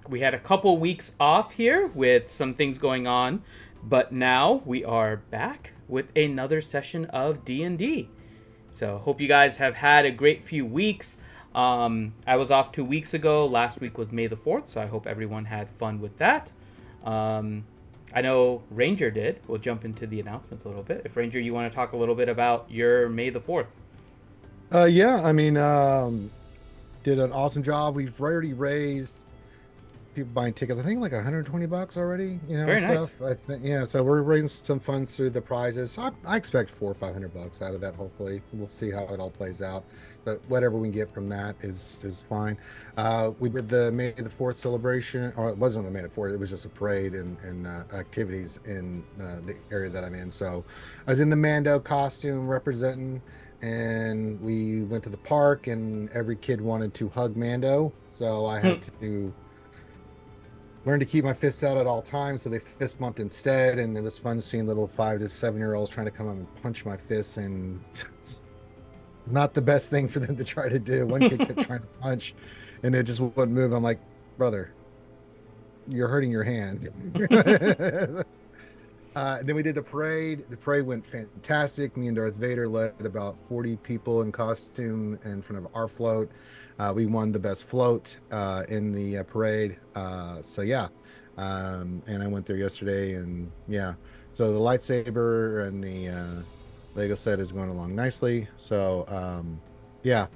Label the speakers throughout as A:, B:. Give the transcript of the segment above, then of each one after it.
A: We had a couple weeks off here with some things going on, but now we are back with another session of D&D. So hope you guys have had a great few weeks. I was off 2 weeks ago. Last week was May the 4th, so I hope everyone had fun with that. I know Ranger did. We'll jump into the announcements a little bit. If Ranger, you want to talk a little bit about your May the 4th.
B: Yeah, I mean, did an awesome job. We've already raised people buying tickets. I think like $120 already, and
A: Very nice.
B: stuff. I think, yeah. So we're raising some funds through the prizes. So I expect $400 or $500 out of that. Hopefully, we'll see how it all plays out. But whatever we can get from that is fine. We did the May the 4th celebration, or it wasn't the May the 4th. It was just a parade and activities in the area that I'm in. So I was in the Mando costume representing. And we went to the park, and every kid wanted to hug Mando, so I had to learn to keep my fist out at all times. So they fist bumped instead, and it was fun seeing little 5 to 7 year olds trying to come up and punch my fists, and it's not the best thing for them to try to do. One kid kept trying to punch, and it just wouldn't move. I'm like, brother, you're hurting your hand. Then we did the parade. The parade went fantastic. Me and Darth Vader led about 40 people in costume in front of our float. We won the best float in the parade. So yeah, and I went there yesterday, and yeah. So the lightsaber and the Lego set is going along nicely. So yeah,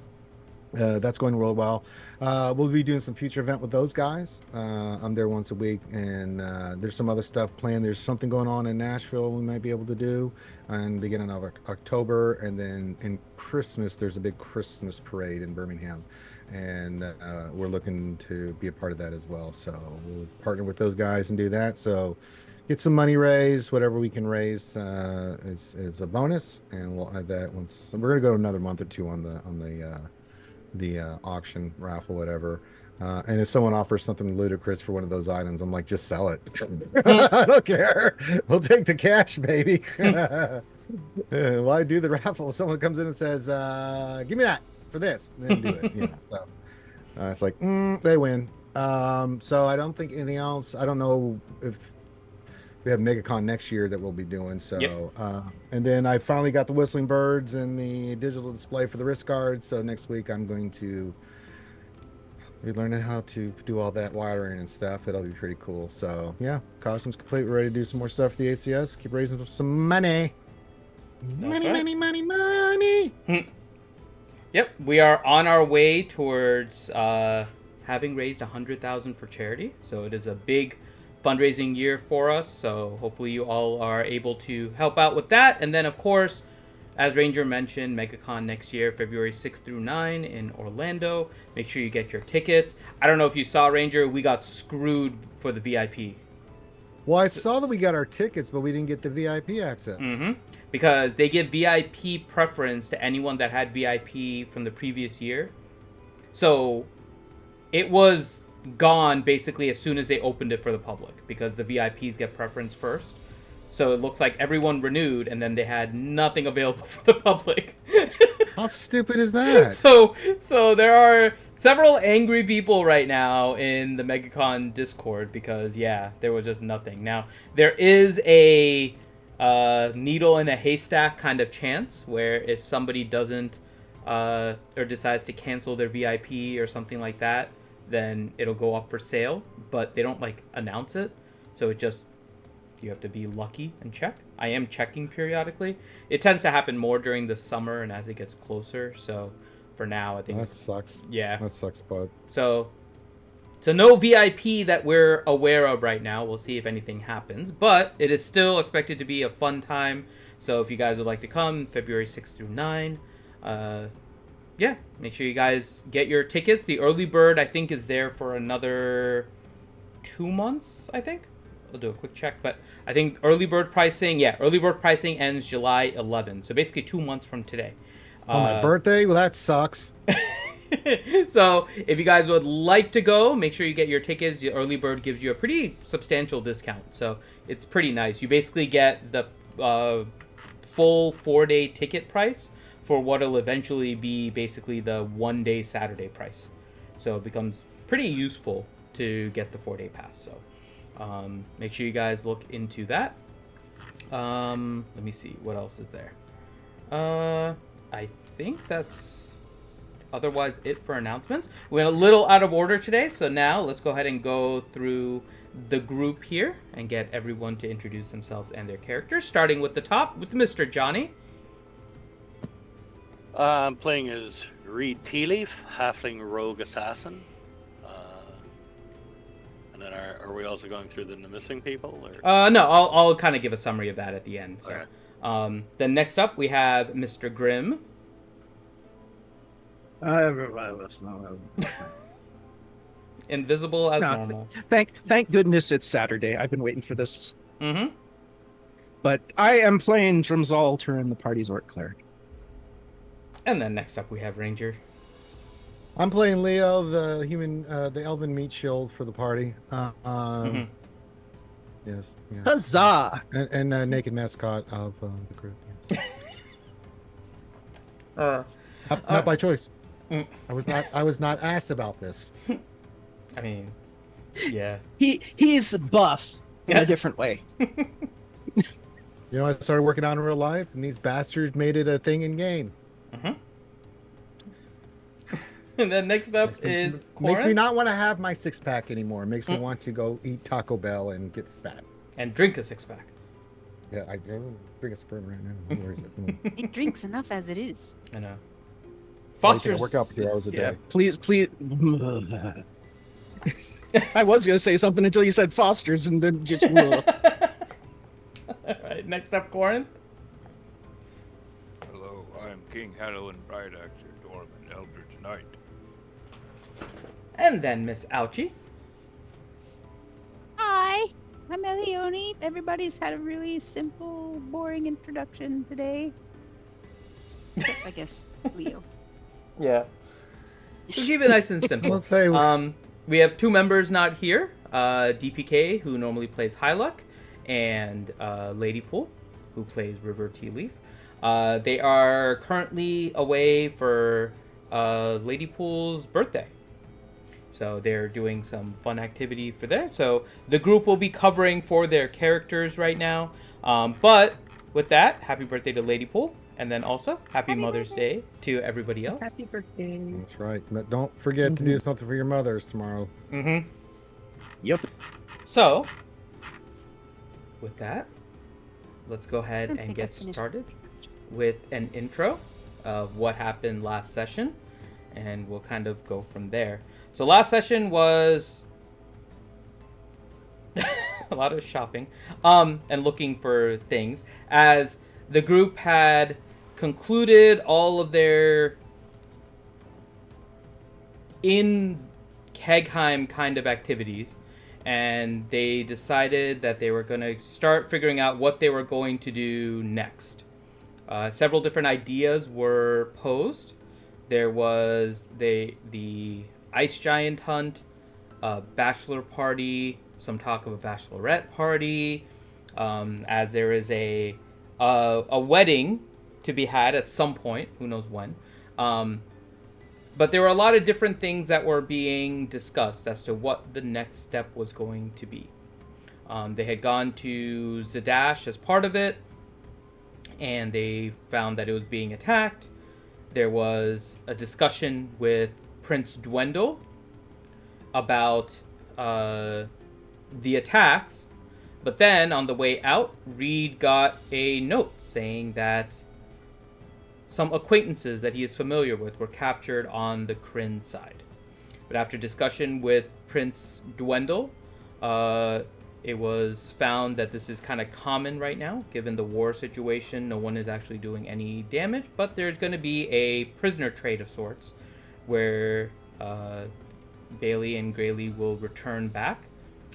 B: that's going real well. We'll be doing some future event with those guys. I'm there once a week, and there's some other stuff planned. There's something going on in Nashville we might be able to do in beginning of October, and then in Christmas there's a big Christmas parade in Birmingham, and we're looking to be a part of that as well. So we'll partner with those guys and do that. So get some money raised, whatever we can raise is a bonus, and we'll add that once. We're gonna go another month or two on the auction raffle, whatever. And if someone offers something ludicrous for one of those items, I'm like, just sell it. I don't care. We'll take the cash, baby. Why do the raffle? Someone comes in and says, give me that for this, and then do it. So it's like, they win. So I don't think anything else. I don't know if we have MegaCon next year that we'll be doing. So,
A: Yep.
B: and then I finally got the whistling birds and the digital display for the wrist guards. So next week I'm going to be learning how to do all that wiring and stuff. It'll be pretty cool. So yeah, costumes complete. We're ready to do some more stuff for the ACS. Keep raising some money.
A: That's
B: Money,
A: right.
B: money, money, money.
A: Yep, we are on our way towards having raised 100,000 for charity. So it is a big fundraising year for us. So hopefully you all are able to help out with that. And then of course, as Ranger mentioned, MegaCon next year, February 6th through 9 in Orlando. Make sure you get your tickets. I don't know if you saw, Ranger, we got screwed for the VIP.
B: Well, I saw that we got our tickets, but we didn't get the VIP access.
A: Because they give VIP preference to anyone that had VIP from the previous year. So it was gone basically as soon as they opened it for the public, because the VIPs get preference first. So it looks like everyone renewed, and then they had nothing available for the public.
B: How stupid is that?
A: So there are several angry people right now in the MegaCon Discord because yeah, there was just nothing. Now there is a needle in a haystack kind of chance where if somebody doesn't or decides to cancel their VIP or something like that, then it'll go up for sale, but they don't like announce it. So it just, you have to be lucky and check. I am checking periodically. It tends to happen more during the summer and as it gets closer. So for now, I think
B: That sucks.
A: Yeah.
B: That sucks, bud.
A: So no VIP that we're aware of right now. We'll see if anything happens, but it is still expected to be a fun time. So if you guys would like to come, February 6th through 9, yeah, make sure you guys get your tickets. The early bird, I think, is there for another 2 months, I think. I'll do a quick check, but I think early bird pricing ends July 11th. So basically 2 months from today.
B: On my birthday? Well, that sucks.
A: So if you guys would like to go, make sure you get your tickets. The early bird gives you a pretty substantial discount. So it's pretty nice. You basically get the full 4-day ticket price for what will eventually be basically the 1-day Saturday price. So it becomes pretty useful to get the 4-day pass. So make sure you guys look into that. Let me see what else is there. I think that's otherwise it for announcements. We went a little out of order today, so now let's go ahead and go through the group here and get everyone to introduce themselves and their characters, starting with the top with Mr. Johnny.
C: I'm playing as Reed Tealeaf, halfling rogue assassin. And then are we also going through the missing people? Or?
A: No, I'll kind of give a summary of that at the end. So.
C: Okay.
A: Then next up we have Mr. Grimm. Invisible as normal.
D: Thank goodness it's Saturday. I've been waiting for this.
A: Mm-hmm.
D: But I am playing Trimzal Turin, the party's orc cleric.
A: And then next up we have Ranger.
B: I'm playing Leo, the elven meat shield for the party. Yes. Yeah.
D: Huzzah!
B: And naked mascot of the group. Yes. Not by choice. I was not asked about this.
A: I mean, yeah.
D: He's buff in a different way.
B: You know, I started working out in real life, and these bastards made it a thing in game.
A: Mm-hmm. And then next up
B: makes me not want to have my 6-pack anymore. It makes me want to go eat Taco Bell and get fat.
A: And drink a 6-pack.
B: Yeah, I drink a Sprint right now. Where is it?
E: It drinks enough as it is.
A: I know.
B: Foster's work out for 2 hours a day.
D: Yeah, please. I was going to say something until you said Foster's and then just...
A: All right, next up, Corin.
F: Hello, I am King Halloween Brideaxe, your Dorman Eldritch Knight.
A: And then Miss Ouchie.
E: Hi, I'm Elione. Everybody's had a really simple, boring introduction today. Except, I guess, Leo.
A: Yeah. So keep it nice and simple.
B: Let's say
A: we have 2 members not here. DPK, who normally plays Hyluck, and Ladypool, who plays River Tea Leaf. They are currently away for Ladypool's birthday. So they're doing some fun activity for there. So the group will be covering for their characters right now. But with that, happy birthday to Ladypool. And then also, happy Mother's Day to everybody else.
D: Happy birthday.
B: That's right. But don't forget to do something for your mothers tomorrow.
A: Mm-hmm.
D: Yep.
A: So, with that, let's go ahead and get started with an intro of what happened last session. And we'll kind of go from there. So last session was a lot of shopping and looking for things, as the group had concluded all of their in Kegheim kind of activities, and they decided that they were going to start figuring out what they were going to do next. Several different ideas were posed. There was the ice giant hunt, a bachelor party, some talk of a bachelorette party, as there is a wedding to be had at some point, who knows when. But there were a lot of different things that were being discussed as to what the next step was going to be. They had gone to Zadash as part of it, and they found that it was being attacked. There was a discussion with Prince Dwendal about the attacks, but then on the way out, Reed got a note saying that some acquaintances that he is familiar with were captured on the Kryn side. But after discussion with Prince Dwendal, it was found that this is kind of common right now, given the war situation. No one is actually doing any damage, but there's going to be a prisoner trade of sorts, where Bailey and Graylee will return back,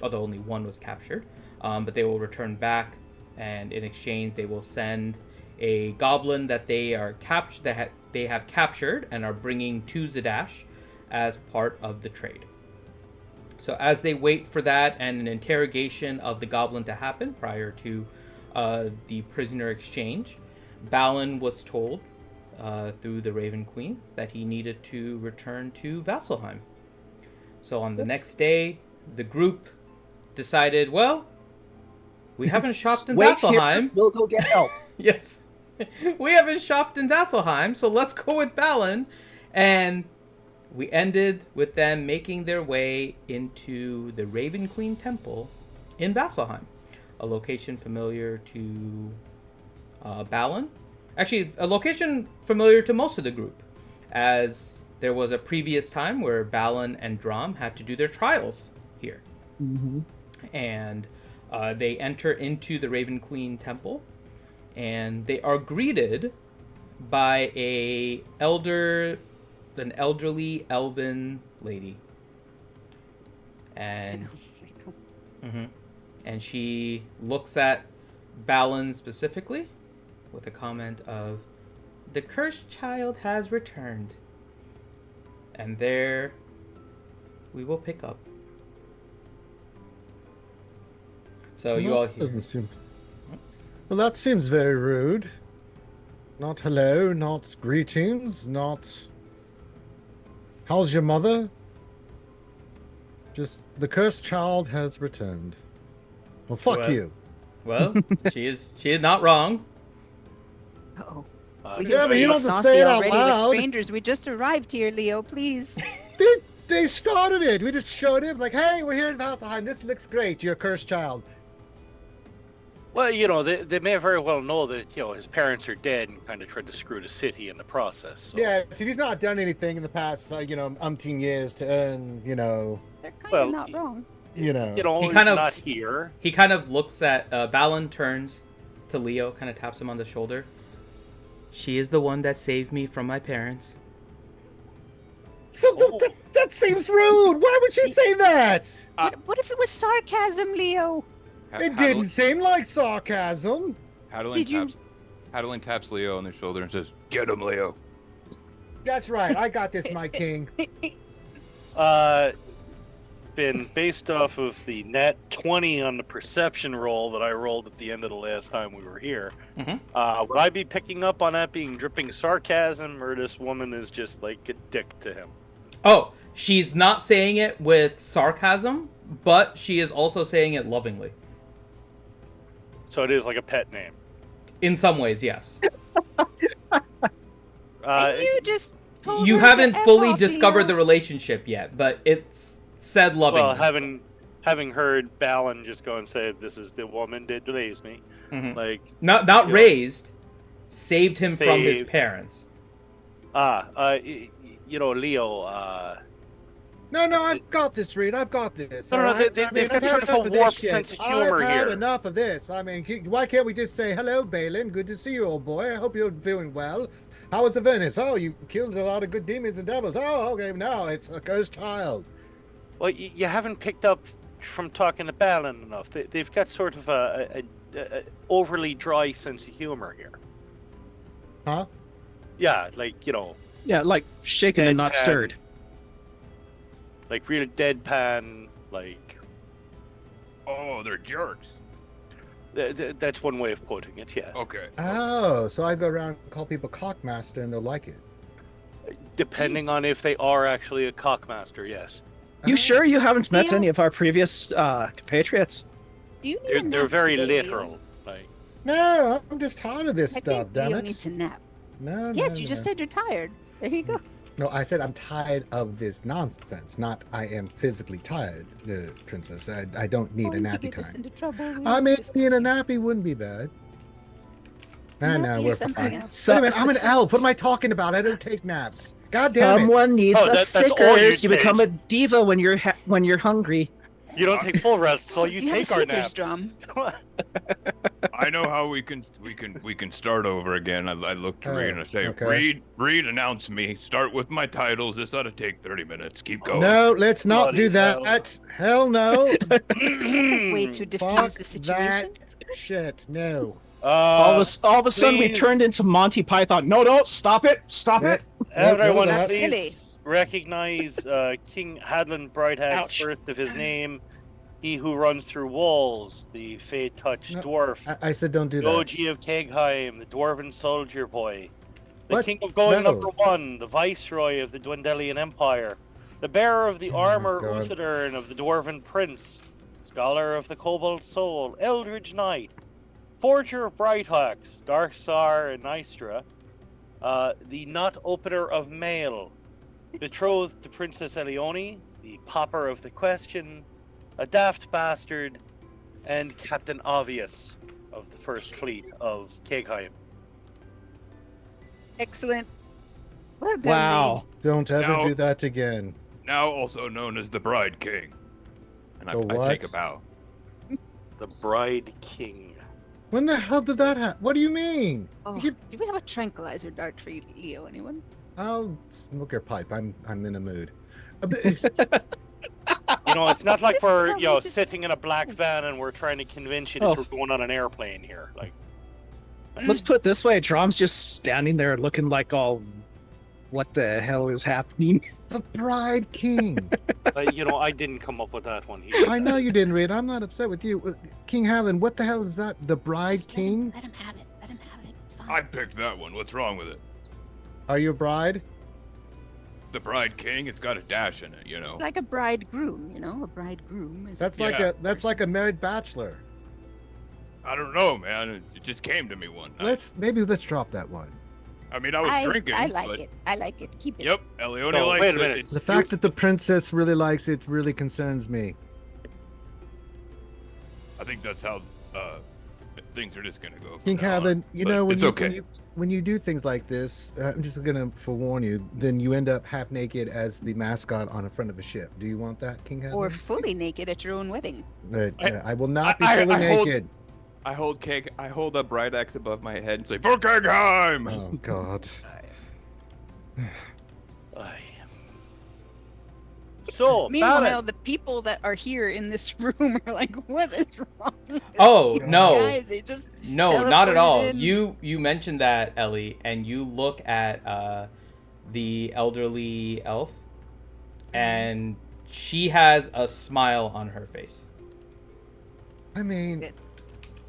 A: although only one was captured. But they will return back, and in exchange, they will send a goblin that they have captured and are bringing to Zadash as part of the trade. So as they wait for that and an interrogation of the goblin to happen prior to the prisoner exchange, Balin was told through the Raven Queen that he needed to return to Vasselheim. So on the next day, the group decided, well, we haven't shopped in
D: Wait here,
A: Vasselheim.
D: we'll go get help.
A: Yes. We haven't shopped in Vasselheim, so let's go with Balin. And we ended with them making their way into the Raven Queen Temple in Vasselheim, a location familiar to Balin. Actually, a location familiar to most of the group, as there was a previous time where Balin and Drom had to do their trials here.
D: Mm-hmm.
A: And they enter into the Raven Queen Temple, and they are greeted by an elderly elven lady. And and she looks at Balin specifically with a comment of, "The cursed child has returned." And there we will pick up. So you all hear.
B: Well, that seems very rude. Not hello, not greetings, not how's your mother? Just the cursed child has returned. Well, fuck
A: Well-
B: you.
A: Well, she is not wrong.
E: Oh.
B: Yeah, but you don't have to
E: saucy
B: say it out
E: already
B: loud.
E: with strangers. We just arrived here, Leo. Please.
B: They started it. We just showed him like, hey, we're here in Vasselheim. This looks great. You're a cursed child.
C: Well, they may very well know that, his parents are dead and kind of tried to screw the city in the process. So.
B: Yeah, see, he's not done anything in the past, umpteen years to earn,
E: They're kind of not wrong.
A: He kind of
C: not here.
A: He kind of looks at Balin, turns to Leo, kind of taps him on the shoulder. She is the one that saved me from my parents.
B: So that seems rude. Why would she say that?
E: What if it was sarcasm, Leo?
B: It didn't seem like sarcasm.
F: Hadolin taps Leo on the shoulder and says, "Get him, Leo."
B: That's right. I got this, my king.
C: Been based off of the net 20 on the perception roll that I rolled at the end of the last time we were here.
A: Mm-hmm.
C: Would I be picking up on that being dripping sarcasm, or this woman is just like a dick to him?
A: Oh, she's not saying it with sarcasm, but she is also saying it lovingly.
C: So it is like a pet name.
A: In some ways, yes.
E: And you just told
A: You
E: her to
A: haven't
E: F
A: fully
E: off,
A: discovered
E: Leo.
A: the relationship yet, but it's said lovingly.
C: Well, having heard Balin just go and say, "This is the woman that raised me,"
A: Mhm.
C: like
A: Not raised, saved him from his
C: Saved.
A: parents.
C: Leo.
B: No, I've got this, Reed. I've got this.
C: No,
B: all right?
C: they've got
B: I've
C: sort
B: had
C: of a
B: enough this
C: warped
B: shit.
C: sense of humor
B: I've had
C: here.
B: enough of this. I mean, why can't we just say, hello, Balin? Good to see you, old boy. I hope you're doing well. How was the Venice? Oh, you killed a lot of good demons and devils. Oh, okay, now it's a cursed child.
C: Well, you haven't picked up from talking to Balin enough. They've got sort of a overly dry sense of humor here.
B: Huh?
C: Yeah,
D: Yeah, like shaken and not
C: Deadpan.
D: stirred.
C: like real deadpan, like
F: Oh, they're jerks.
C: that's one way of putting it. Yes.
F: Okay.
B: Oh, so I go around and call people cockmaster and they'll like it.
C: Depending on if they are actually a cockmaster, yes.
D: You
B: Oh.
D: sure you haven't met
E: Leo?
D: any of our previous compatriots?
E: Do you need a
C: They're
E: nap
C: very
E: today, Leo?
C: literal. Like,
B: No, I'm just tired of this
E: I
B: stuff,
E: think
B: damn
E: Leo
B: it.
E: needs a nap.
B: No,
E: Yes,
B: no,
E: you just
B: no.
E: said you're tired. There you go.
B: No, I said I'm tired of this nonsense, not I am physically tired, princess. I don't need a
E: Going to
B: nappy
E: get us
B: time.
E: into trouble. we
B: I mean,
E: discussed
B: being a
E: it.
B: nappy wouldn't be bad.
E: No,
B: No,
E: do
B: we're
E: something
B: fine.
E: else.
B: Wait a minute, I'm an elf. What am I talking about? I don't take naps. God damn it.
D: Someone needs
C: Oh,
D: a
C: that's all you
D: Snickers. You
C: take.
D: become a diva when you're hungry.
C: you don't take full rest, so you
E: Do you have a
C: take our
E: Snickers
C: naps.
E: drum?
F: I know how we can start over again. I look to Reed and I say,
B: okay.
F: Reed, announce me. Start with my titles. This ought to take 30 minutes. Keep going.
B: No, let's not
C: Bloody
B: do that. Hell no.
E: That's a way to diffuse
B: Fuck
E: the situation.
B: that shit. No.
D: all of a sudden, we
C: please.
D: turned into Monty Python. No, stop it! Stop
B: Yeah.
D: it!
C: Everyone,
B: That's
C: please recognize King Hadlin Brighthags
D: Ouch.
C: first of his name. He who runs through walls, the Fey-touched
B: No,
C: dwarf.
B: I said don't do
C: The
B: that.
C: OG of Kegheim, the Dwarven Soldier Boy. The
B: What?
C: King of Going
B: No.
C: #1, the Viceroy of the Dwendalian Empire. The bearer of the
B: Oh my
C: armor
B: God.
C: Uthadern of the Dwarven Prince, scholar of the Cobalt Soul, Eldridge Knight, forger of Brighthawks, Darkstar and Nystra, the Knot Opener of Mail, betrothed to Princess Elione, the Popper of the Question, a Daft Bastard, and Captain Obvious of the First Fleet of Kegheim.
E: Excellent. Well done,
D: Wow.
E: Reed.
B: Don't ever
F: Now-
B: do that again.
F: Now also known as the Bride King. And
B: The
F: I take a
B: what?
F: bow.
C: The Bride King.
B: When the hell did that happen? What do you mean?
E: Oh,
B: You-
E: do we have a tranquilizer dart for you, Leo? Anyone?
B: I'll smoke your pipe. I'm in a mood.
C: You know, it's not like
E: Just
C: we're,
E: tell
C: you know,
E: me to-
C: sitting in a black van and we're trying to convince you that
D: Oh.
C: we're going on an airplane here. Like,
D: Let's put it this way: Drom's just standing there looking like all, what the hell is happening?
B: The Bride King.
C: you know, I didn't come up with that one.
B: I know you didn't, Reed. I'm not upset with you. King Hallen, what the hell is that? The Bride
E: Just let him-
B: King?
E: Let him have it. Let him have it. It's fine.
F: I picked that one. What's wrong with it?
B: Are you a bride?
F: The Bride King, it's got a dash in it, you know.
E: It's like a bridegroom, you know. A bridegroom is.
B: That's
F: Yeah.
B: like a married bachelor.
F: I don't know, man. It just came to me one night.
B: Let's drop that one.
F: I mean, I was drinking.
E: I like
F: but...
E: it. I like it. Keep it.
F: Yep, Elione
C: No,
F: likes
C: wait a
F: it.
C: minute.
F: It's-
B: The fact that the princess really likes it really concerns me.
F: I think that's how things are just gonna go. from
B: King
F: now on.
B: Hallen, you
F: But
B: know,
F: it's okay.
B: when you do things like this, I'm just gonna forewarn you. Then you end up half naked as the mascot on the front of a ship. Do you want that, King Hallen?
E: Or fully naked at your own wedding.
B: I will not be
F: I-
B: fully
F: I hold-
B: naked.
G: I hold a bright axe above my head and say,
F: For Kegheim!
B: Oh God.
C: Aye. So,
E: Meanwhile,
C: Balin,
E: the people that are here in this room are like, "What is wrong?" with
A: Oh,
E: these
A: no.
E: guys? They just
A: No, not at all.
E: teleported in.
A: You mentioned that, Ellie, and you look at the elderly elf, and she has a smile on her face.
B: I mean,
E: It-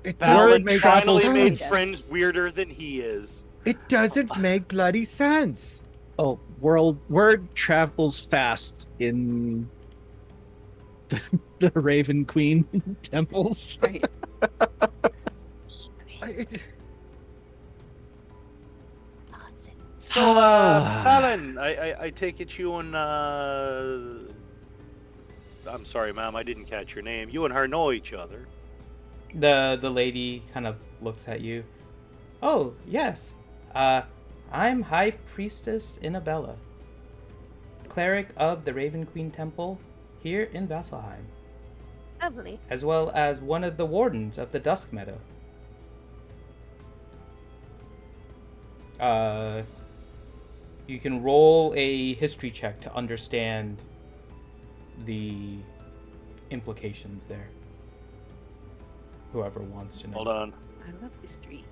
B: it
C: Balin
B: doesn't make
C: finally
E: sense.
C: made
B: sense.
C: friends weirder than he is.
B: It doesn't make bloody sense.
D: Oh, word travels fast in the Raven Queen temples.
E: Right. Nonsense.
C: So, Balin, I take it you and, I'm sorry, ma'am, I didn't catch your name. You and her know each other.
A: The lady kind of looks at you. Oh, yes. I'm High Priestess Inabella, cleric of the Raven Queen Temple here in Vasselheim,
E: Lovely.
A: as well as one of the wardens of the Dusk Meadow. You can roll a history check to understand the implications there. Whoever wants to know.
C: Hold on.
E: I love history.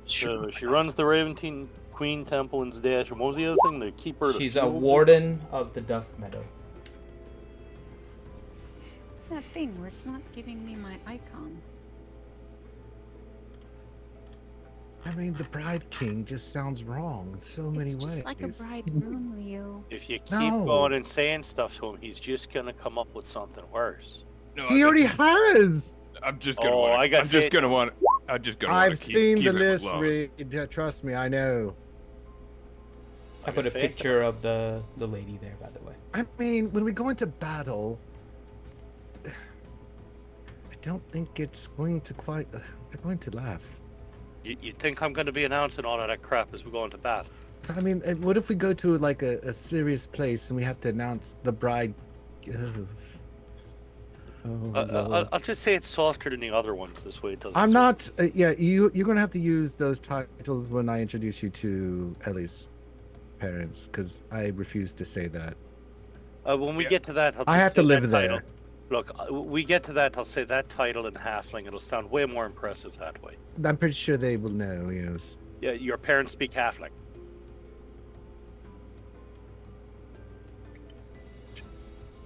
C: So, she runs the Raven Queen Temple in Zdash. And what was the other thing? The Keeper of the
A: She's a
C: Field?
A: warden of the Dusk Meadow.
E: That thing where it's not giving me my icon.
B: I mean, the Bride King just sounds wrong in so many
E: It's
B: ways.
E: just like a bridegroom, Leo.
C: If you keep
B: No.
C: going and saying stuff to him, he's just going to come up with something worse.
F: No,
B: He already has.
F: I'm just gonna
C: Oh,
F: want.
C: I got
F: I'm just
C: faith.
F: gonna want. I'm just gonna.
B: I've
F: wanna keep,
B: seen
F: keep
B: the
F: it
B: list,
F: alone.
B: Reed. Yeah, trust me, I know.
A: I put a
C: got faith.
A: picture of the lady there, by the way.
B: I mean, when we go into battle, I don't think it's going to quite. They're going to laugh.
C: You think I'm going to be announcing all of that crap as we go into battle?
B: I mean, what if we go to like a serious place and we have to announce the bride?
C: I'll just say it's softer than the other ones. This way it doesn't.
B: I'm not. Yeah, you're gonna have to use those titles when I introduce you to Ellie's parents, because I refuse to say that.
C: When we
F: Yeah.
C: get to that, I'll
B: I
C: just
B: have to
C: say
B: live
C: that
B: there.
C: title. Look, we get to that. I'll say that title in halfling. It'll sound way more impressive that way.
B: I'm pretty sure they will know. Yes.
C: Yeah, your parents speak halfling.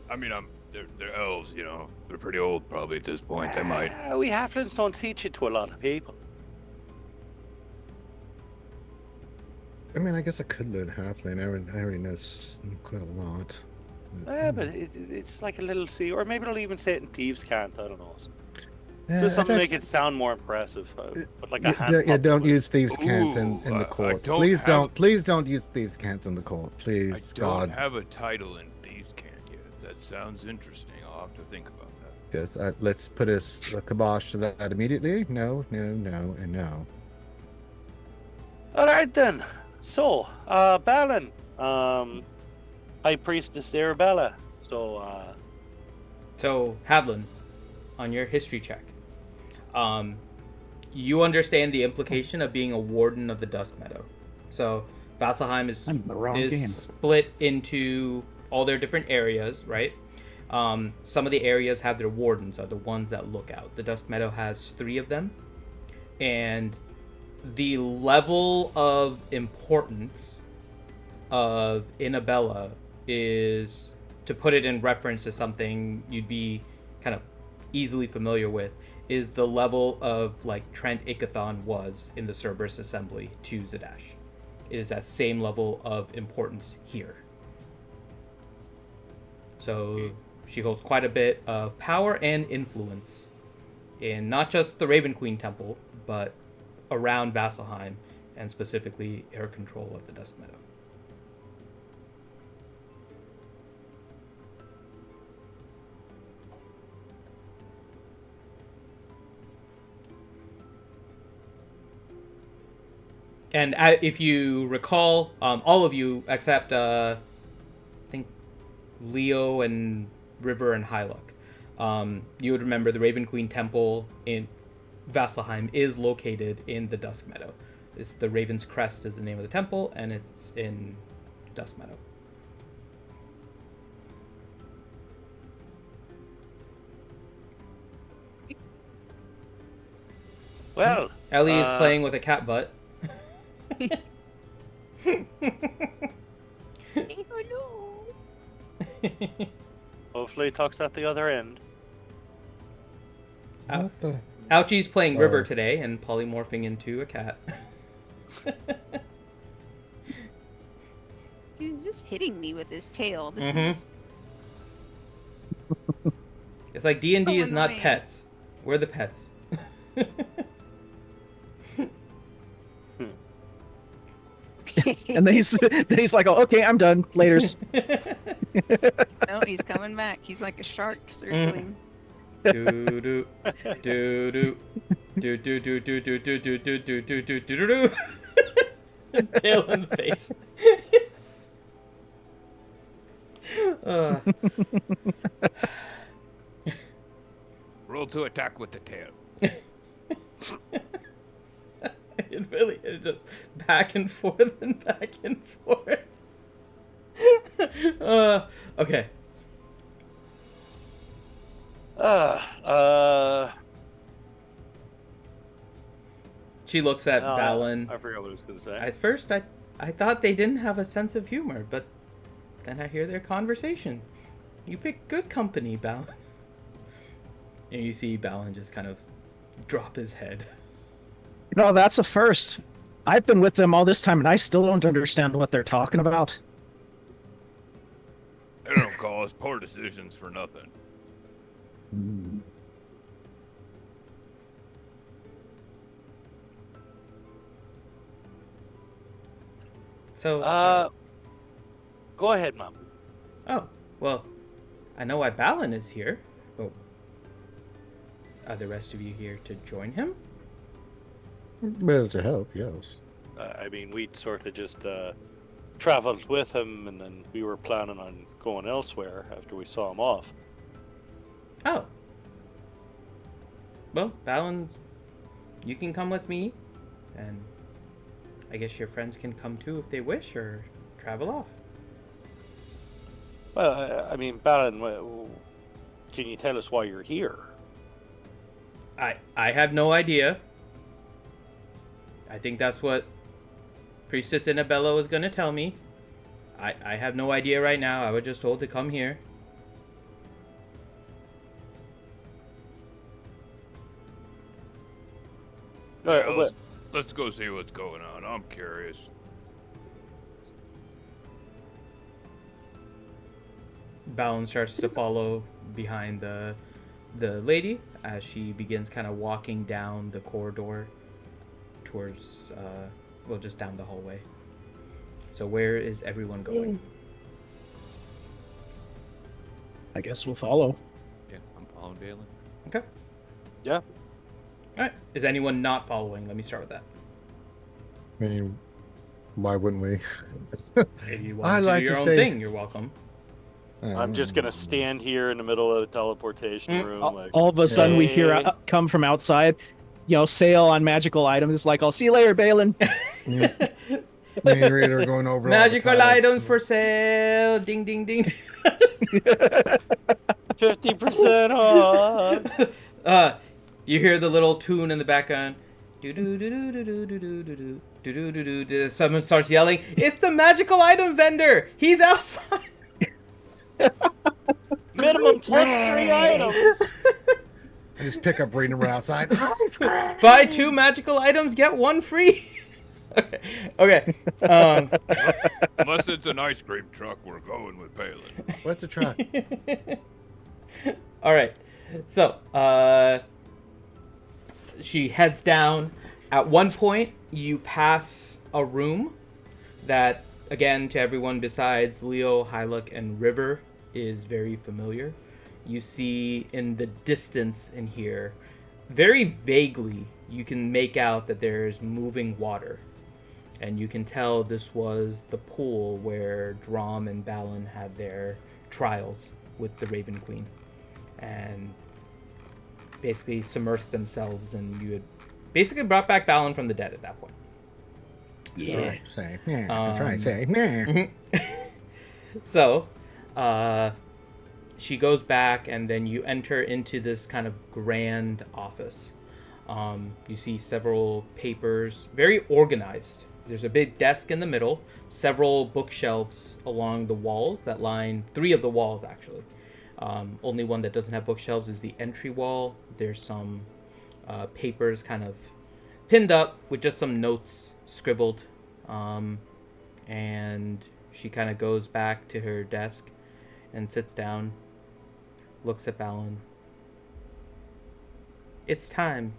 F: I mean, they're elves, you know. They're pretty old, probably at this point. They might.
C: We halflings don't teach it to a lot of people.
B: I mean, I guess I could learn halfling. I already know quite a lot.
C: But it's like a little sea, or maybe they'll even say it in Thieves' Cant. I don't know.
B: Yeah,
C: Just something to
B: I
C: make it sound more impressive. But like a
B: Yeah,
C: hand.
B: yeah,
C: puppet
B: don't
C: with it.
B: use thieves' cant in
F: Ooh,
B: the
F: I
B: court.
F: don't
B: Please
F: have-
B: don't use thieves' cant in the court.
F: I
B: Please,
F: don't
B: God.
F: have a title in Thieves' Cant yet. That sounds interesting. I'll have to think about that.
B: Yes, let's put a kibosh to that immediately. No, no, no, and no.
C: All right then. So, Balin, High Priestess Arabella. So,
A: So, Hadlin, on your history check, you understand the implication of being a warden of the Dusk Meadow. So, Vasselheim is
D: I'm in the wrong game.
A: split into all their different areas, right? Some of the areas have their wardens, are the ones that look out. The Dusk Meadow has 3 of them, and the level of importance of Inabella is, to put it in reference to something you'd be kind of easily familiar with, is the level of like Trent Ikathon was in the Cerberus Assembly to Zadash. It is that same level of importance here. So she holds quite a bit of power and influence in not just the Raven Queen Temple, but around Vasselheim, and specifically her control of the Dusk Meadow. And if you recall, all of you except I think Leo and River and Hyluck, you would remember the Raven Queen Temple in Vasselheim is located in the Dusk Meadow. It's the Raven's Crest is the name of the temple, and it's in Dusk Meadow.
C: well,
A: Ellie is playing with a cat butt.
E: Hey, hello.
C: hopefully, he talks at the other end.
A: Ouch- Ouchie's playing
B: Sorry.
A: River today and polymorphing into a cat.
E: He's just hitting me with his tail. This
A: Mhm.
E: is
A: It's like D&D
E: So
A: is not
E: annoying.
A: pets. We're the pets.
D: And then he's like, oh, okay, I'm done. Laters.
E: no, he's coming back. He's like a shark circling.
A: Do do do do do do do do do do do do do do do do do. Tail in the face. Uh,
F: Roll to attack with the tail.
A: it really is just back and forth and back and forth. Okay. She looks at Balin.
C: I forgot what I was going to say.
A: At first, I thought they didn't have a sense of humor, but then I hear their conversation. You pick good company, Balin. And you see Balin just kind of drop his head.
D: No, that's a first. I've been with them all this time, and I still don't understand what they're talking about.
F: They don't call us poor decisions for nothing.
A: So,
C: Go ahead, Mom.
A: oh, well, I know why Balin is here. Oh, are the rest of you here to join him?
B: Well, to help, yes.
C: I mean, we'd sort of just traveled with him, and then we were planning on going elsewhere after we saw him off.
A: Oh. Well, Balin, you can come with me, and I guess your friends can come too if they wish, or travel off.
C: Well, I mean, Balin, can you tell us why you're here?
A: I have no idea. I think that's what Priestess Annabella was going to tell me. I have no idea right now. I was just told to come here.
F: Yeah, let's go see what's going on. I'm curious.
A: Balin starts to follow behind the lady as she begins kind of walking down the corridor towards, just down the hallway. So where is everyone going?
D: I guess we'll follow.
G: Yeah, I'm following Balin.
A: Okay.
C: Yeah.
A: All right. Is anyone not following? Let me start with that.
B: I mean, why wouldn't we?
A: If you
B: I
A: want to
B: like
A: do
B: to
A: your own
B: stay-
A: thing, you're welcome.
C: I'm just gonna stand here in the middle of the teleportation room. Like,
D: All of a sudden, we hear
C: Hey.
D: come from outside, sale on magical items. It's like, I'll see you later, Balin.
B: Me and Rita are going over all the
A: Magical
B: titles.
A: items for sale. Ding, ding, ding.
C: 50% off.
A: You hear the little tune in the background. Do do do do do do do do do do do do. Someone starts yelling. It's the magical item vendor. He's outside.
C: Minimum plus 3 items.
B: I just pick up Rita and we're outside.
A: Buy 2 magical items, get 1 free. Okay.
F: Unless it's an ice cream truck, we're going with Balin.
B: What's the truck?
A: All right. So, she heads down. At one point, you pass a room that, again, to everyone besides Leo, Hyluck, and River, is very familiar. You see in the distance in here, very vaguely, you can make out that there's moving water. And you can tell this was the pool where Drom and Balin had their trials with the Raven Queen. And basically submersed themselves, and you had basically brought back Balin from the dead at that point.
D: Yeah.
B: Try and say, nah.
A: So, she goes back, and then you enter into this kind of grand office. You see several papers, very organized. There's a big desk in the middle, several bookshelves along the walls that line 3 of the walls, actually. Only one that doesn't have bookshelves is the entry wall. There's some papers kind of pinned up with just some notes scribbled. And she kind of goes back to her desk and sits down, looks at Balin. It's time.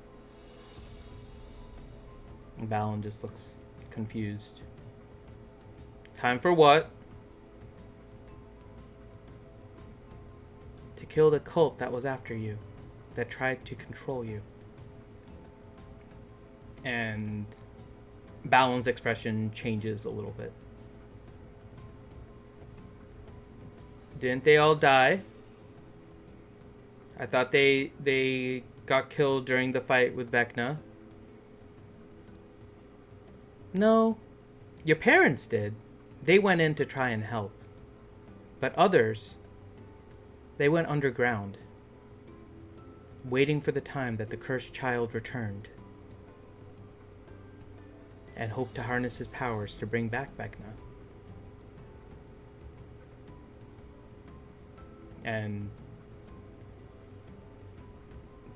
A: And Balin just looks confused. Time for what? To kill the cult that was after you, that tried to control you. And Balin's expression changes a little bit. Didn't they all die? I thought they got killed during the fight with Vecna. No, your parents did. They went in to try and help. But others, they went underground, waiting for the time that the cursed child returned, and hoped to harness his powers to bring back Vecna. And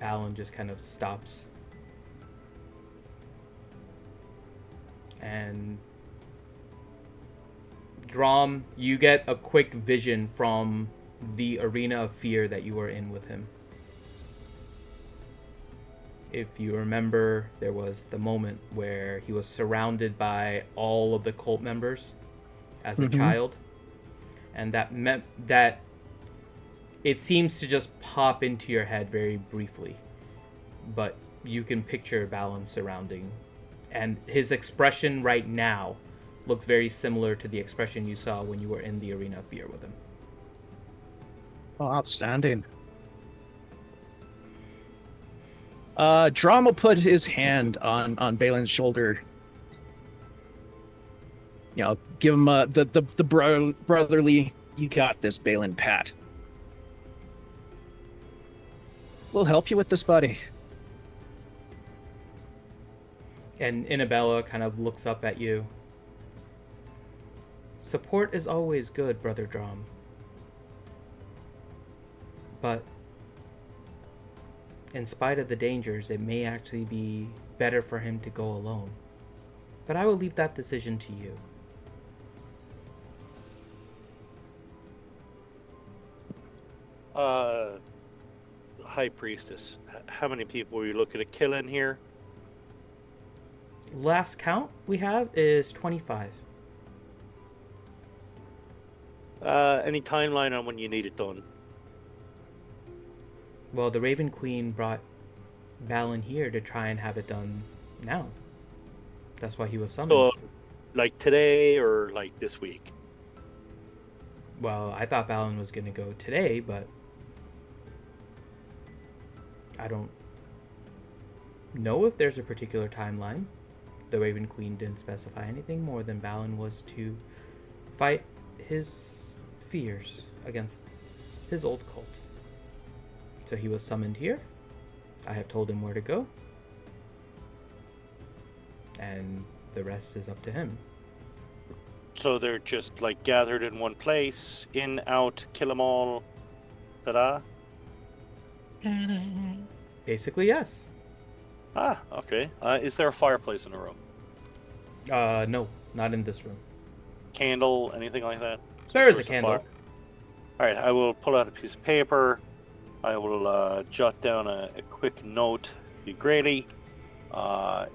A: Balin just kind of stops. And Drom, you get a quick vision from the arena of fear that you were in with him. If you remember, there was the moment where he was surrounded by all of the cult members as a child. And that meant that it seems to just pop into your head very briefly. But you can picture Balin surrounding. And his expression right now looks very similar to the expression you saw when you were in the arena of fear with him.
D: Oh, outstanding. Drom will put his hand on Balin's shoulder. Give him the brotherly, you got this, Balin pat. We'll help you with this, buddy.
A: And Annabella kind of looks up at you. Support is always good, Brother Drom. But in spite of the dangers, it may actually be better for him to go alone. But I will leave that decision to you.
C: High Priestess, how many people were you looking to kill in here?
A: Last count we have is 25.
C: Any timeline on when you need it done?
A: Well, the Raven Queen brought Balin here to try and have it done now. That's why he was summoned.
C: So, like today or like this week?
A: Well, I thought Balin was going to go today, but I don't know if there's a particular timeline. The Raven Queen didn't specify anything more than Balin was to fight his fears against his old cult. So he was summoned here. I have told him where to go. And the rest is up to him.
C: So they're just like gathered in one place, in, out, kill them all, ta-da?
A: Basically, yes.
C: Ah, okay. Is there a fireplace in the room?
A: No, not in this room.
C: Candle, anything like that?
A: There is a
C: Source of
A: candle.
C: fire? Alright, I will pull out a piece of paper. I will jot down a quick note. Be Grady.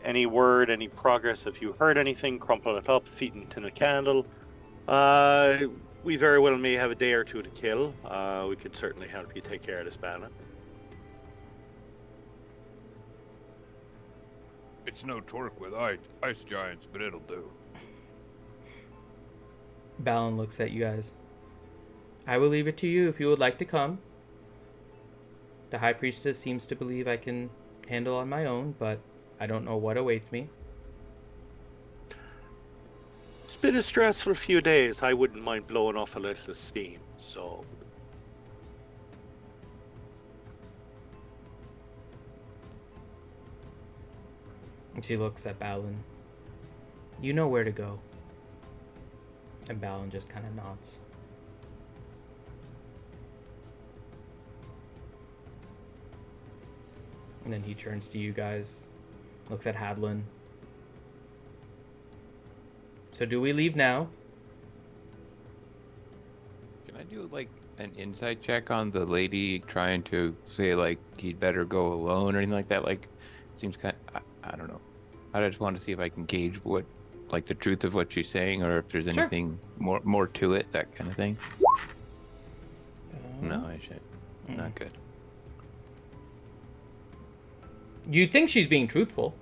C: Any word, any progress, if you heard anything, crumple it up, feed it into the candle. We very well may have a day or two to kill. We could certainly help you take care of this Balin.
F: It's no torque with ice giants, but it'll do.
A: Balin looks at you guys. I will leave it to you if you would like to come. The High Priestess seems to believe I can handle on my own, but I don't know what awaits me.
C: It's been a stressful few days. I wouldn't mind blowing off a little steam, so...
A: And she looks at Balin. You know where to go. And Balin just kind of nods. And then he turns to you guys, looks at Hadlin. So do we leave now?
G: Can I do like an insight check on the lady trying to say like he'd better go alone or anything like that? Like, seems kind. I don't know. I just want to see if I can gauge what, like, the truth of what she's saying, or if there's
A: Sure.
G: anything more to it, that kind of thing. No, I should. Not good.
A: You think she's being truthful?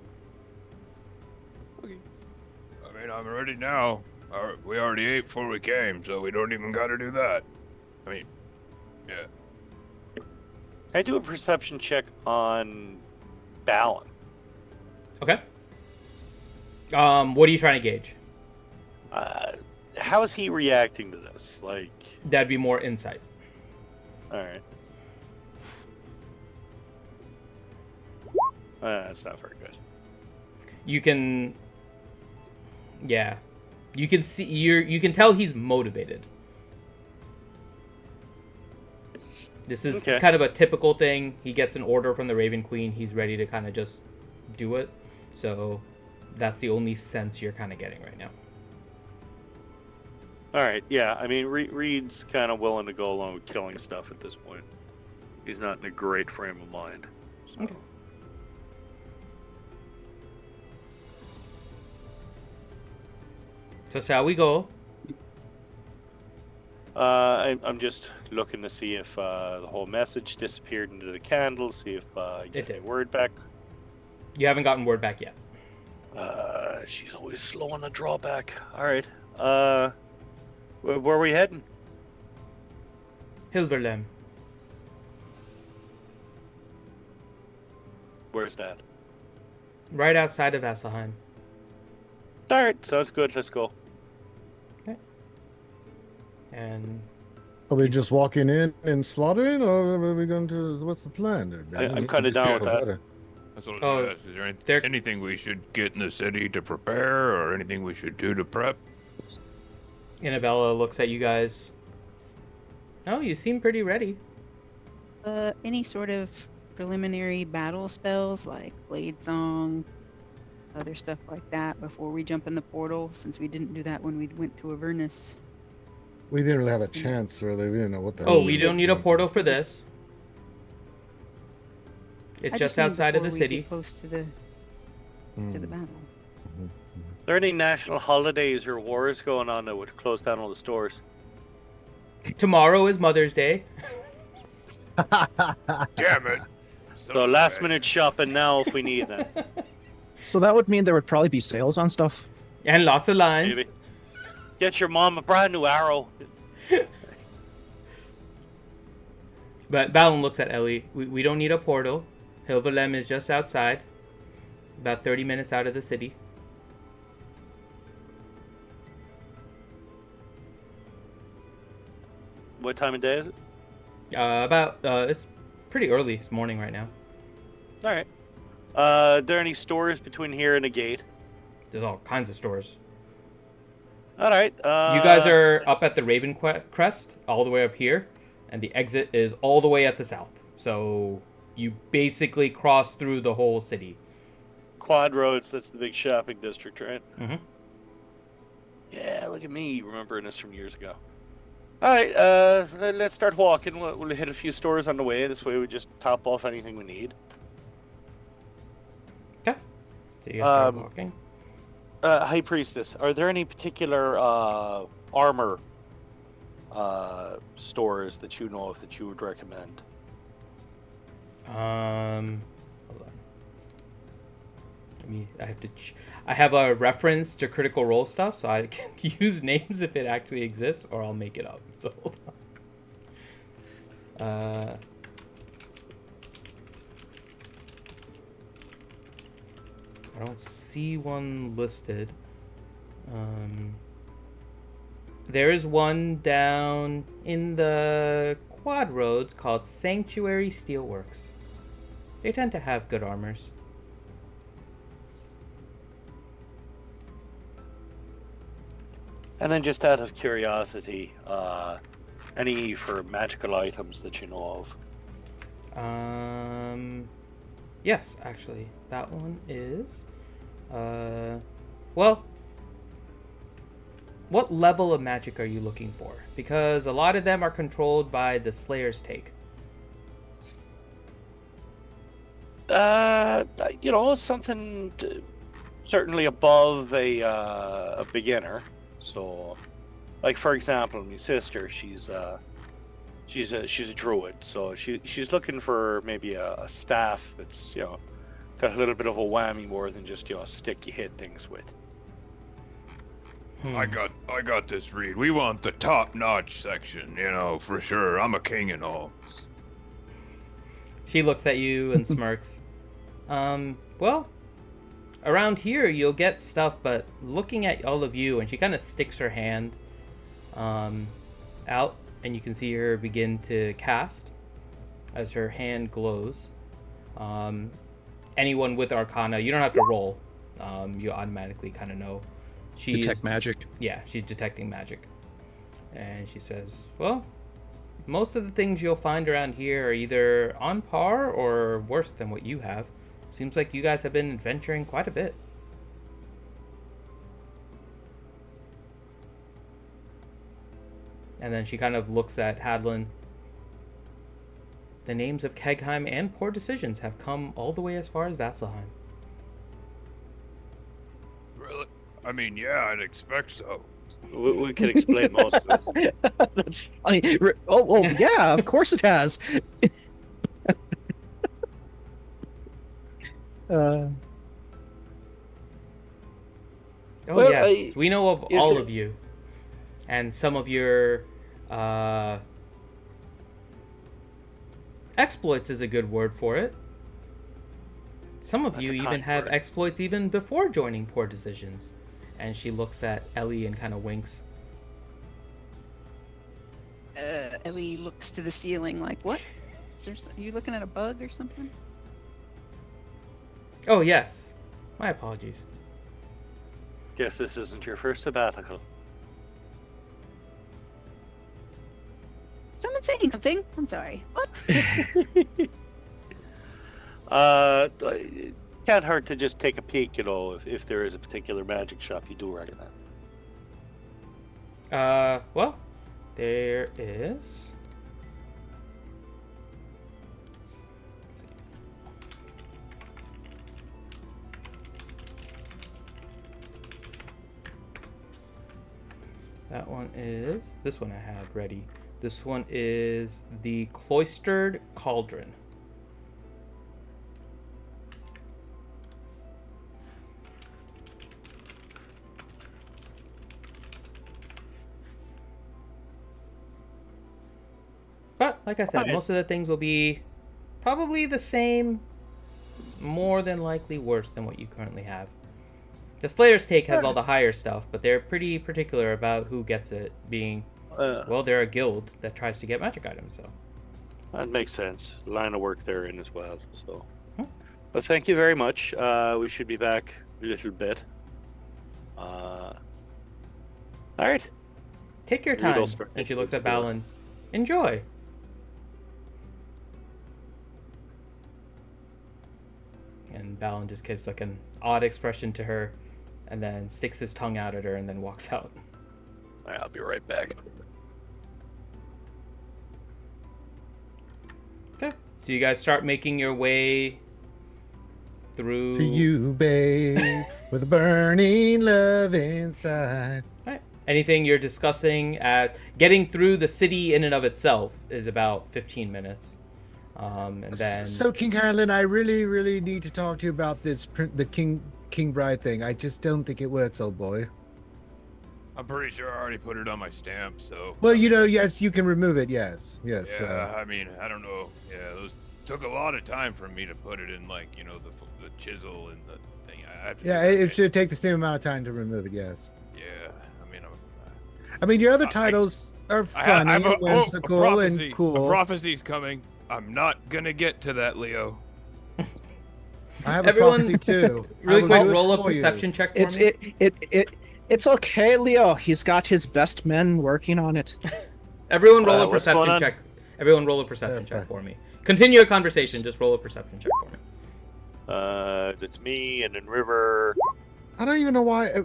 F: I mean, I'm ready now. We already ate before we came, so we don't even gotta do that. I mean, yeah.
C: Can I do a perception check on Balin?
A: Okay. What are you trying to gauge?
C: How is he reacting to this? Like,
A: That'd be more insight.
C: alright. That's not very good.
A: You can, yeah, you can see you can tell he's motivated. This is
C: Okay.
A: kind of a typical thing. He gets an order from the Raven Queen. He's ready to kind of just do it. So that's the only sense you're kind of getting right now.
C: Alright, yeah, I mean, Reed's kind of willing to go along with killing stuff at this point. He's not in a great frame of mind. So.
A: Okay. So shall we go?
C: I'm just looking to see if the whole message disappeared into the candle, see if I get
A: did.
C: a word back.
A: You haven't gotten word back yet.
C: She's always slow on the drawback. Alright. Where are we heading?
A: Hilverlem.
C: Where's that?
A: Right outside of Vasselheim.
C: Alright, sounds good. Let's go.
A: And
B: Are we just walking in and slaughtering, or are we going to? What's the plan there, Ben?
C: I'm kinda down with that.
F: That's what I
A: Oh,
F: was asked. Is there
A: there-
F: anything we should get in the city to prepare, or anything we should do to prep?
A: Annabella looks at you guys. Oh, you seem pretty ready.
E: Any sort of preliminary battle spells like Blade Song, other stuff like that before we jump in the portal, since we didn't do that when we went to Avernus.
B: We didn't really have a chance, really. We didn't know what the
A: Oh,
B: hell
A: we
E: Need
A: don't
E: it.
A: need a portal for
E: Just-
A: this. It's
E: I
A: just
E: mean
A: outside of the
E: before we
A: city.
E: get close to the battle.
B: Mhm.
C: Are there any national holidays or wars going on that would close down all the stores?
A: Tomorrow is Mother's Day.
F: Damn it.
C: So last minute shopping now if we need them.
D: So that would mean there would probably be sales on stuff.
A: And lots of lines.
C: Maybe. Get your mom a brand new arrow.
A: But Balin looks at Ellie. We don't need a portal. Hilvelem is just outside. About 30 minutes out of the city.
C: What time of day is it?
A: It's pretty early. It's morning right now.
C: All right. Are there any stores between here and the gate?
A: There's all kinds of stores.
C: All right.
A: You guys are up at the Raven Crest, all the way up here, and the exit is all the way at the south. So you basically cross through the whole city.
C: Quad Roads. That's the big shopping district, right?
A: Mhm.
C: Yeah. Look at me remembering this from years ago. All right. Let's start walking. We'll hit a few stores on the way. This way we just top off anything we need.
A: Okay. So you guys start
C: Um,
A: walking.
C: High Priestess, are there any particular armor stores that you know of that you would recommend?
A: Hold on. I have a reference to Critical Role stuff, so I can use names if it actually exists, or I'll make it up. So hold on. I don't see one listed. There is one down in the Quad Roads called Sanctuary Steelworks. They tend to have good armors.
C: And then just out of curiosity, any for magical items that you know of?
A: Yes, actually, that one is. Well, what level of magic are you looking for? Because a lot of them are controlled by the Slayer's Take.
C: Something certainly above a beginner. So, like for example, my sister, she's a druid, so she's looking for maybe a staff that's got a little bit of a whammy more than just a stick you hit things with.
F: I got this, Reed. We want the top-notch section, for sure. I'm a king and all.
A: She looks at you and smirks. Well, around here you'll get stuff, but looking at all of you, and she kind of sticks her hand out, and you can see her begin to cast as her hand glows. Anyone with Arcana, you don't have to roll. You automatically kind of know.
D: Detect magic.
A: Yeah, she's detecting magic. And she says, well, most of the things you'll find around here are either on par or worse than what you have. Seems like you guys have been adventuring quite a bit. And then she kind of looks at Hadlin. The names of Kegheim and Poor Decisions have come all the way as far as Vasselheim.
F: Really? I mean, yeah, I'd expect so.
C: We can explain most of it.
D: That's funny. Oh, yeah, of course it has.
A: Oh,
C: Well,
A: yes, we know of
C: if
A: all
C: there-
A: of you. And some of your exploits is a good word for it. Some of
C: That's
A: you
C: a
A: even
C: kind
A: have
C: word.
A: exploits even before joining Poor Decisions. And she looks at Ellie and kind of winks.
E: Ellie looks to the ceiling like, what? Are you looking at a bug or something?
A: Oh, yes. My apologies.
C: Guess this isn't your first sabbatical.
E: Someone's saying something. I'm sorry. What?
C: Can't hurt to just take a peek, if there is a particular magic shop you do recommend.
A: Well, There is. That one is. This one I had ready. This one is the Cloistered Cauldron. But, like I said, most of the things will be probably the same, more than likely worse than what you currently have. The Slayer's Take has all the higher stuff, but they're pretty particular about who gets it, being, well, they're a guild that tries to get magic items, so.
C: That makes sense. Line of work they're in as well. So, but thank you very much. We should be back a little bit. All right.
A: Take your time. And she looks at Balin. Enjoy. And Balin just gives like an odd expression to her, and then sticks his tongue out at her, and then walks out.
C: I'll be right back.
A: Okay. So you guys start making your way through.
B: To you, babe, with a burning love inside.
A: All right. Anything you're discussing at getting through the city in and of itself is about 15 minutes. And then.
B: So, King Harlan, I really need to talk to you about the King Bride thing. I just don't think it works, old boy.
F: I'm pretty sure I already put it on my stamp, so.
B: Well, yes, you can remove it. Yes.
F: Yeah, I mean, I don't know. Yeah, those took a lot of time for me to put it in, like, the chisel and the thing. I have to
B: it should take the same amount of time to remove it. Yes.
F: Yeah,
B: I mean, your other titles are funny, and whimsical, and cool.
F: A prophecy's coming. I'm not gonna get to that, Leo.
B: I have a prophecy too.
A: Really quick, roll a perception check for me.
D: It's okay, Leo. He's got his best men working on it.
A: Everyone roll a perception check. Everyone roll a perception check for me. Continue your conversation. Just roll a perception check for me.
C: It's me and then River.
B: I don't even know why.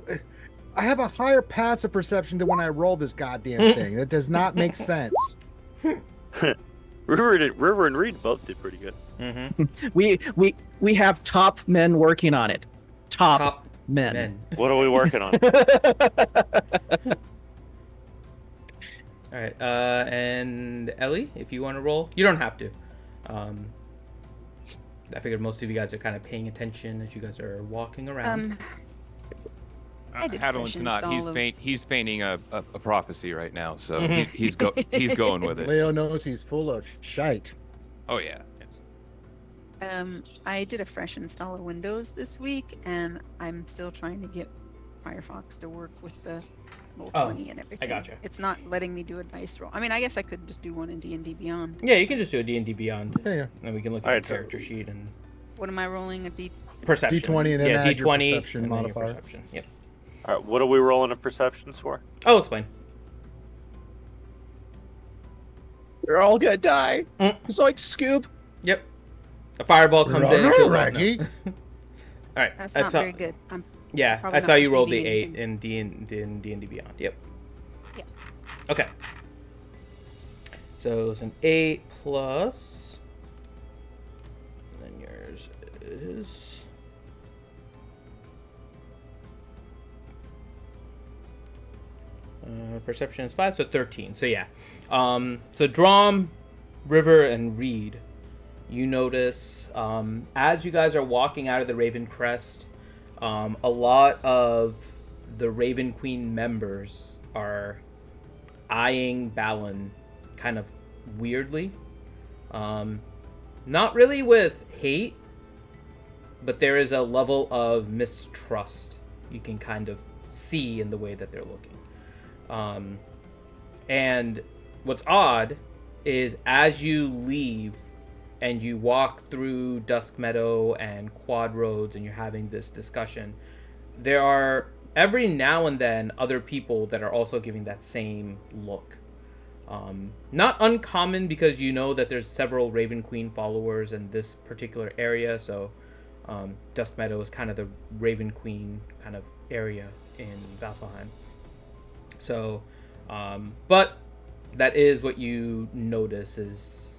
B: I have a higher passive perception than when I roll this goddamn thing. That does not make sense.
C: River and Reed both did pretty good.
A: Mm-hmm.
D: We have top men working on it. Top men.
C: What are we working on?
A: All right, and Ellie, if you want to roll, you don't have to. I figured most of you guys are kind of paying attention as you guys are walking around.
G: Hadlin's not. He's feigning a prophecy right now, so he's going with it.
B: Leo knows he's full of shite.
G: Oh yeah.
E: I did a fresh install of Windows this week, and I'm still trying to get Firefox to work with the Roll20 and everything.
A: I gotcha.
E: It's not letting me do a dice roll. I mean, I guess I could just do one in D&D Beyond.
A: Yeah, you can just do a D&D Beyond.
B: Yeah.
A: And we can look at the character sheet and.
E: What am I rolling?
A: Perception.
B: D20 and then add your
A: D20
B: perception
A: and then your
B: modifier.
A: perception. Yep.
C: All right, what are we rolling in perceptions for?
A: I'll explain.
D: We're all gonna die. It's like Scoob.
A: Yep. A fireball comes in and kills
B: Raggy.
A: All right.
E: That's not very good.
A: I saw you roll the 8 in D&D Beyond. Yep.
E: Yeah.
A: Okay. So it's an 8 plus. And then yours is. Perception is 5, so 13. So yeah. So Drom, River, and Reed, you notice as you guys are walking out of the Raven Crest, a lot of the Raven Queen members are eyeing Balin kind of weirdly. Not really with hate, but there is a level of mistrust you can kind of see in the way that they're looking. And what's odd is as you leave and you walk through Dusk Meadow and Quad Roads and you're having this discussion, there are every now and then other people that are also giving that same look. Not uncommon because you know that there's several Raven Queen followers in this particular area, so Dusk Meadow is kind of the Raven Queen kind of area in Vasselheim. So, but that is what you notice is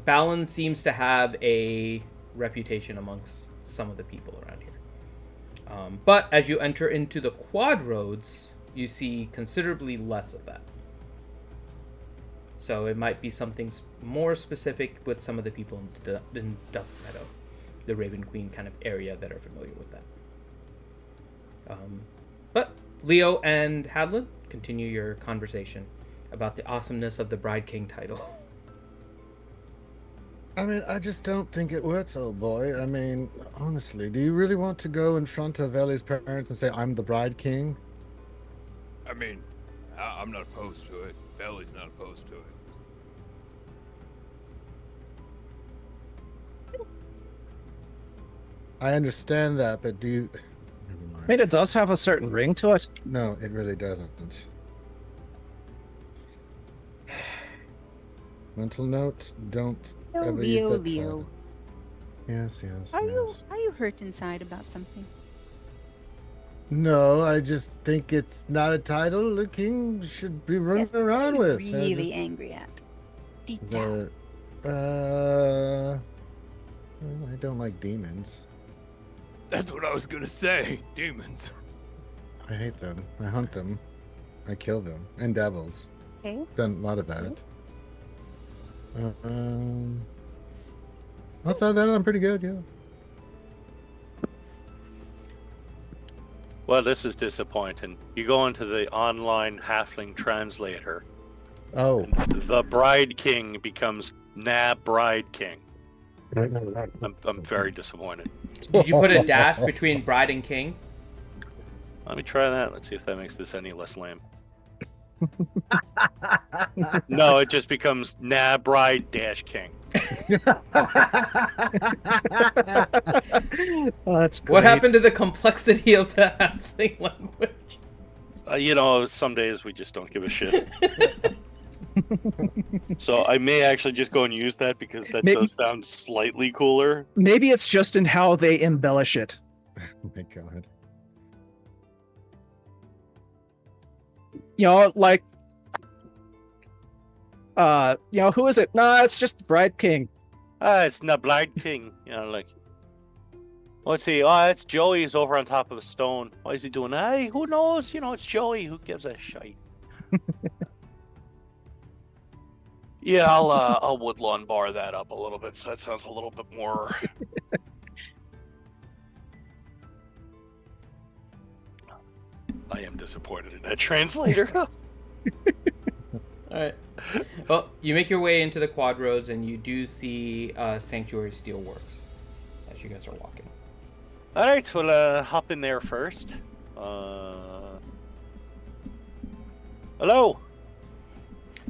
A: Balin seems to have a reputation amongst some of the people around here. But as you enter into the quad roads, you see considerably less of that. So it might be something more specific with some of the people in Dusk Meadow, the Raven Queen kind of area that are familiar with that. But Leo and Hadlin, continue your conversation about the awesomeness of the Bride King title.
B: I mean, I just don't think it works, old boy. I mean, honestly, do you really want to go in front of Ellie's parents and say, I'm the Bride King?
F: I mean, I'm not opposed to it. Belly's not opposed to it.
B: I understand that, but do you... Never
D: I
B: mind.
D: mean, it does have a certain ring to it.
B: No, it really doesn't. Mental note, don't
E: Oh,
B: ever
E: Leo,
B: use that
E: Leo.
B: title. Yes, yes,
E: Are
B: yes.
E: you hurt inside about something?
B: No, I just think it's not a title the king should be running
E: Yes, what are
B: around
E: you
B: with.
E: really angry at? Deep down.
B: Well, I don't like demons.
F: That's what I was gonna say. Demons.
B: I hate them. I hunt them. I kill them. And devils.
E: Okay.
B: Done a lot of that. Outside that, I'm pretty good, yeah.
C: Well, this is disappointing. You go into the online halfling translator.
B: Oh.
C: The Bride King becomes Na Bride King. I'm very disappointed.
A: Did you put a dash between bride and king?
C: Let me try that. Let's see if that makes this any less lame. No, it just becomes Na Bride Dash King.
D: Oh, that's great.
A: What happened to the complexity of the halfling language?
C: Some days we just don't give a shit. So I may actually just go and use that because that
D: Maybe-
C: does sound slightly cooler.
D: Maybe it's just in how they embellish it.
B: Oh my god.
D: You know, like, who is it? Nah, it's just the Bride King.
C: It's Na Bride King. What's he? Oh, it's Joey. He's over on top of a stone. What is he doing? Hey, who knows? It's Joey. Who gives a shite? Yeah, I'll woodlawn bar that up a little bit, so that sounds a little bit more. I am disappointed in that translator.
A: All right. Well, you make your way into the quad roads, and you do see Sanctuary Steelworks as you guys are walking.
C: All right, we'll hop in there first. Hello.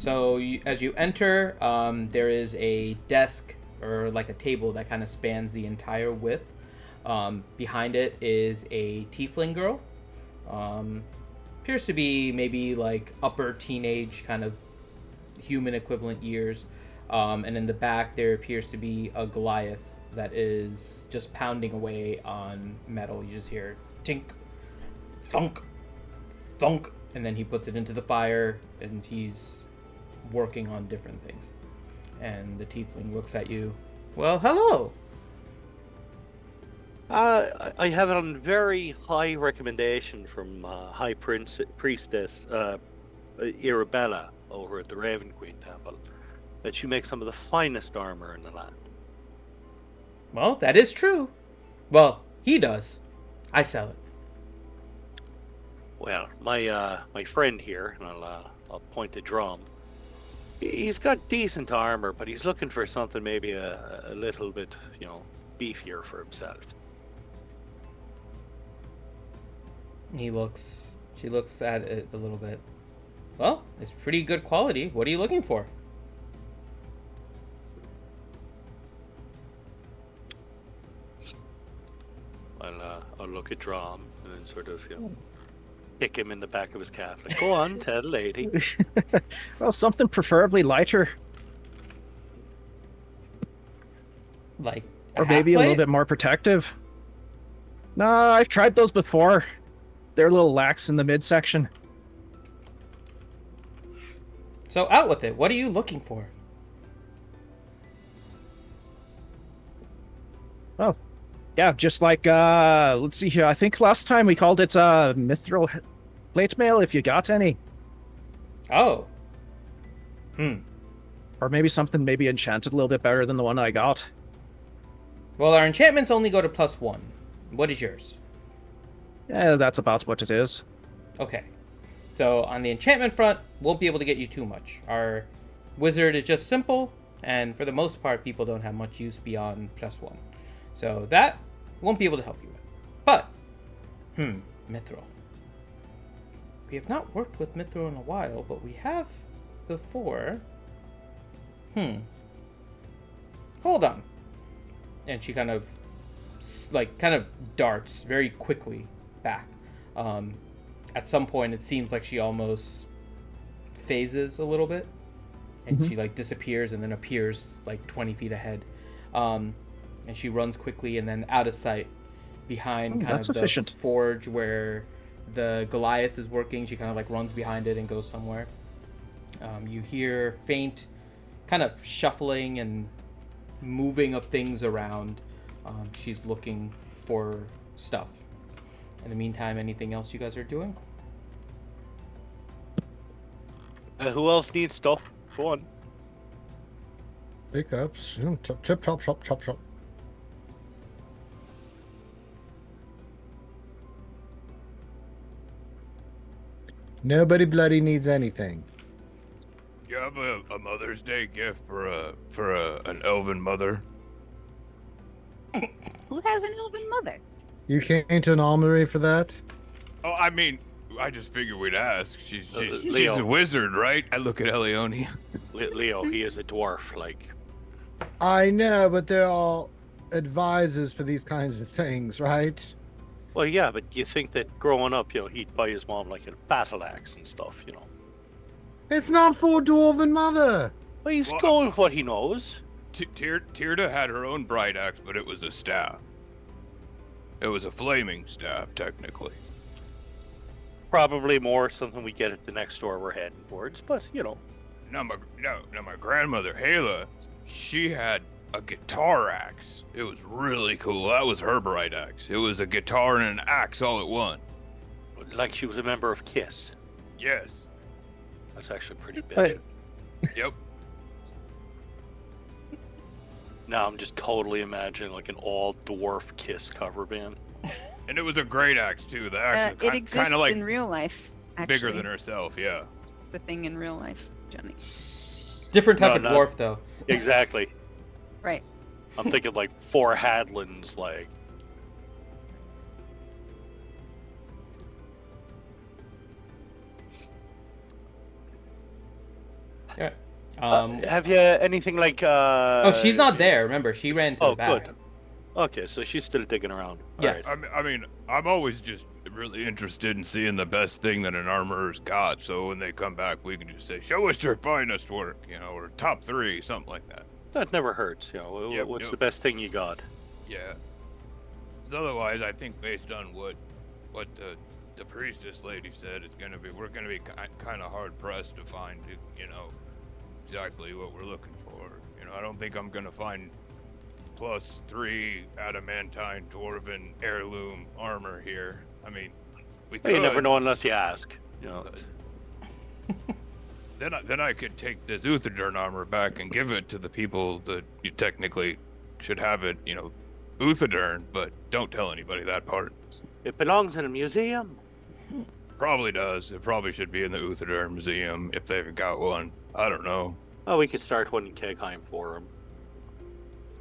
A: So as you enter, there is a desk or like a table that kind of spans the entire width. Behind it is a tiefling girl. Appears to be maybe like upper teenage kind of human equivalent years. And in the back there appears to be a Goliath that is just pounding away on metal. You just hear tink, thunk, thunk, and then he puts it into the fire and he's working on different things. And the tiefling looks at you. Well, hello.
C: I have a very high recommendation from High Priestess Arabella over at the Raven Queen Temple that you make some of the finest armor in the land.
A: Well, that is true. Well, he does. I sell it.
C: Well, my friend here, and I'll point to Drum. He's got decent armor, but he's looking for something maybe a little bit, beefier for himself.
A: She looks at it a little bit. Well, it's pretty good quality. What are you looking for?
C: I'll look at Drum and then sort of, kick him in the back of his calf. Like, go on, tell the lady.
D: Well, something preferably lighter,
A: Like,
D: or maybe a little bit more protective. No, I've tried those before. They're a little lax in the midsection.
A: So out with it. What are you looking for?
D: Oh, yeah, just like, let's see here. I think last time we called it, mithril plate mail, if you got any.
A: Oh.
D: Or maybe something maybe enchanted a little bit better than the one I got.
A: Well, our enchantments only go to +1. What is yours?
D: Yeah, that's about what it is.
A: Okay. So on the enchantment front, won't be able to get you too much. Our wizard is just simple, and for the most part, people don't have much use beyond +1. So that won't be able to help you with. But, mithril. We have not worked with mithril in a while, but we have before. Hold on. And she kind of darts very quickly back. At some point, it seems like she almost phases a little bit, and she like disappears and then appears like 20 feet ahead. And she runs quickly and then out of sight behind the forge where the Goliath is working. She kind of like runs behind it and goes somewhere. You hear faint kind of shuffling and moving of things around. She's looking for stuff. In the meantime, anything else you guys are doing?
C: Who else needs stuff? Go on.
B: Pickups. Chop. Nobody bloody needs anything.
F: You have a Mother's Day gift for an elven mother?
E: Who has an elven mother?
B: You came to an armory for that?
F: Oh, I mean, I just figured we'd ask. She's
C: Leo.
F: a wizard, right? I look at Elione.
C: Leo, he is a dwarf. Like,
B: I know, but they're all advisors for these kinds of things, right?
C: well, yeah, but you think that growing up, he'd buy his mom like a battle axe and stuff,
B: It's not for a dwarven mother.
C: Well, he's going with what he knows.
F: Tirda had her own bright axe, but it was a staff. It was a flaming staff, technically.
C: Probably more something we get at the next store we're heading towards, but
F: Now my grandmother Hala, she had a guitar axe. It was really cool. That was her bright axe. It was a guitar and an axe all at one.
C: like she was a member of KISS.
F: Yes.
C: That's actually pretty bitch.
F: Yep.
C: Now I'm just totally imagining like an all dwarf KISS cover band.
F: And it was a great axe too. The axe
E: It
F: was
E: exists
F: kind of like
E: in real life. Actually.
F: bigger than herself. Yeah.
E: It's a thing in real life, Johnny.
A: Different type
C: No,
A: of dwarf, though.
C: Exactly.
E: Right.
C: I'm thinking like 4 Hadlands, like.
A: Yeah.
C: Have you anything like?
A: Oh, she's not there. Remember, she ran to the back.
C: Good. Okay, so she's still digging around.
A: Yes.
C: All right.
F: I mean, I'm always just really interested in seeing the best thing that an armorer's got. So when they come back, we can just say, "Show us your finest work," or top 3, something like that.
C: That never hurts.
F: Yep,
C: What's
F: yep.
C: the best thing you got?
F: Yeah. 'Cause otherwise, I think based on what the priestess lady said, we're gonna be kind of hard pressed to find, exactly what we're looking for. I don't think I'm gonna find +3 adamantine dwarven heirloom armor here. I mean, we could.
C: You never know unless you ask.
F: Then I could take the Uthadern armor back and give it to the people that you technically should have it, Uthadern, but don't tell anybody that part.
C: It belongs in a museum.
F: Probably does. It probably should be in the Uthadern Museum if they've got one. I don't know.
C: Oh, we could start one in Kegheim for him.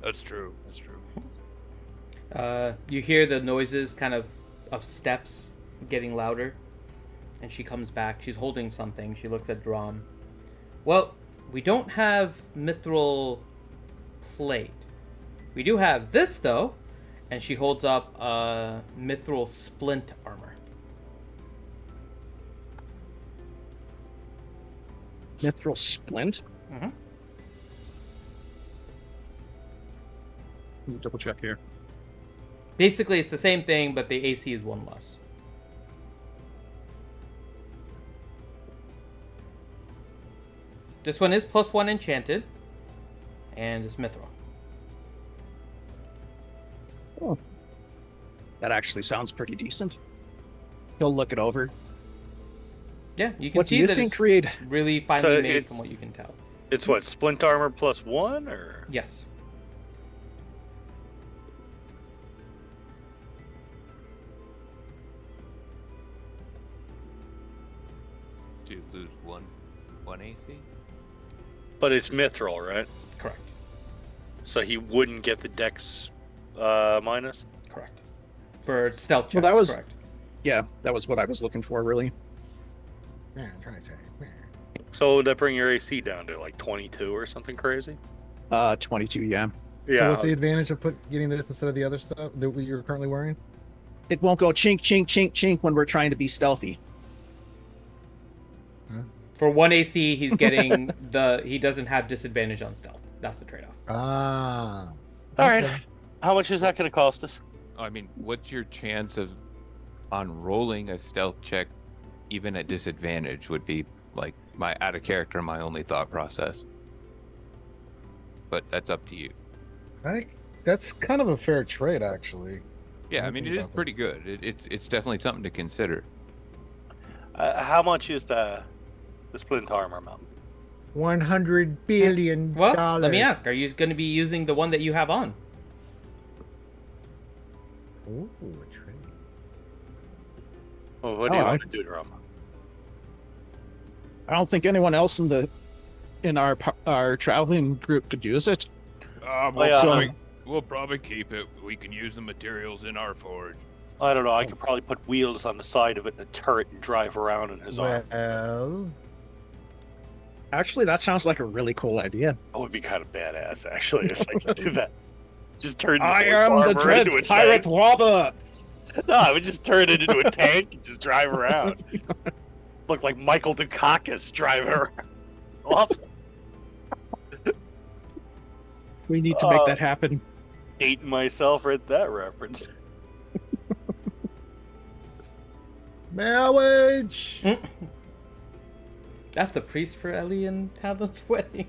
F: That's true. That's true.
A: You hear the noises of steps getting louder, and she comes back. She's holding something. She looks at Drom. Well, we don't have mithril plate. We do have this, though, and she holds up mithril splint armor.
D: Mithril splint?
A: Mm-hmm.
D: Let me double check here.
A: Basically, it's the same thing, but the AC is 1 less. This one is +1 enchanted, and it's mithril.
D: Oh. That actually sounds pretty decent. He'll look it over.
A: Yeah, you can
D: What do
A: see
D: you
A: that
D: think,
A: it's
D: Reed?
A: really finely
C: So
A: made
C: it's-
A: from what you can tell.
C: It's what, splint armor +1 or?
A: Yes.
G: To lose one AC.
C: But it's mithril, right?
A: Correct.
C: So he wouldn't get the dex minus?
A: Correct. For stealth checks,
D: Well, that was-
A: correct.
D: Yeah, that was what I was looking for, really.
B: Man, I'm trying to say. Man.
C: So would that bring your AC down to like 22 or something crazy?
D: 22, yeah.
B: So what's the advantage of getting this instead of the other stuff that you're currently wearing?
D: It won't go chink, chink, chink, chink when we're trying to be stealthy.
A: For 1 AC, he's getting he doesn't have disadvantage on stealth. That's the trade-off.
B: Ah.
C: All right.
B: okay.
C: How much is that going to cost us?
G: I mean, what's your chance of on rolling a stealth check, even at disadvantage, would be like my out of character, my only thought process. But that's up to you.
B: I think that's kind of a fair trade, actually.
G: Yeah,
B: I
G: I mean,
B: think
G: it is
B: about that.
G: pretty good. It's definitely something to consider.
C: How much is the splint armor mount?
B: $100 billion.
A: Well, let me ask. Are you going to be using the one that you have on?
B: Ooh, a trade.
C: Well, what do you
D: Oh,
C: want to do, Drum?
D: I don't think anyone else in our traveling group could use it.
C: Oh, yeah.
F: We'll probably keep it. We can use the materials in our forge.
C: I don't know. I could probably put wheels on the side of it and a turret and drive around in his arm.
B: Well,
D: Actually, that sounds like a really cool idea.
C: That would be kind of badass, actually, if I could do that. Just turn
D: I
C: the
D: am the
C: armor
D: Dread
C: into a
D: Pirate
C: tank.
D: Robert!
C: No, I would just turn it into a tank and just drive around. Look like Michael Dukakis driving around. Awful.
D: We need to make that happen.
C: Dating myself right at that reference.
B: marriage.
A: That's the priest for Ellie and Hadlin's wedding.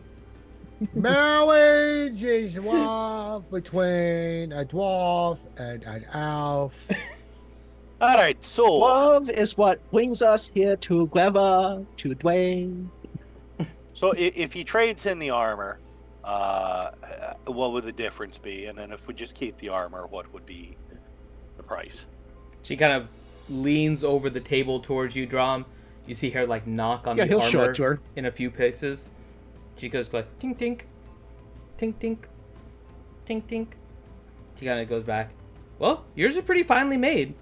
B: Marriage is love between a dwarf and an elf.
C: All right, so
D: Love is what brings us here together to Dwayne.
C: if he trades in the armor, what would the difference be? And then if we just keep the armor, what would be the price?
A: She kind of leans over the table towards you, Drom. You see her like knock on
D: Yeah,
A: the
D: he'll
A: armor
D: show it to her.
A: in a few places. She goes like tink tink, tink tink, tink tink. She kind of goes back. Well, yours is pretty finely made.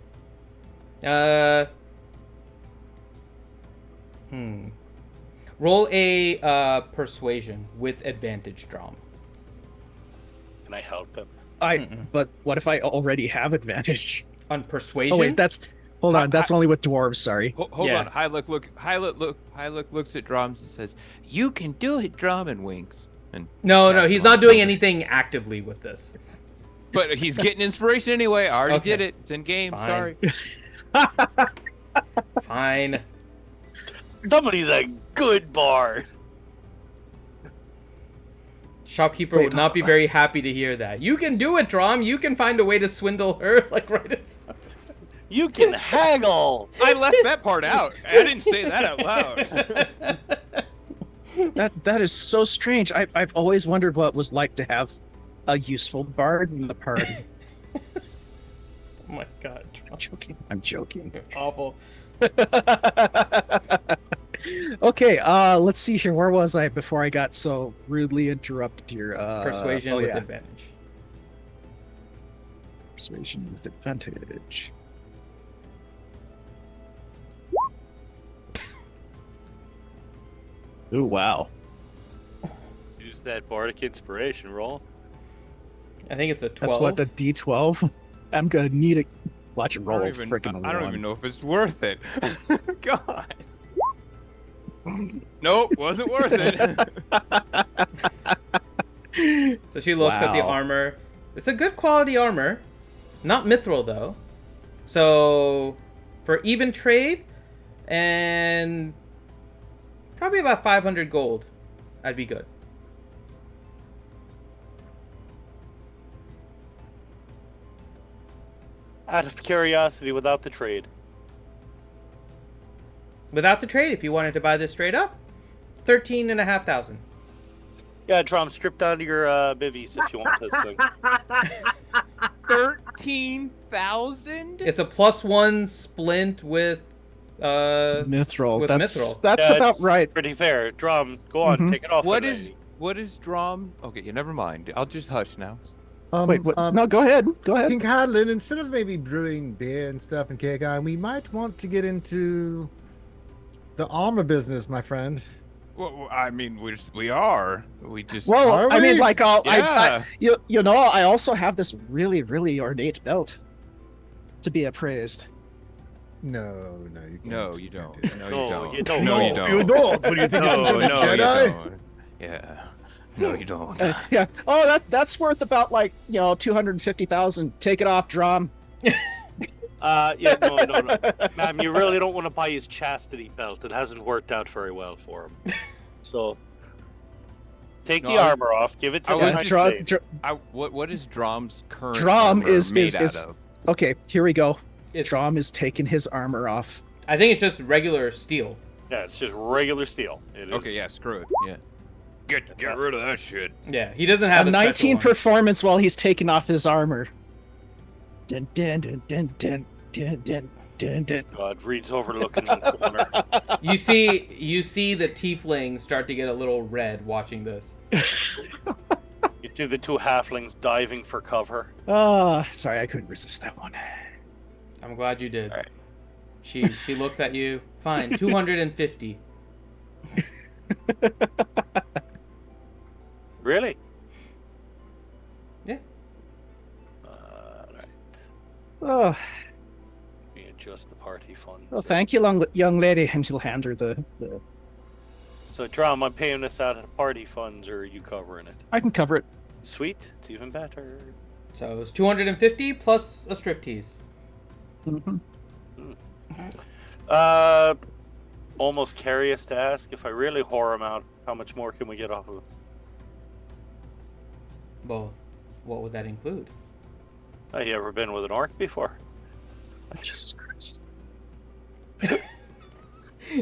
A: Roll a persuasion with advantage, Drom.
C: Can I help him?
D: But what if I already have advantage?
A: On persuasion.
D: Oh wait, hold on. That's only with dwarves. Sorry.
G: Hold
A: Yeah.
G: on. Hylik looks at Drums and says, "You can do it, Drum," and winks. And
A: No, he's not doing anything actively with this.
G: But he's getting inspiration anyway. I already
A: Okay.
G: did it. It's in game.
A: Fine.
G: Sorry.
A: Fine.
C: Somebody's a good bar.
A: Shopkeeper would not be very happy to hear that. You can do it, Drom. You can find a way to swindle her, like right in front.
C: You can haggle.
G: I left that part out. I didn't say that out loud.
D: That is so strange. I've always wondered what it was like to have a useful bard in the party.
A: Oh my god,
D: I'm joking. I'm joking.
A: you're awful.
D: Okay, let's see here. Where was I before I got so rudely interrupted here?
A: Persuasion
D: oh,
A: with
D: yeah.
A: advantage.
D: Persuasion with advantage. Ooh, wow.
C: Use that bardic inspiration roll.
A: I think it's a 12.
D: That's what, a D12? I'm gonna need it. Watch it roll a
G: I
D: freaking
G: don't
D: one.
G: even know if it's worth it. God. Nope, wasn't worth it.
A: So she looks at the
D: Wow.
A: armor. It's a good quality armor. Not mithril, though. So, for even trade, and probably about 500 gold. I'd be good.
C: Out of curiosity, without the trade.
A: Without the trade, if you wanted to buy this straight up, 13,500.
C: Yeah, Drum, strip down to your bivvies if you want this thing.
F: 13,000?
A: It's a +1 splint with
D: Mithril.
A: with
D: That's
A: mithril.
D: that's
C: Yeah,
D: about
C: it's
D: right.
C: Pretty fair. Drum, go on,
D: Mhm.
C: take it off.
F: What
C: the
F: is
C: lady.
F: what is Drom? Okay, yeah, never mind. I'll just hush now.
D: Wait, what? No, go ahead. Go ahead.
B: King Hadlin, instead of maybe brewing beer and stuff in Kagon, we might want to get into the armor business, my friend.
F: Well, I mean, we are. We just.
D: Well,
B: Are
D: I mean,
B: we?
D: like,
F: Yeah.
D: you know, I also have this really, really ornate belt to be appraised.
B: No, you can't.
F: No, you don't.
B: can't do that.
F: No, you
C: you
F: don't.
C: don't.
F: No, you
C: No,
F: don't.
B: You don't. What do you think?
F: No,
B: I'm
F: no,
B: a
F: you
B: Jedi?
F: don't. Yeah. No, you don't.
D: Yeah. Oh, that's worth about like 250,000. Take it off, Drum.
C: Yeah, no. Ma'am, you really don't want to buy his chastity belt. It hasn't worked out very well for him. So, take
F: No,
C: the armor off, give it to
F: I
C: the
F: was
C: nice
D: Drum,
C: lady.
F: What is Drom's current
D: Drom
F: armor
D: is
F: made
D: is
F: out of?
D: okay. Here we go.
A: It's,
D: Drum is taking his armor off.
A: I think it's just regular steel.
C: Yeah, it's just regular steel. It is.
F: Okay, yeah, screw it. Yeah. Get rid of that shit.
A: Yeah, he doesn't have
D: A
A: a special
D: 19
A: one.
D: performance while he's taking off his armor. Dun, dun, dun, dun, dun, dun, dun, dun, dun.
C: God, Reed's overlooking the corner.
A: You see the tiefling start to get a little red watching this.
C: You see the two halflings diving for cover.
D: Sorry, I couldn't resist that one.
A: I'm glad you did.
C: All right.
A: She looks at you. Fine, 250.
C: Really?
A: Yeah.
C: Right.
D: Oh,
C: Let me adjust the party funds.
D: well, thank you, young lady, and she'll hand her the.
C: So, Drum, I'm paying this out of party funds, or are you covering it?
D: I can cover it.
C: Sweet. It's even better.
A: So it's 250 plus a striptease.
D: Mhm.
C: Almost curious to ask, if I really whore him out, how much more can we get off of him?
A: Well, what would that include?
C: Have you ever been with an orc before?
D: Oh, Jesus Christ.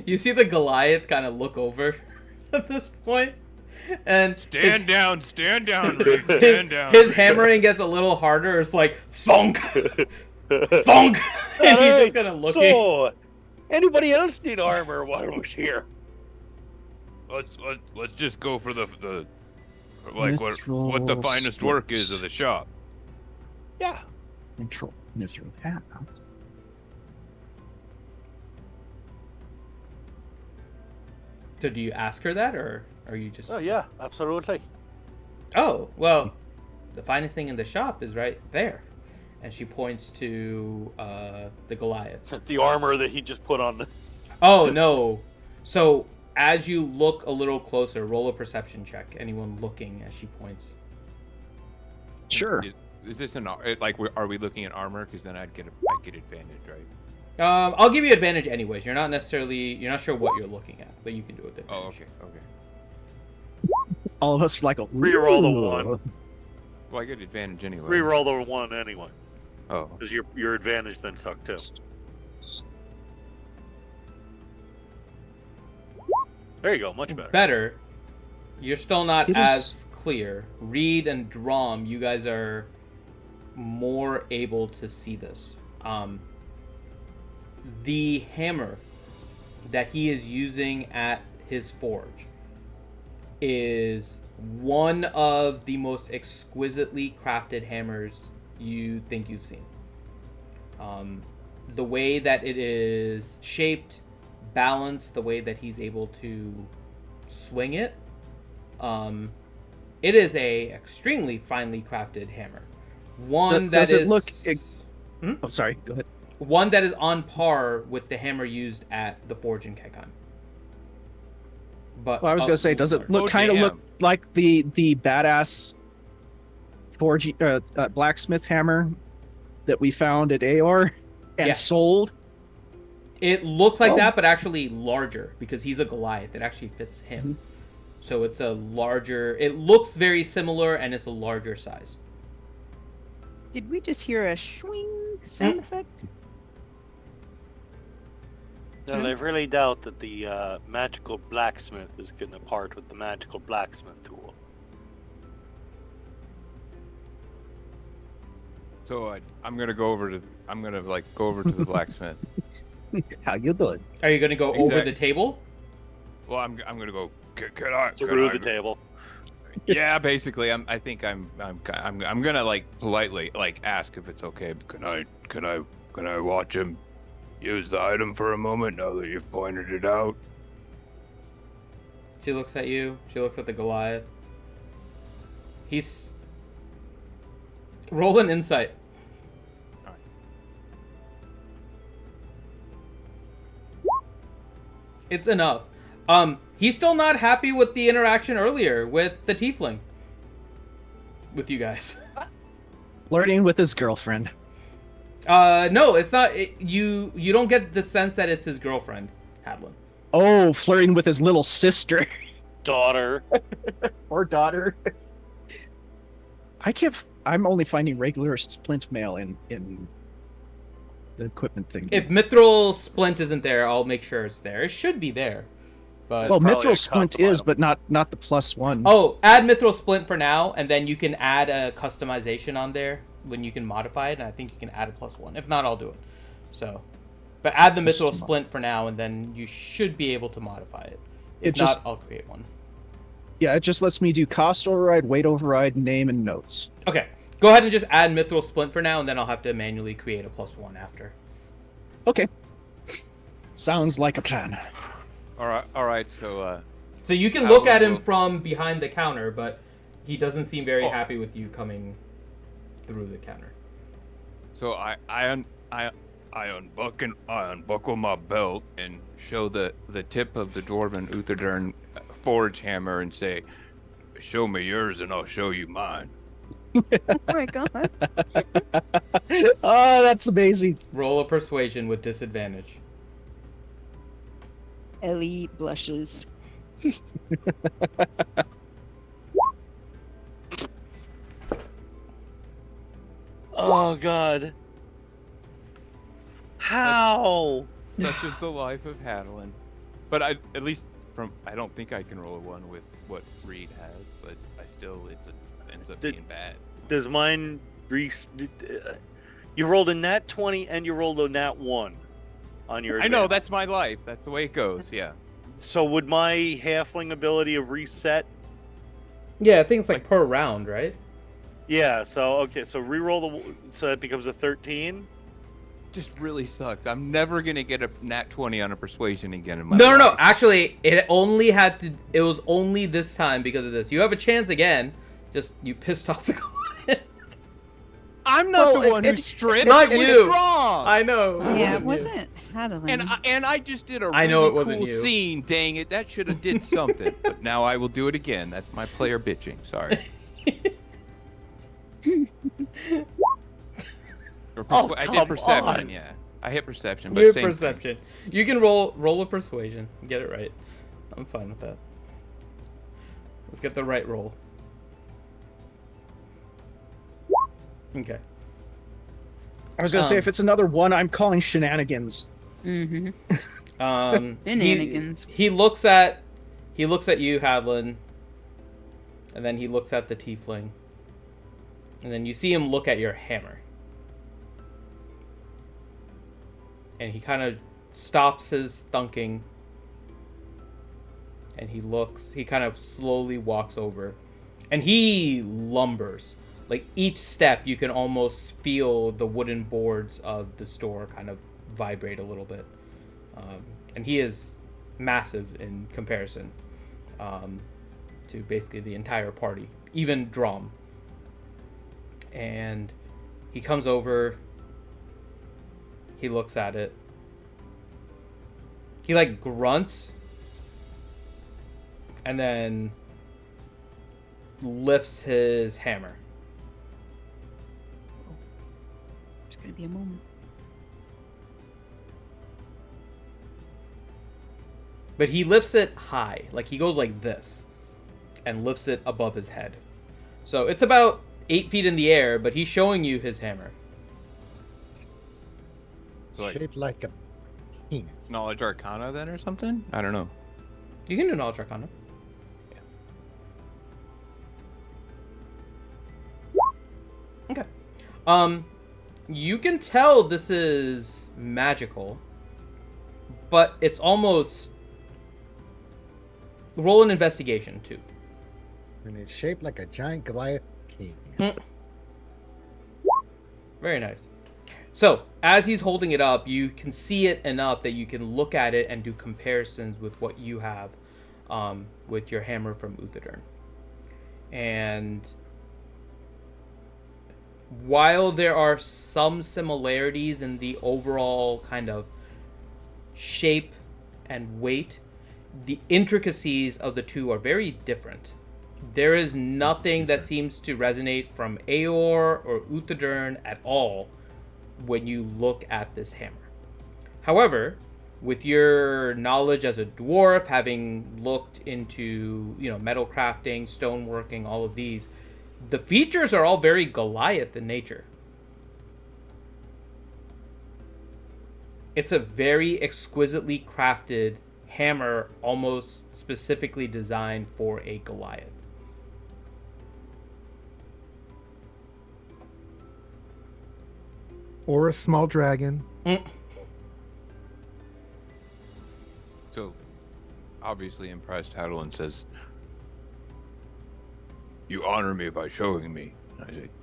A: You see the Goliath kind of look over at this point, and
F: Stand down, Reed. Stand down.
A: his
F: Reed.
A: hammering gets a little harder. It's like thunk, thunk, and he's just kind of looking.
C: So, anybody else need armor while we're here?
F: Let's just go for the what the
D: Mithril
F: finest work is
D: splits.
F: of the shop.
C: Yeah.
D: Mithril hat.
A: So do you ask her that, or are you just?
C: Oh yeah, absolutely.
A: Oh, well, the finest thing in the shop is right there. And she points to the Goliath.
C: The armor that he just put on.
A: Oh, no. So as you look a little closer, roll a perception check. Anyone looking as she points.
D: Sure.
F: Is this are we looking at armor? Because then I'd get advantage, right?
A: I'll give you advantage anyways. You're not sure what you're looking at, but you can do it.
F: Oh, okay.
D: All of us are like a
C: Reroll the
D: "Ooh."
C: one.
F: Well, I get advantage anyway.
C: Reroll the one anyway,
F: Oh.
C: because your advantage then sucked too. There you go, much better.
A: Better. You're still not
D: It
A: as
D: is-
A: clear. Reed and Drom, you guys are more able to see this. The hammer that he is using at his forge is one of the most exquisitely crafted hammers you think you've seen. The way that it is shaped, balanced, the way that he's able to swing it, it is a extremely finely crafted hammer. One that
D: Does it
A: is
D: look? Oh, sorry. Go ahead.
A: one that is on par with the hammer used at the forge in Kekan. But
D: Well, I was gonna say, does it look
F: Oh,
D: kind of
F: damn.
D: look like the badass forge blacksmith hammer that we found at Aor and
A: Yeah.
D: sold?
A: It looks like
D: Oh.
A: that, but actually larger because he's a Goliath. It actually fits him. So it's a larger. It looks very similar, and it's a larger size.
E: Did we just hear a swing sound effect?
C: No, I really doubt that the magical blacksmith is going to part with the magical blacksmith tool.
G: So I'm gonna go over to the blacksmith.
D: How you doing?
A: Are you gonna go over
G: Exact-
A: the table?
G: Well, I'm gonna go. Can I?
C: Through the table.
G: Yeah, basically, I'm gonna like politely like ask if it's okay. Can I watch him use the item for a moment now that you've pointed it out?
A: She looks at you. She looks at the Goliath. He's roll an insight. It's enough. He's still not happy with the interaction earlier with the tiefling. With you guys.
D: Flirting with his girlfriend.
A: No, it's not. You don't get the sense that it's his girlfriend, Hadlin.
D: Oh, flirting with his little sister.
C: Daughter.
D: Or daughter. I'm only finding regular splint mail in the equipment thing.
A: If Mithril Splint isn't there, I'll make sure it's there. It should be there. But
D: well,
C: probably a
D: Mithril Splint
C: custom
D: is,
C: item.
D: but not the +1.
A: oh, add Mithril Splint for now, and then you can add a customization on there when you can modify it, and I think you can add a +1. If not, I'll do it. So, but add the Mithril Splint for now, and then you should be able to modify it. If not, I'll create one.
D: Yeah, it just lets me do cost override, weight override, name, and notes.
A: Okay, go ahead and just add Mithril Splint for now, and then I'll have to manually create a +1 after.
D: Okay. Sounds like a plan.
G: All right. So
A: So you can
G: How
A: look at him
G: will-
A: from behind the counter, but he doesn't seem very
G: Oh.
A: happy with you coming through the counter.
G: So I unbuckle my belt and show the tip of the dwarven Utherdern forge hammer and say, "Show me yours and I'll show you mine."
E: Oh my god.
D: Oh, that's amazing.
A: Roll a persuasion with disadvantage.
E: Ellie blushes.
C: Oh god. How?
G: Such is the life of Hadlin. But I don't think I can roll a 1 with what Reed has, but I still ends up being bad.
C: Does mine you rolled a nat 20 and you rolled a nat 1 on your
G: I know,
C: advantage.
G: that's my life. That's the way it goes, yeah.
C: So would my halfling ability have reset?
A: Yeah, I think it's like per round, right?
C: Yeah, so okay, so re-roll so that becomes a 13.
G: Just really sucks. I'm never gonna get a nat 20 on a persuasion again in my
A: No.
G: life.
A: Actually, it was only this time because of this. You have a chance again. Just you pissed off the client.
G: I'm not
D: Well,
G: the one who
D: it-
G: stripped.
A: Not
G: It was
A: you.
G: wrong.
A: I know.
E: Yeah, it wasn't Hadeline.
G: And I just did a
A: I
G: really
A: know it
G: cool
A: wasn't you.
G: scene. Dang it, that should have did something. But now I will do it again. That's my player bitching. Sorry. Or
C: Oh,
G: I
C: come
G: did perception.
C: on.
G: Yeah, I hit perception. But
A: Your
G: same thing.
A: perception. You can roll a persuasion. Get it right. I'm fine with that. Let's get the right roll. Okay.
D: I was gonna say,
A: Um,
D: if it's another 1, I'm calling shenanigans.
E: Mm-hmm.
A: Shenanigans. He looks at you, Hadlin, and then he looks at the tiefling, and then you see him look at your hammer, and he kind of stops his thunking, and he looks. He kind of slowly walks over, and he lumbers. Like each step, you can almost feel the wooden boards of the store kind of vibrate a little bit. And he is massive in comparison to basically the entire party, even Drom. And he comes over, he looks at it, he like grunts, and then lifts his hammer.
E: There's gonna be a moment.
A: But he lifts it high, like he goes like this. and lifts it above his head. So it's about 8 feet in the air, but he's showing you his hammer.
G: So, like,
B: Shaped like a penis.
G: knowledge arcana then or something? I don't know.
A: You can do knowledge arcana. Okay. You can tell this is magical, but it's almost... Roll an investigation, too.
B: And it's shaped like a giant Goliath penis.
A: Very nice. So, as he's holding it up, you can see it enough that you can look at it and do comparisons with what you have with your hammer from Uthadern. And while there are some similarities in the overall kind of shape and weight, the intricacies of the two are very different. There is nothing that seems to resonate from Aor or Uthadern at all when you look at this hammer. However, with your knowledge as a dwarf, having looked into, metal crafting, stoneworking, all of these, the features are all very Goliath in nature. It's a very exquisitely crafted hammer, almost specifically designed for a Goliath.
B: Or a small dragon.
G: So, obviously impressed, Hadolin says, "You honor me by showing me."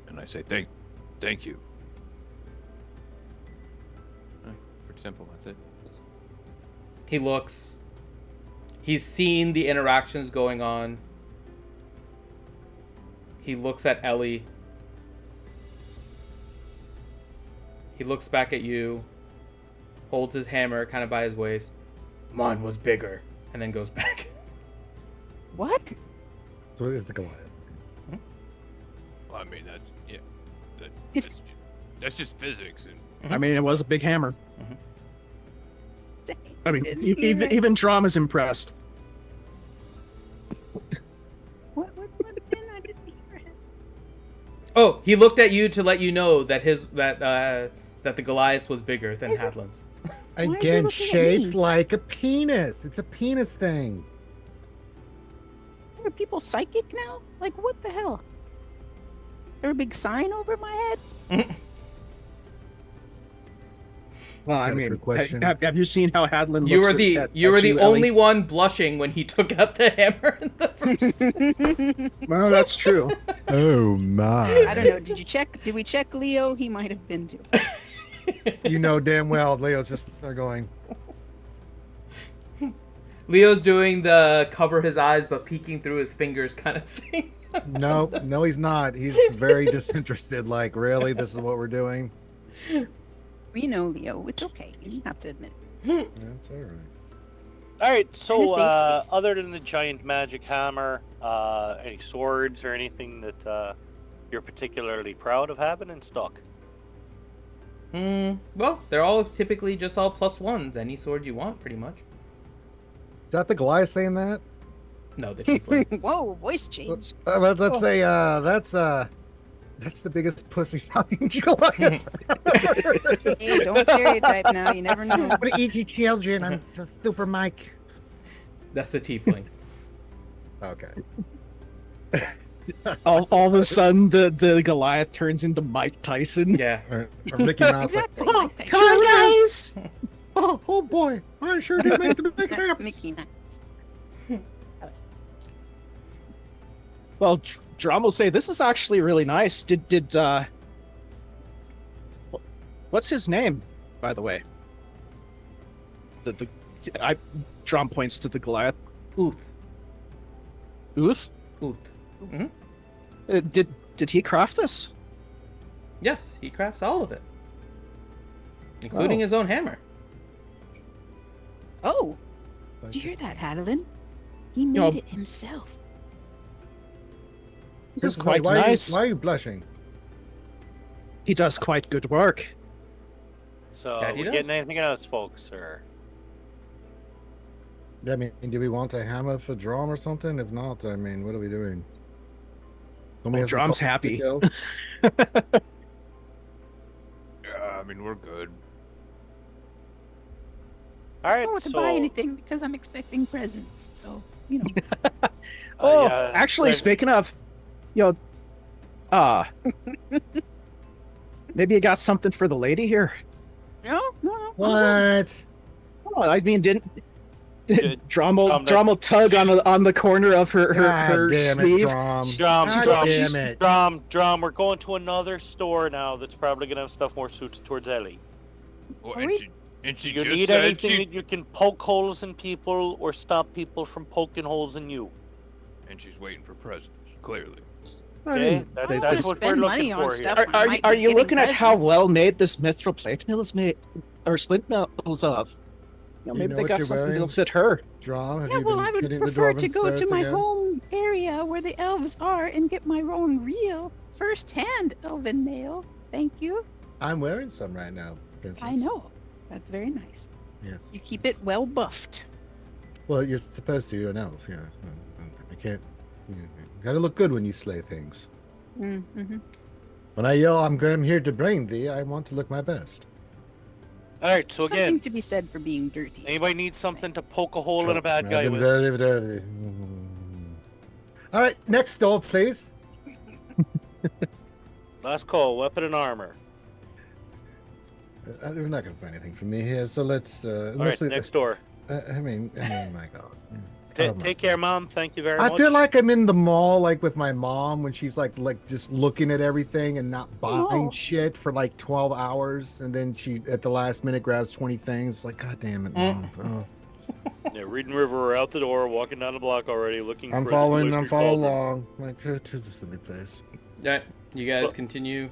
G: And I say, thank you. Pretty simple, that's it.
A: He looks. He's seen the interactions going on. He looks at Ellie. He looks back at you, holds his hammer kind of by his waist. Mine was bigger, and then goes back.
E: What?
B: So it's a Goliath.
F: Well, I mean,
E: Just-
F: that's just physics. And
D: I mean, it was a big hammer.
E: Say,
D: I mean,
E: didn't
D: even
E: mean
D: even Drama's impressed.
E: What then? I didn't hear it.
A: Oh, he looked at you to let you know that that the Goliath was bigger than
E: Is it?
A: Hadlin's.
E: is he
B: Again,
E: looking at
B: shaped
E: me?
B: like a penis. It's a penis thing.
E: Are people psychic now? Like, what the hell? Is there a big sign over my head?
D: Well, I
B: Is that a
D: mean,
B: trick question?
D: have you seen how Hadlin looks
A: You were
D: at-
A: the
D: at
A: only
D: Ellie?
A: one blushing when he took out the hammer. In the first...
D: Well, that's true.
B: Oh my.
E: I don't know. Did we check Leo? He might have been too.
B: You know damn well Leo's just they're going.
A: Leo's doing the cover his eyes but peeking through his fingers kind of thing.
B: No, he's not. He's very disinterested. Like, really, this is what we're doing?
E: We know Leo. It's okay. You don't have to admit it.
B: That's all right.
C: All right,
E: In
C: so
E: a safe space.
C: other than the giant magic hammer, any swords or anything that you're particularly proud of having in stock?
A: Well, they're all typically just all +1s. Any sword you want, pretty much.
B: Is that the Goliath saying that?
A: No, the tiefling.
E: Whoa, voice change.
B: Let's say that's the biggest pussy sounding Goliath.
E: Hey, don't stereotype now. You never know.
B: I'm gonna eat you children. I'm the Super Mike.
A: That's the tiefling.
B: Okay.
D: all of a sudden, the Goliath turns into Mike Tyson.
A: Yeah.
B: Or Mickey Mouse. Like,
E: Exactly.
B: oh,
E: Like that.
D: Come on, guys!
B: oh boy, I sure did make the big
E: That's
B: steps.
E: Mickey Mouse.
D: Well, Drum will say this is actually really nice. Did what's his name, by the way? Drum points to the Goliath.
A: Ooth.
D: Uth?
A: Ooth.
D: Did he craft this?
A: Yes, he crafts all of it. Including
D: Oh.
A: his own hammer.
E: Oh, did you hear that, Hadolin? He made
D: know-
E: it himself.
D: This is
B: Why-
D: quite
B: why are you-
D: nice.
B: why are you blushing?
D: He does quite good work.
C: So,
A: That he
C: we
A: does.
C: getting anything else, folks, or
B: I mean, do we want a hammer for Drum or something? If not, I mean, what are we doing? Don't we
D: Oh,
B: have some
D: Drum's
B: cultists to
D: happy.
B: kill?
F: Yeah, I mean we're good.
C: All
E: I
C: right,
E: don't want to
C: so
E: buy anything because I'm expecting presents. So, you know.
D: Oh,
C: yeah,
D: actually,
C: like-
D: speaking of, you know, uh, maybe you got something for the lady here.
E: No, no, no.
B: What?
D: Oh, I mean, didn't
C: Did-
D: Drum will
C: Drum,
D: tug on the corner of her
B: God damn it,
D: sleeve?
B: Drum.
C: Drum,
B: God
C: Drum,
B: damn it.
C: Drum, we're going to another store now that's probably gonna have stuff more suited towards Ellie.
F: Well,
E: Are
F: and
E: we-
F: she
C: Do you
F: just
C: need
F: said
C: anything
F: she
C: that you can poke holes in people or stop people from poking holes in you?
F: and she's waiting for presents. Clearly.
C: Okay,
E: I don't want
C: that's
E: to
C: what we're
E: spend money
C: looking
E: on
C: for here.
E: stuff.
D: Are,
E: I
D: are,
E: might
D: are
E: be
D: you
E: getting
D: looking at how
E: presents.
D: well made this mithril plate mill is made, or splint mills of? You know,
B: You
D: maybe
B: know
D: they
B: what
D: got
B: you're
D: something
B: wearing?
D: that'll fit her.
B: Drum, have
E: Yeah,
B: you
E: well,
B: been
E: I would
B: hitting the
E: prefer to
B: dwarven
E: go to
B: spirits
E: my
B: again?
E: home area where the elves are and get my own real first-hand elven mail. Thank you.
B: I'm wearing some right now, Princess.
E: I know. That's very nice.
B: Yes.
E: You keep it well buffed.
B: Well, you're supposed to. You're an elf. Yeah. I can't. You gotta look good when you slay things.
E: Mm-hmm.
B: When I yell, I'm here to bring thee, I want to look my best.
C: All right, so
E: Something
C: again,
E: to be said for being dirty.
C: anybody needs something to poke a hole in a bad
B: I've
C: guy
B: been
C: with?
B: very dirty. All right, next door, please.
C: Last call, weapon and armor.
B: We're not gonna find anything from me here, so let's.
C: All right, next door.
B: I mean, my God. Oh, my
C: Take care, Mom. Thank you very
B: I
C: much.
B: feel like I'm in the mall, like with my mom, when she's like just looking at everything and not buying
E: Oh.
B: shit for like 12 hours, and then she at the last minute grabs 20 things. Like, God damn it, Mom. Oh.
C: Yeah, Reed and River are out the door, walking down the block already, looking
B: I'm
C: for
B: following.
C: the
B: I'm
C: cloistered
B: following
C: cauldron.
B: along. Like, it is a silly place.
A: Yeah, you guys
C: Well-
A: continue.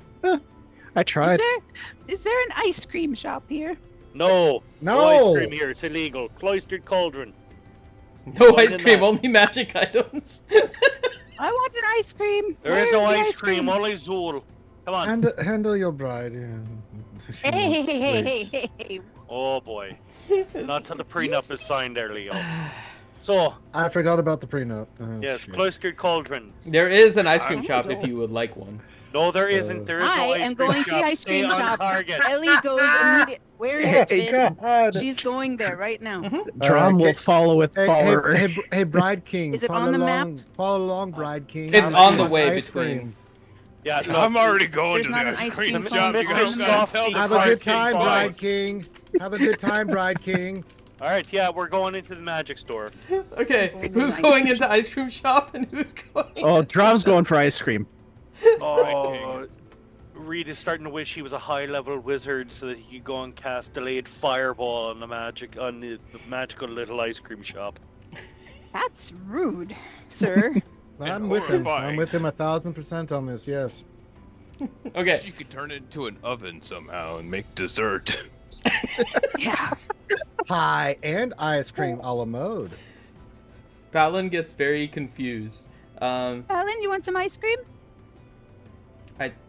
D: I tried.
E: Is there an ice cream shop here?
C: No,
B: No.
C: ice cream here. It's illegal. Cloistered cauldron.
A: No
C: What
A: ice
C: in
A: cream,
C: that?
A: only magic items.
E: I want an ice cream.
C: There is
E: Where
C: no
E: the
C: ice cream, only Zool. Come on.
B: Handle your bride. Yeah. She
E: Hey,
B: wants
E: hey, hey,
B: sweets.
E: hey, hey.
C: Oh boy. Not till the prenup is signed there, Leo. So,
B: I forgot about the prenup. Oh,
C: yes,
B: shit.
C: cloistered cauldron.
A: There is an ice cream
E: I
A: shop if
E: don't-
A: you would like one.
C: No, there isn't. There is no
E: I
C: ice
E: am
C: cream
E: going to
C: shop.
E: the ice
C: Stay
E: cream
C: on
E: shop.
C: target.
E: Ellie goes immediately. Where is it,
B: Hey,
E: Finn?
B: God.
E: She's going there right now.
D: Drum will
B: okay.
D: follow with
B: Hey,
D: follow her.
B: hey, Bride King.
E: Is it
B: follow
E: on the map?
B: along, Follow along, Bride King.
A: It's
C: on
B: She
C: the
B: wants
A: way
B: ice
A: between-
B: cream.
C: Yeah, look,
F: I'm already going
E: There's
F: to
E: not
F: the
E: an ice
F: ice cream
E: cream
F: shop.
E: phone.
F: You
C: Mr.
F: guys gotta
C: Softy,
F: tell the
B: Have a
C: Bride
B: good
C: King
B: time,
C: follows.
B: Bride King. Have a good time, Bride King.
C: All right, yeah, we're going into the magic store.
A: Okay,
E: Going to
A: who's
E: the ice
A: going
E: cream
A: into ice cream shop and who's going?
D: Oh, Drum's going for ice cream.
C: Oh, Reed is starting to wish he was a high-level wizard so that he could go and cast delayed fireball on the magical little ice cream shop.
E: That's rude, sir.
B: But
F: And
B: I'm with him. I'm
F: horrifying.
B: with him 1,000% on this. Yes.
A: Okay,
F: You could turn it into an oven somehow and make dessert.
E: Yeah.
B: Pie and ice cream a la mode.
A: Balin gets very confused.
E: Alan, you want some ice cream?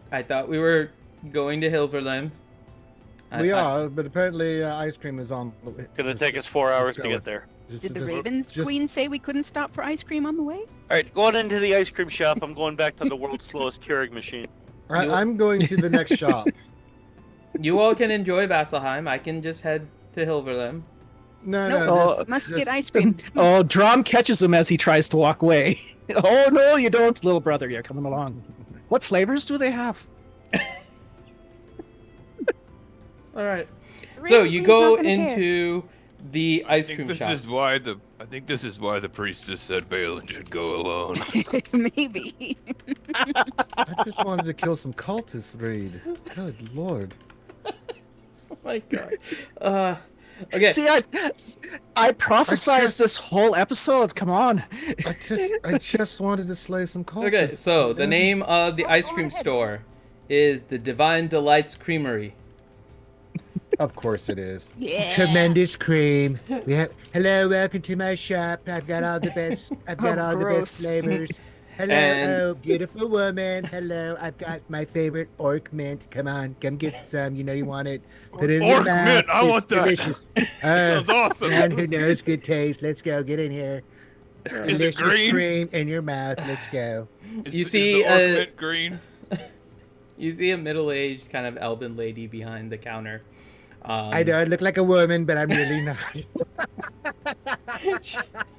A: I thought we were going to Hilverlem.
B: We are, but apparently ice cream is on.
C: Gonna take us 4 hours to
B: go.
C: get there.
E: Did the Ravens Queen say we couldn't stop for ice cream on the way?
C: All right, going into the ice cream shop. I'm going back to the world's slowest Keurig machine.
B: I'm going to the next shop.
A: You all can enjoy Vasselheim. I can just head to Hilverlem.
B: No,
E: Nope.
B: no.
D: Oh,
E: Must
B: just-
E: get ice cream.
D: Oh, Drum catches him as he tries to walk away. Oh no, you don't, little brother. You're coming along. What flavors do they have?
A: All right.
E: The
A: So
E: Raven
A: you
E: Queen's
A: go
E: not gonna care.
A: into the
F: I
A: ice
F: think
A: cream
F: this
A: shop.
F: is why the priestess said Balin should go alone.
E: Maybe.
B: I just wanted to kill some cultists, Reed. Good lord.
A: Oh my god. Okay.
D: See, I prophesized
B: just-
D: this whole episode. Come on.
B: I just wanted to slay some cultists.
A: Okay. So the
B: Yeah.
A: name of the ice cream store is the Divine Delights Creamery.
B: Of course it is.
E: Yeah.
B: Tremendous cream. We have hello, welcome to my shop. I've got all the best. I've got
E: Oh,
B: all the
E: gross.
B: best flavors. Hello,
A: And-
B: oh, beautiful woman. Hello, I've got my favorite orc mint. Come on, come get some. You know you want it. Put it in your
F: Orc
B: mouth.
F: mint, I
B: It's
F: want that.
B: delicious.
F: Sounds awesome.
B: Man who knows good taste. Let's go. Get in here.
F: Is it
B: Delicious
F: green?
B: cream in your mouth. Let's go.
A: You
F: Is
A: see,
F: the orc mint green?
A: You see a middle-aged kind of elven lady behind the counter.
B: I know I look like a woman, but I'm really not.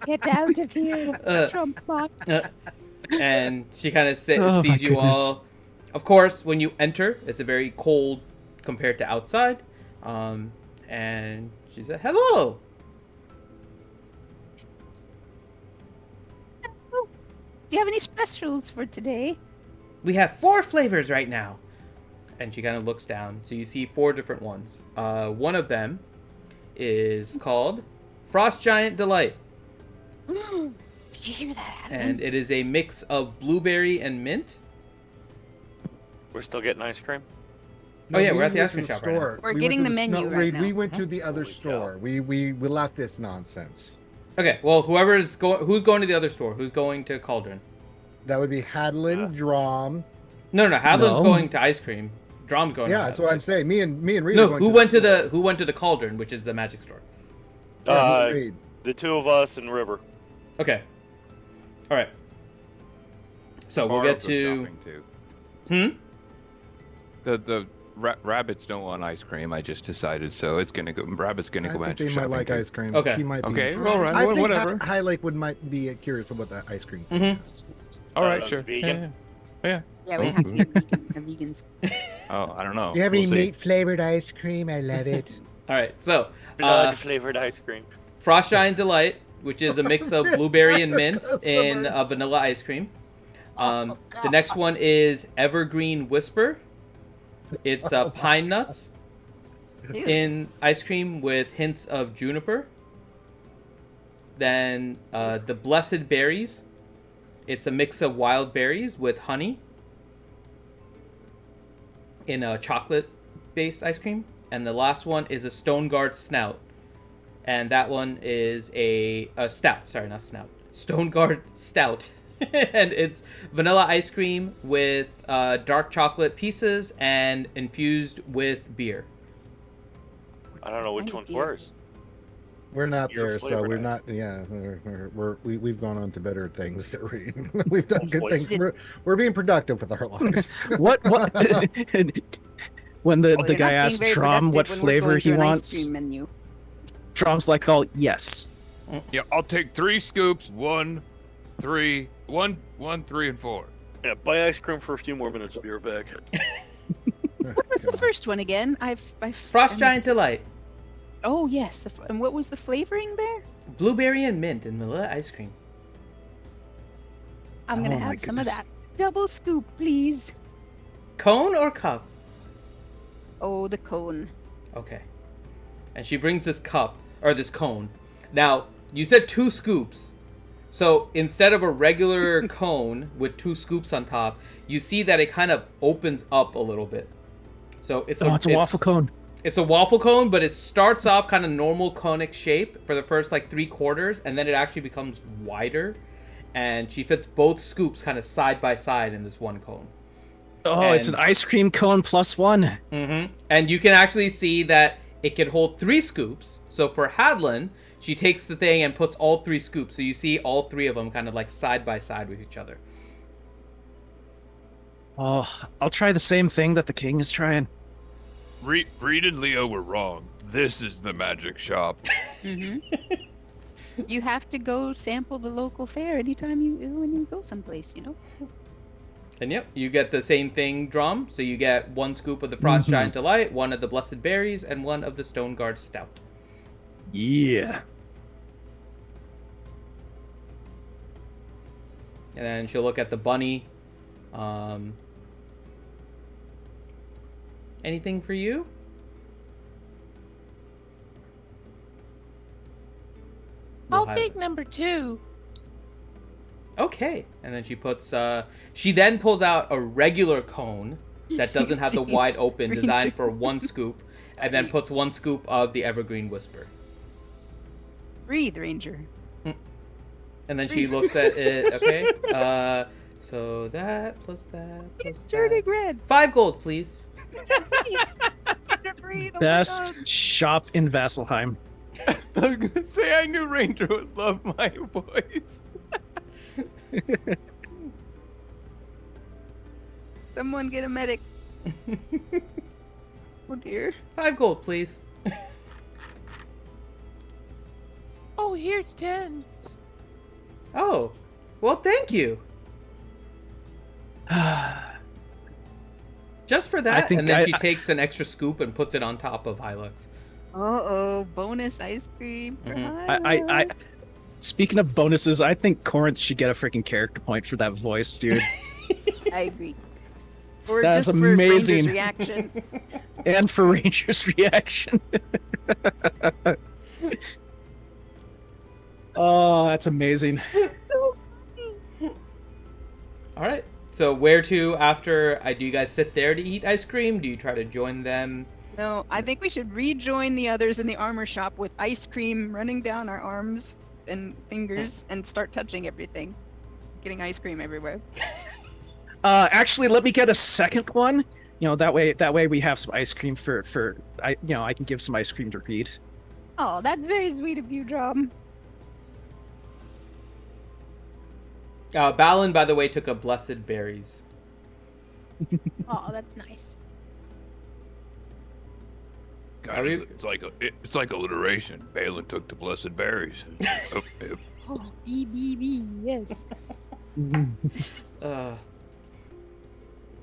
E: Get out of here, Trump bot.
A: And she kind of
D: Oh,
A: sees
D: my
A: you
D: goodness.
A: all. Of course, when you enter, it's a very cold compared to outside. And she said, "Hello."
E: Do you have any specials for today?
A: We have 4 flavors right now. And she kind of looks down. So you see 4 different ones. One of them is called Frost Giant Delight.
E: Did you hear that, Adam?
A: And it is a mix of blueberry and mint.
C: We're still getting ice cream.
A: Oh, yeah,
B: we
A: we're at the
B: went
A: ice cream
B: to the
A: shop right now.
B: store.
E: We're
B: We
E: getting
B: went to
E: the menu
B: snow-
E: right
B: We
E: now.
B: went to the other
C: Holy cow.
B: store. We left this nonsense.
A: Okay, well, who's going to the other store? Who's going to Cauldron?
B: That would be Hadlin, Drom.
A: No, Hadlin's
D: No.
A: going to ice cream. Drom's going.
B: Yeah,
A: to
B: that's what I'm saying. Me and Reed.
A: No,
B: are going
A: who
B: to
A: went to
B: store.
A: who went to the Cauldron, which is the magic store?
B: Yeah, me and
C: Uh,
B: Reed.
C: The 2 of us and River.
A: Okay. All right. So we'll
G: Tomorrow
A: get
G: go
A: to.
G: shopping, too.
A: Hmm.
G: The rabbits don't want ice cream. I just decided, so it's gonna go. Rabbit's gonna
B: I
G: go
B: think
G: magic
B: they might
G: shopping.
B: like
G: too.
B: ice cream.
A: Okay.
B: She might be
G: Okay,
B: interested.
G: all right,
B: I think
G: whatever.
B: High Lake might be curious about that ice cream.
A: Mhm.
B: Yes.
G: All right,
C: That's
G: sure.
C: vegan.
G: Yeah.
E: Yeah, we have to get vegans.
G: Oh, I don't know.
B: Do you have
G: We'll
B: any
G: see.
B: meat flavored ice cream? I love it.
A: All right. So
C: Blood flavored ice cream.
A: Frost Giant Delight, which is a mix of blueberry and mint in a
B: Customers.
A: vanilla ice cream. The next one is Evergreen Whisper. It's pine nuts in ice cream with hints of juniper. Then the Blessed Berries. It's a mix of wild berries with honey in a chocolate-based ice cream. And the last one is a Stone Guard Snout. And that one is a stout. Sorry, not snout. Stone Guard Stout. And it's vanilla ice cream with dark chocolate pieces and infused with beer.
C: I don't know which
E: Thank
C: one's
E: you.
C: worse.
B: We're not
C: Your
B: there, so
C: flavored
B: we're
C: ice.
B: not. Yeah, we've gone on to better things. We've done good
C: Hopefully.
B: things. We're being productive with our lives.
D: What? When the
E: Well,
D: guy
E: you're not being
D: asks
E: very
D: Trom what
E: productive when we're
D: flavor
E: going
D: he
E: through an ice
D: wants,
E: cream menu.
D: Trom's like, "Oh, yes."
F: Yeah, I'll take 3 scoops. 1, 3, 1, 1, 3, and 4.
C: Yeah, buy ice cream for a few more minutes. I'll be right back.
E: What was the first one again? I've
A: Frost
E: I
A: Giant
E: missed it.
A: Delight.
E: Oh yes, and what was the flavoring there?
A: Blueberry and mint and vanilla ice cream.
E: I'm gonna
D: Oh, my
E: have some of
D: goodness.
E: that. Double scoop, please.
A: Cone or cup?
E: Oh, the cone.
A: Okay. And she brings this cup, or this cone. Now, you said 2 scoops. So instead of a regular cone with 2 scoops on top, you see that it kind of opens up a little bit. So it's
D: Oh, it's a waffle cone.
A: It's a waffle cone, but it starts off kind of normal conic shape for the first like 3/4, and then it actually becomes wider. And she fits both scoops kind of side by side in this one cone.
D: Oh, it's an
A: And-
D: ice cream cone plus 1.
A: Mm-hmm. And you can actually see that it can hold 3 scoops. So for Hadlin, she takes the thing and puts all 3 scoops. So you see all 3 of them kind of like side by side with each other.
D: Oh, I'll try the same thing that the king is trying.
F: Reed and Leo were wrong. This is the magic shop.
E: Mm-hmm. You have to go sample the local fare anytime when you go someplace, you know.
A: And yep, you get the same thing, Drum. So you get 1 scoop of the Frost Giant Delight, 1 of the Blessed Berries, and 1 of the Stone Guard Stout.
D: Yeah.
A: And then she'll look at the bunny. Anything for you?
H: I'll
A: We'll have
H: take
A: it.
H: number 2.
A: Okay. And then she puts, she then pulls out a regular cone that doesn't have the wide open, designed for 1 scoop, and then puts 1 scoop of the Evergreen Whisper.
E: Breathe, Ranger.
A: And then she looks at it, okay? So that plus that plus
E: It's turning
A: that.
E: red.
A: 5 gold, please.
E: To breathe, oh my
D: Best
E: God.
D: shop in Vasselheim.
G: I was gonna say I knew Ranger would love my voice.
E: Someone get a medic. Oh dear.
A: 5 gold, please.
G: Oh, here's 10.
A: Oh, well, thank you. Just for that,
D: think
A: and then
D: I-
A: she takes an extra scoop and puts it on top of Hilux.
E: Uh-oh, bonus ice cream for
A: Mhm.
D: I speaking of bonuses, I think Corinth should get a freaking character point for that voice, dude.
E: I agree. Or
D: That's
E: just for Ranger's
D: amazing.
E: reaction.
D: And for Ranger's reaction. Oh, that's amazing.
A: All right. So where to after? Do you guys sit there to eat ice cream? Do you try to join them?
E: No, I think we should rejoin the others in the armor shop with ice cream running down our arms and fingers and start touching everything. Getting ice cream everywhere.
D: Actually, let me get a second one. You know, that way we have some ice cream for I can give some ice cream to Reed.
E: Oh, that's very sweet of you, Drum.
A: Balin, by the way, took a blessed berries.
E: Oh, that's nice.
F: God, it's like alliteration. Balin took the blessed berries. Oh, yeah.
E: Oh, B, yes.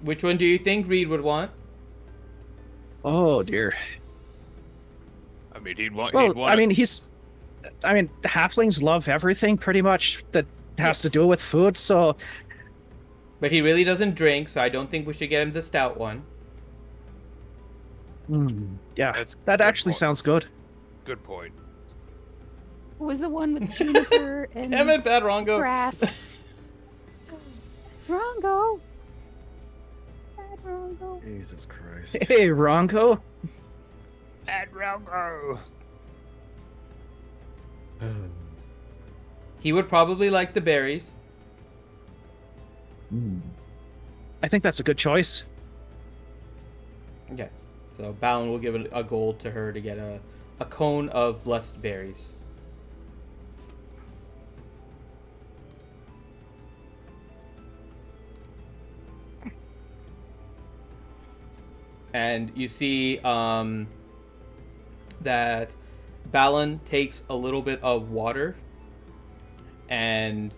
A: Which one do you think Reed would want?
D: Oh dear.
F: I mean, he'd want.
D: Well,
F: he'd want
D: I mean, halflings love everything pretty much that has to do with food. So
A: But he really doesn't drink, so I don't think we should get him the stout one.
D: yeah,
F: That's
D: that
F: good
D: actually
F: point.
D: sounds good.
F: Good point.
E: What was the one with juniper and
A: Damn it, bad Rongo.
E: grass? Rongo. Bad Rongo.
B: Jesus Christ.
D: Hey, Ronco.
F: Bad Rongo.
A: He would probably like the berries.
D: I think that's a good choice.
A: Okay. So Balin will give a gold to her to get a cone of blessed berries. And you see that Balin takes a little bit of water and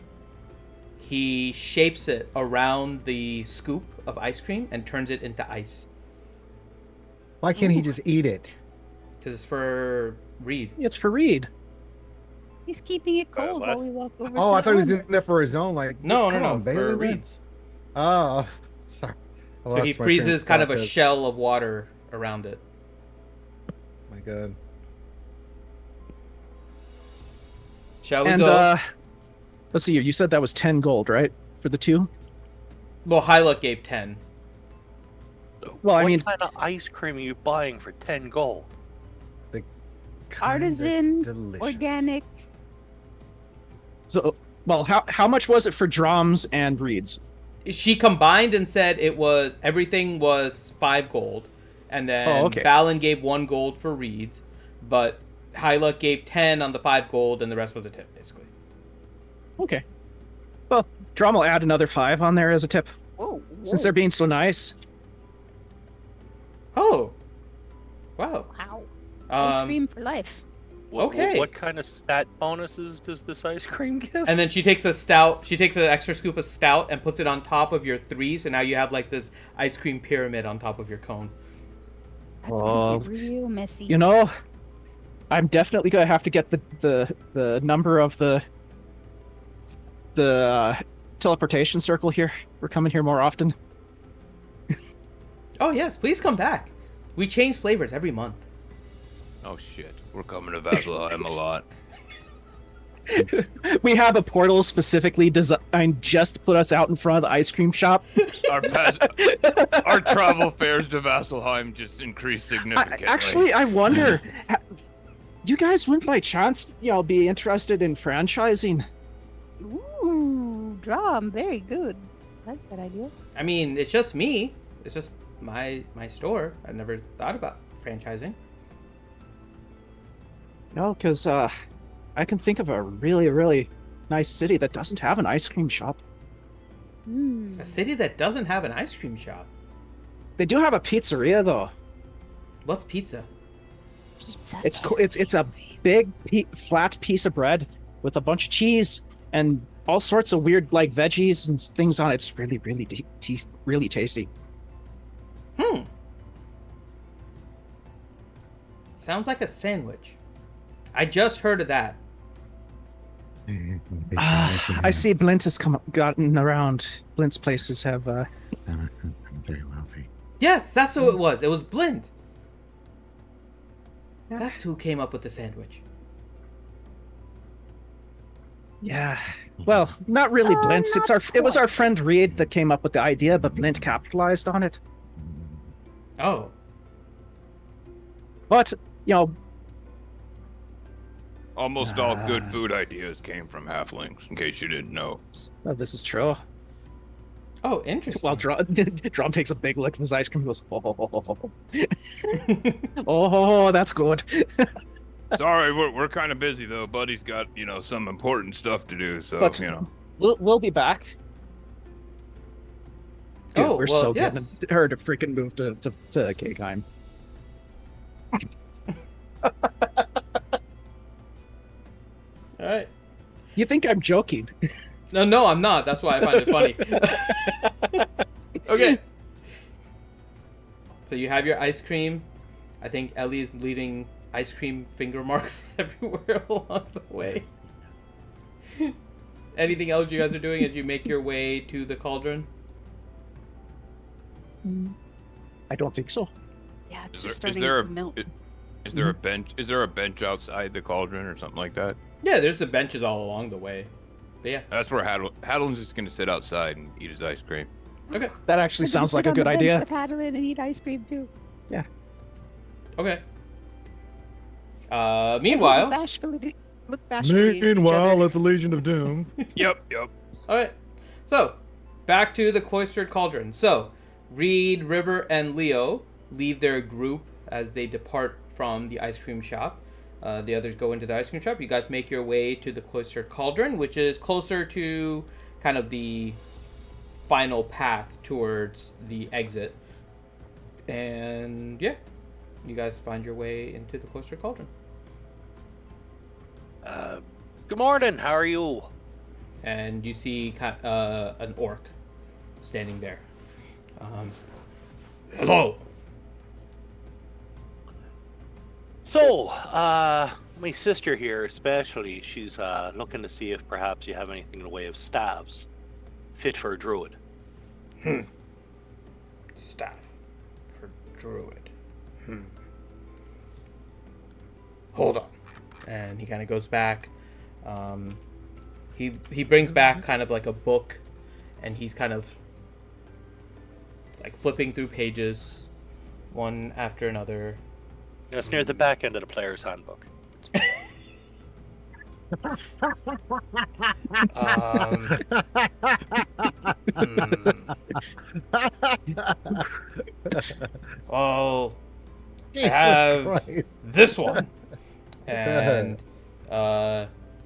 A: he shapes it around the scoop of ice cream and turns it into ice.
B: Why can't he just eat it?
A: Because it's for Reed.
D: It's for Reed.
E: He's keeping it cold
C: what?
E: while we walk over.
B: Oh,
E: to
B: I thought he was
E: the
B: doing that for his own. Like,
A: No,
B: come on,
A: for
B: Balin.
A: Reed's.
B: Oh, sorry. I
A: So he
B: lost my
A: freezes
B: train
A: kind of
B: thought
A: a
B: 'cause-
A: shell of water around it.
B: My God.
A: Shall we
D: And
A: go?
D: let's see. You said that was 10 gold, right, for the two?
A: Well, Hyla gave 10.
D: Well, I
C: what
D: mean,
C: kind of ice cream are you buying for 10 gold?
B: Kind that's
E: Artisan,
B: delicious.
E: organic.
D: so well, how much was it for Drums and Reeds?
A: She combined and said everything was 5 gold, and then
D: Oh, okay.
A: Balin gave 1 gold for Reeds, but Hyla gave 10 on the 5 gold, and the rest was a tip, basically.
D: Okay. Well, Drum will add another 5 on there as a tip,
E: Whoa,
D: since they're being so nice.
A: Oh, wow.
E: wow. Ice
A: Um,
E: cream for life.
A: Okay.
C: What kind of stat bonuses does this ice cream give?
A: and then she takes an extra scoop of stout and puts it on top of your 3, so now you have like this ice cream pyramid on top of your cone.
E: That's gonna get real messy.
D: You know, I'm definitely gonna have to get the number of the teleportation circle here. We're coming here more often.
A: Oh yes, please come back. We change flavors every month.
F: Oh shit, we're coming to Vasselheim a lot.
D: We have a portal specifically designed just to put us out in front of the ice cream shop.
F: Our travel fares to Vasselheim just increased significantly.
D: I wonder, you guys wouldn't by chance, be interested in franchising?
E: Ooh, Drum, very good.
H: That's a good idea.
A: I mean, it's just me. It's just my store. I've never thought about franchising.
D: No, because I can think of a really, really nice city that doesn't have an ice cream shop.
H: Hmm.
A: A city that doesn't have an ice cream shop.
D: They do have a pizzeria, though.
A: What's pizza?
H: Pizza.
D: It's cool. It's a big flat piece of bread with a bunch of cheese and all sorts of weird like veggies and things on it. It's really, really, really tasty.
A: Sounds like a sandwich. I just heard of that.
D: I see Blint has gotten around. Blint's places have.
B: I'm very wealthy.
A: Yes, that's who it was. It was Blind.
H: Yeah.
A: That's who came up with the sandwich.
D: Yeah. Well, not really
H: Oh,
D: Blint.
H: not
D: It was our
H: quite.
D: friend Reed that came up with the idea, but Blint capitalized on it.
A: Oh.
D: But
F: Almost all good food ideas came from halflings, in case you didn't know.
D: well, this is true.
A: Oh, interesting.
D: While Drum takes a big lick of his ice cream, he goes, oh, that's good.
F: Sorry, we're kind of busy though. Buddy's got some important stuff to do, so
D: But- We'll be back. Dude,
A: Oh,
D: we're
A: well,
D: so
A: yes.
D: getting her to freaking move to Kegheim.
A: All right.
D: You think I'm joking?
A: No, I'm not. That's why I find it funny. Okay. So you have your ice cream. I think Ellie is leaving ice cream finger marks everywhere along the way. Anything else you guys are doing as you make your way to the cauldron?
D: I don't think so.
H: Yeah, it's
F: Is
H: just
F: there, is
H: starting
F: there
H: to melt.
F: is there a bench? Is there a bench outside the cauldron or something like that?
A: Yeah, there's the benches all along the way. But yeah.
F: That's where Hadlin's just gonna sit outside and eat his ice cream.
A: Okay.
D: That actually
H: I'm gonna
D: sounds like
H: sit
D: a
H: on the
D: good
H: bench
D: idea.
H: With Adeline and eat ice cream too.
A: Okay.
H: Look
A: Meanwhile.
H: bashfully at each
B: Meanwhile,
H: other.
B: at the Legion of Doom.
F: Yep.
A: All right. So, back to the cloistered cauldron. So, Reed, River, and Leo leave their group as they depart from the ice cream shop. The others go into the ice cream shop. You guys make your way to the cloistered cauldron, which is closer to kind of the final path towards the exit. And yeah, you guys find your way into the cloistered cauldron.
C: Good morning. How are you?
A: And you see an orc standing there. Hello.
C: So, my sister here, especially, she's looking to see if perhaps you have anything in the way of staves fit for a druid.
A: Staff for druid. Hold on. And he kind of goes back. He brings back kind of like a book, and he's kind of like flipping through pages, one after another.
C: It's near the back end of the player's handbook.
A: Well,
B: Jesus
A: have
B: Christ.
A: this one. And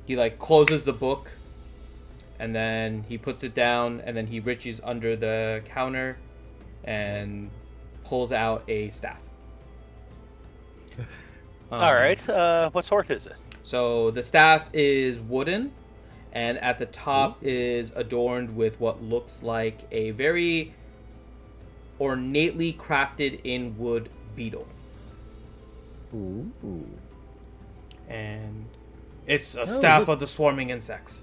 A: he like closes the book, and then he puts it down, and then he reaches under the counter and pulls out a staff.
C: All right. What sort is it?
A: So the staff is wooden, and at the top is adorned with what looks like a very ornately crafted in wood beetle.
B: Ooh.
A: And it's a
B: Oh,
A: staff
B: look.
A: of the swarming insects.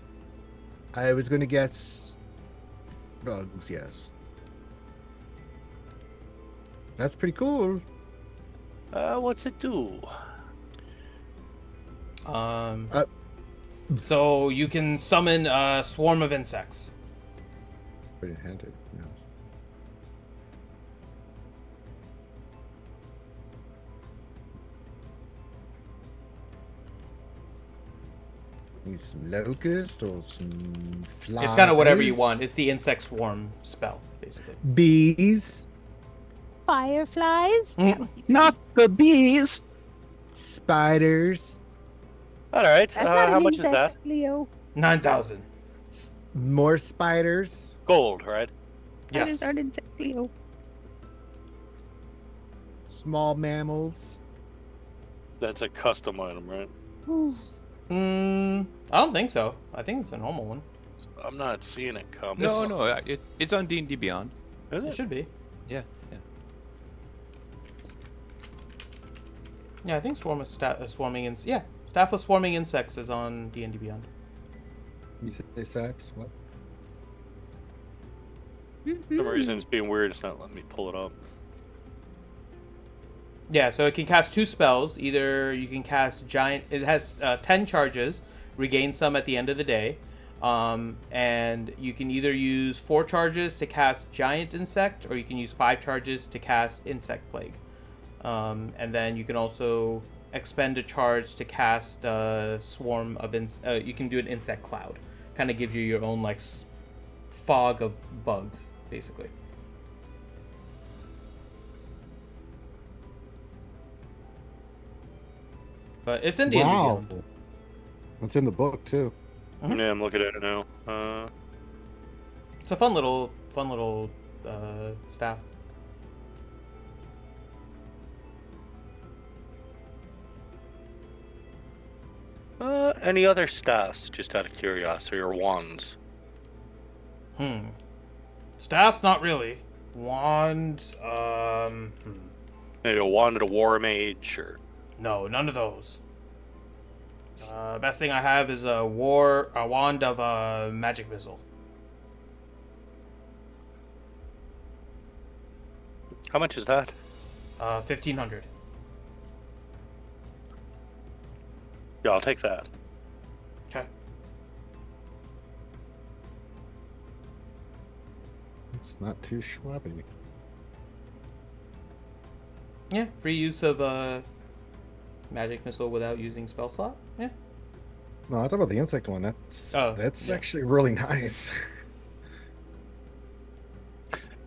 B: I was going to guess bugs, yes. That's pretty cool.
C: What's it do?
A: So you can summon a swarm of insects.
B: Pretty handy, yes. Maybe some locust or some flies.
A: It's kind of whatever you want. It's the insect swarm spell, basically.
B: Bees,
H: Fireflies?
A: Mm.
H: That would be
D: Not the bees.
B: spiders,
C: All right.
H: That's not
C: How
H: an
C: much is that?
H: insect, Leo.
A: 9,000.
B: more spiders,
C: Gold, right?
H: Spiders
A: Yes.
H: aren't insects, Leo.
B: small mammals.
C: That's a custom item, right?
A: I don't think so. I think it's a normal one.
C: I'm not seeing it come.
G: No, it's on D&D Beyond.
C: Is
A: It
C: it?
A: should be.
G: Yeah.
A: Yeah, I think swarming staff of swarming insects is on D&D Beyond.
B: You say sex? What?
C: For some reason it's being weird. It's not letting me pull it up.
A: Yeah, so it can cast 2 spells. Either you can cast giant. It has 10 charges, regain some at the end of the day, and you can either use 4 charges to cast giant insect, or you can use 5 charges to cast insect plague. And then you can also expend a charge to cast a swarm of you can do an insect cloud. Kind of gives you your own like fog of bugs, basically. But it's in D&D
B: Wow.
A: Beyond.
B: It's in the book too.
A: Mhm.
C: Yeah, I'm looking at it now.
A: It's a fun little staff.
C: Any other staffs, just out of curiosity, or wands?
A: Staffs, not really. Wands,
C: Maybe a wand of a war mage, or
A: no, none of those. Best thing I have is a wand of a magic missile.
C: how much is that?
A: 1,500.
C: Yeah, I'll take that.
A: Okay.
B: It's not too shabby.
A: Yeah, free use of a magic missile without using spell slot. Yeah.
B: No, I thought about the insect one. That's
A: yeah.
B: actually really nice.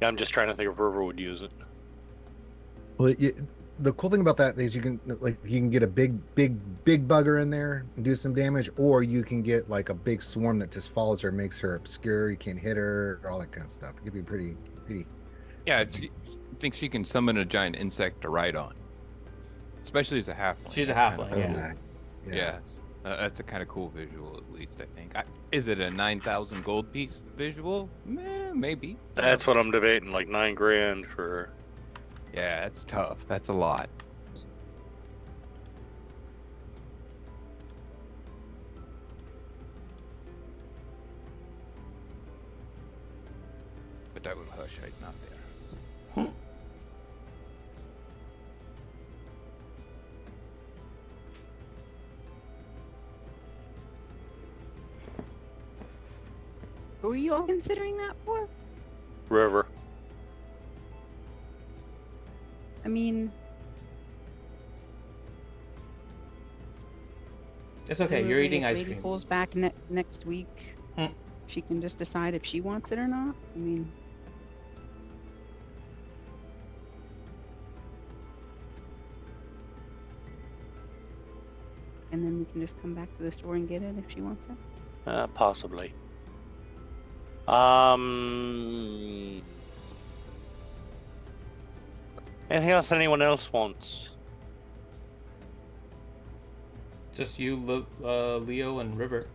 C: Yeah, I'm just trying to think if River would use it.
B: Well, the cool thing about that is you can get a big bugger in there and do some damage, or you can get like a big swarm that just follows her, makes her obscure. You can't hit her, all that kind of stuff. It could be pretty.
G: Yeah, I think she can summon a giant insect to ride on. Especially as a halfling.
A: She's a
G: That's
A: halfling,
G: kinda
A: yeah.
G: cool. Yeah. That's a kind of cool visual, at least, I think. Is it a 9,000 gold piece visual? Maybe.
C: That's what I'm debating, like 9 grand for.
G: Yeah, that's tough. That's a lot. But that would hush, right? Not there.
H: Who are you all considering that for?
C: River.
H: I mean,
A: It's okay. You're
E: presumably
A: eating
E: if
A: ice
E: Lady
A: cream.
E: pulls back next week.
A: Hmm.
E: She can just decide if she wants it or not. I mean, and then we can just come back to the store and get it if she wants it.
C: Possibly. Anything else anyone else wants?
A: Just you, Leo, and River.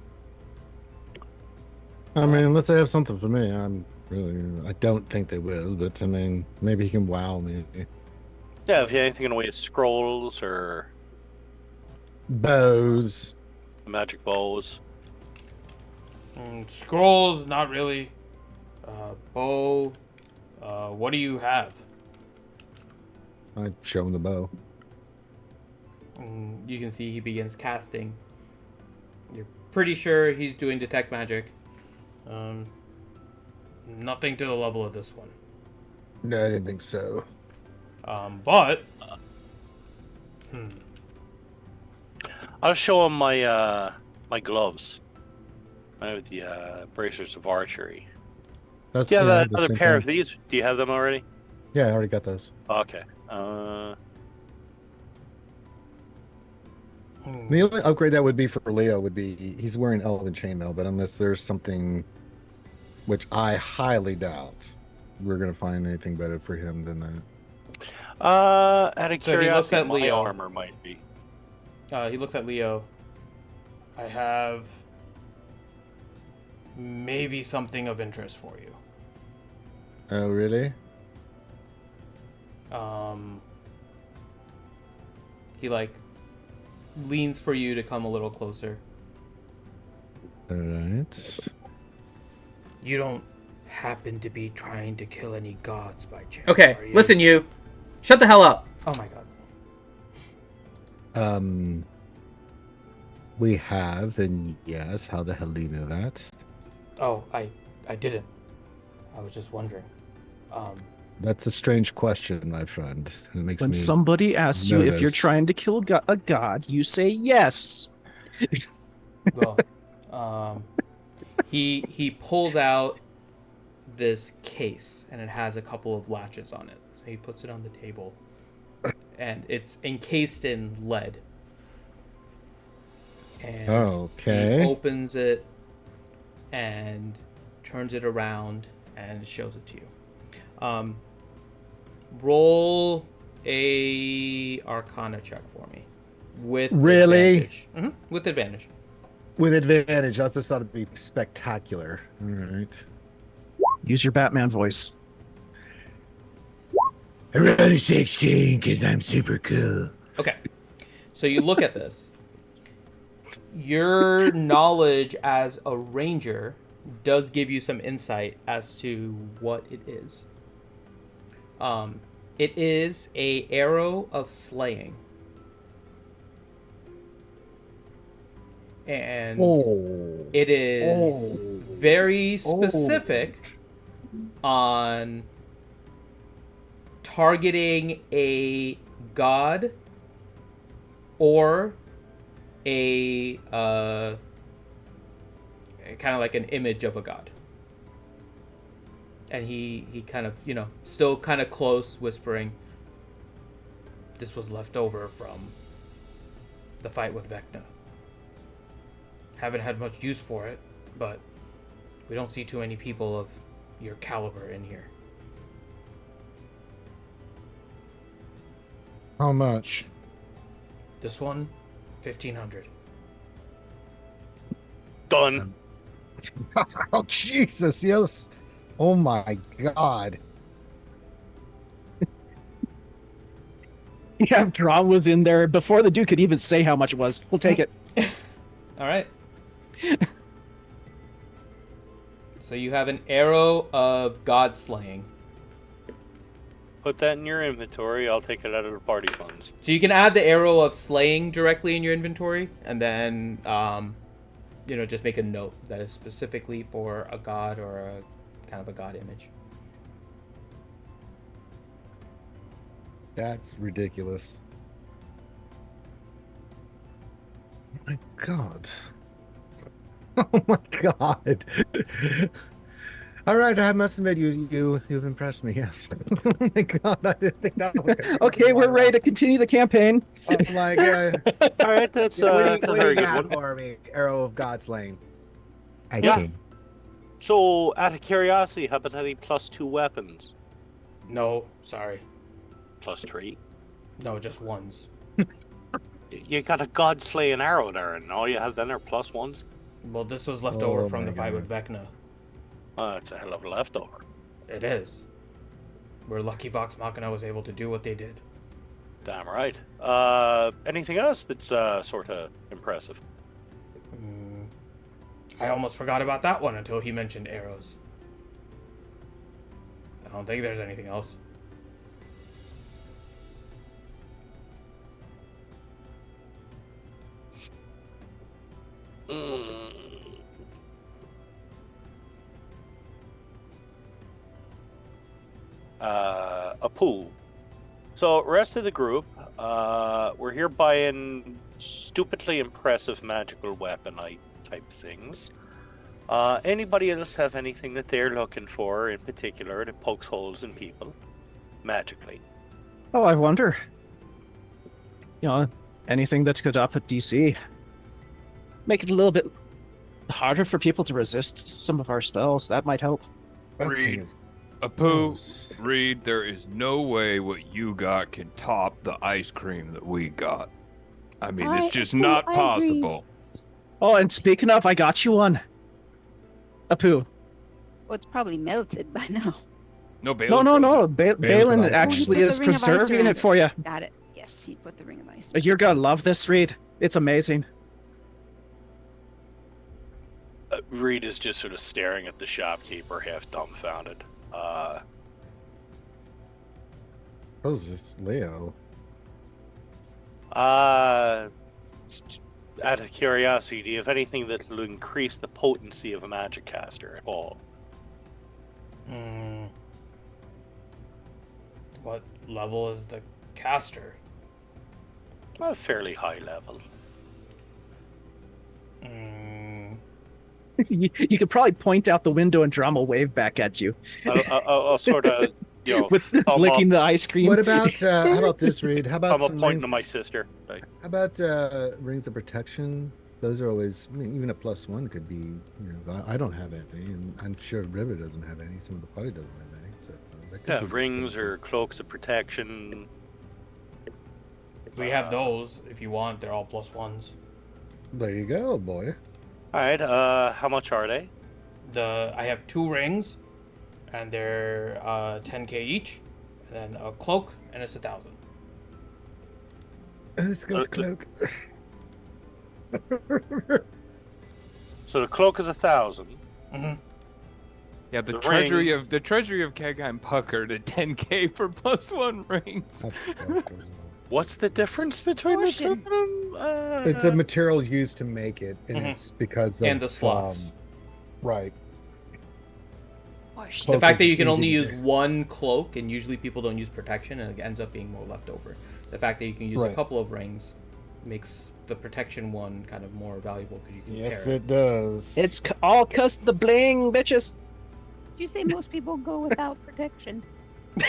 B: I mean, unless they have something for me, I don't think they will. But I mean, maybe he can wow me.
C: Yeah, if you have anything in the way of scrolls or
B: Bows.
C: magic bows.
A: Scrolls, not really. Bow. What do you have?
B: I'd show him the bow.
A: You can see he begins casting. You're pretty sure he's doing detect magic. Nothing to the level of this one.
B: No, I didn't think so.
A: But
C: I'll show him my My gloves. I have the bracers of archery.
B: That's
C: Do you have
B: the
C: another
B: same
C: pair
B: thing.
C: of these? Do you have them already?
B: Yeah, I already got those.
C: Okay.
B: The only upgrade that would be for Leo would be he's wearing elven chainmail, but unless there's something which I highly doubt, we're gonna find anything better for him than that.
C: Out of
A: So he looks
C: curiosity,
A: at
C: my
A: Leo.
C: armor might be.
A: He looks at Leo. I have maybe something of interest for you.
B: Oh, really?
A: He like leans for you to come a little closer.
B: All right.
I: You don't happen to be trying to kill any gods by chance?
A: Okay,
I: are you?
A: listen, you. Shut the hell up.
I: Oh my god.
B: We have, and yes, how the hell do you know that?
I: Oh, I didn't. I was just wondering.
B: That's a strange question, my friend. It makes
D: When
B: me
D: somebody asks you if you're
B: nervous.
D: trying to kill a god, you say yes.
A: Well, he pulls out this case, and it has a couple of latches on it. So he puts it on the table, and it's encased in lead. And
B: Okay.
A: he opens it and turns it around and shows it to you. Roll a Arcana check for me with
B: Really?
A: advantage. With advantage.
B: With advantage. I just thought it'd be spectacular. All right.
D: Use your Batman voice.
B: I rolled a 16 because I'm super cool.
A: Okay. So you look at this. Your knowledge as a ranger does give you some insight as to what it is. It is a arrow of slaying. And it is very specific on targeting a god or a kind of like an image of a god. And he kind of, still kind of close, whispering, "This was left over from the fight with Vecna. Haven't had much use for it, but we don't see too many people of your caliber in here."
B: How much?
I: This one, 1,500.
C: Done.
B: Oh, Jesus, yes. Oh, my God.
D: Yeah, Drom was in there before the dude could even say how much it was. We'll take it.
A: All right. So you have an arrow of god slaying.
C: Put that in your inventory. I'll take it out of the party funds.
A: So you can add the arrow of slaying directly in your inventory, and then, just make a note that is specifically for a god or a kind of a god image.
B: That's ridiculous. Oh, my God. Oh, my God. All right, I must admit, you've impressed me, yes. Oh, my God, I didn't think that was gonna
D: Okay, we're ready to continue the campaign.
B: Oh, my God.
C: All right, that's
B: What
C: a
B: do
C: very
B: you
C: good
B: got
C: one.
B: for me? Arrow of God's Lane.
C: Yeah. So, out of curiosity, how about any +2 weapons?
I: No, sorry.
C: +3.
I: No, just ones.
C: You got a god slaying arrow there, and all you have then are +1s.
I: Well, this was left
B: Oh
I: over from
B: my
I: the fight
B: God.
I: with Vecna.
C: That's a hell of a leftover.
I: It is. We're lucky Vox Machina was able to do what they did.
C: Damn right. Anything else that's sort of impressive?
I: I almost forgot about that one until he mentioned arrows. I don't think there's anything else.
C: A pool. So, rest of the group, we're here buying stupidly impressive magical weaponite type things. Anybody else have anything that they're looking for in particular that pokes holes in people magically?
D: Oh, I wonder. Anything that could up at DC. Make it a little bit harder for people to resist some of our spells. That might help.
B: That
F: Reed.
B: thing is
F: Apu,
B: gross.
F: Reed, there is no way what you got can top the ice cream that we got. I mean, it's just
H: Apu,
F: not
H: I agree.
F: possible.
D: Oh, and speaking of, I got you one. Apu.
E: Well, it's probably melted by now.
F: No, Balin
D: No.
F: froze it.
D: Balin
B: put ice
D: actually
E: on it.
D: is
E: Put the ring of ice
D: preserving
E: around
D: it for you.
E: Got it. Yes, he put the ring of ice.
D: You're gonna love this, Reed. It's amazing.
C: Reed is just sort of staring at the shopkeeper, half dumbfounded.
B: Who's this Leo?
C: Out of curiosity, do you have anything that will increase the potency of a magic caster at all?
I: What level is the caster?
C: A fairly high level.
D: You could probably point out the window and drum a wave back at you
C: I'll sort of,
D: with
C: thumb
D: licking
C: up,
D: the ice cream.
B: What about how about this, Reed? How about
C: thumb up
B: some
C: pointing to my
B: rings?
C: sister. Like,
B: How about rings of protection? Those are always. I mean, even a +1 could be. I don't have any, and I'm sure River doesn't have any. Some of the party doesn't have any. So that could
C: yeah,
B: be
C: rings or cloaks of protection.
I: We have those if you want. They're all +1s.
B: There you go, boy.
C: All right. How much are they?
I: I have 2 rings, and they're 10k each, and then a cloak, and it's 1,000.
B: Let's go with cloak.
C: So the cloak is 1,000.
I: Mm-hmm.
F: Yeah, the
C: The
F: treasury
C: rings.
F: of Kagheim puckered at 10k for +1 rings.
C: What's the difference between the two of
E: Portion.
C: them?
B: It's a material used to make it, and
I: Mhm.
B: it's because of
I: And the slots.
B: right.
E: Gosh.
I: The
B: Cloak
I: fact that
B: is
I: you can
B: easy
I: only
B: to
I: use
B: do.
I: one cloak, and usually people don't use protection, and it ends up being more left over. The fact that you can use a
B: Right.
I: couple of rings makes the protection one kind of more valuable because you can
B: Yes,
I: pair
B: it does.
D: It's all cause the bling, bitches.
H: Did you say most people go without protection?
E: Did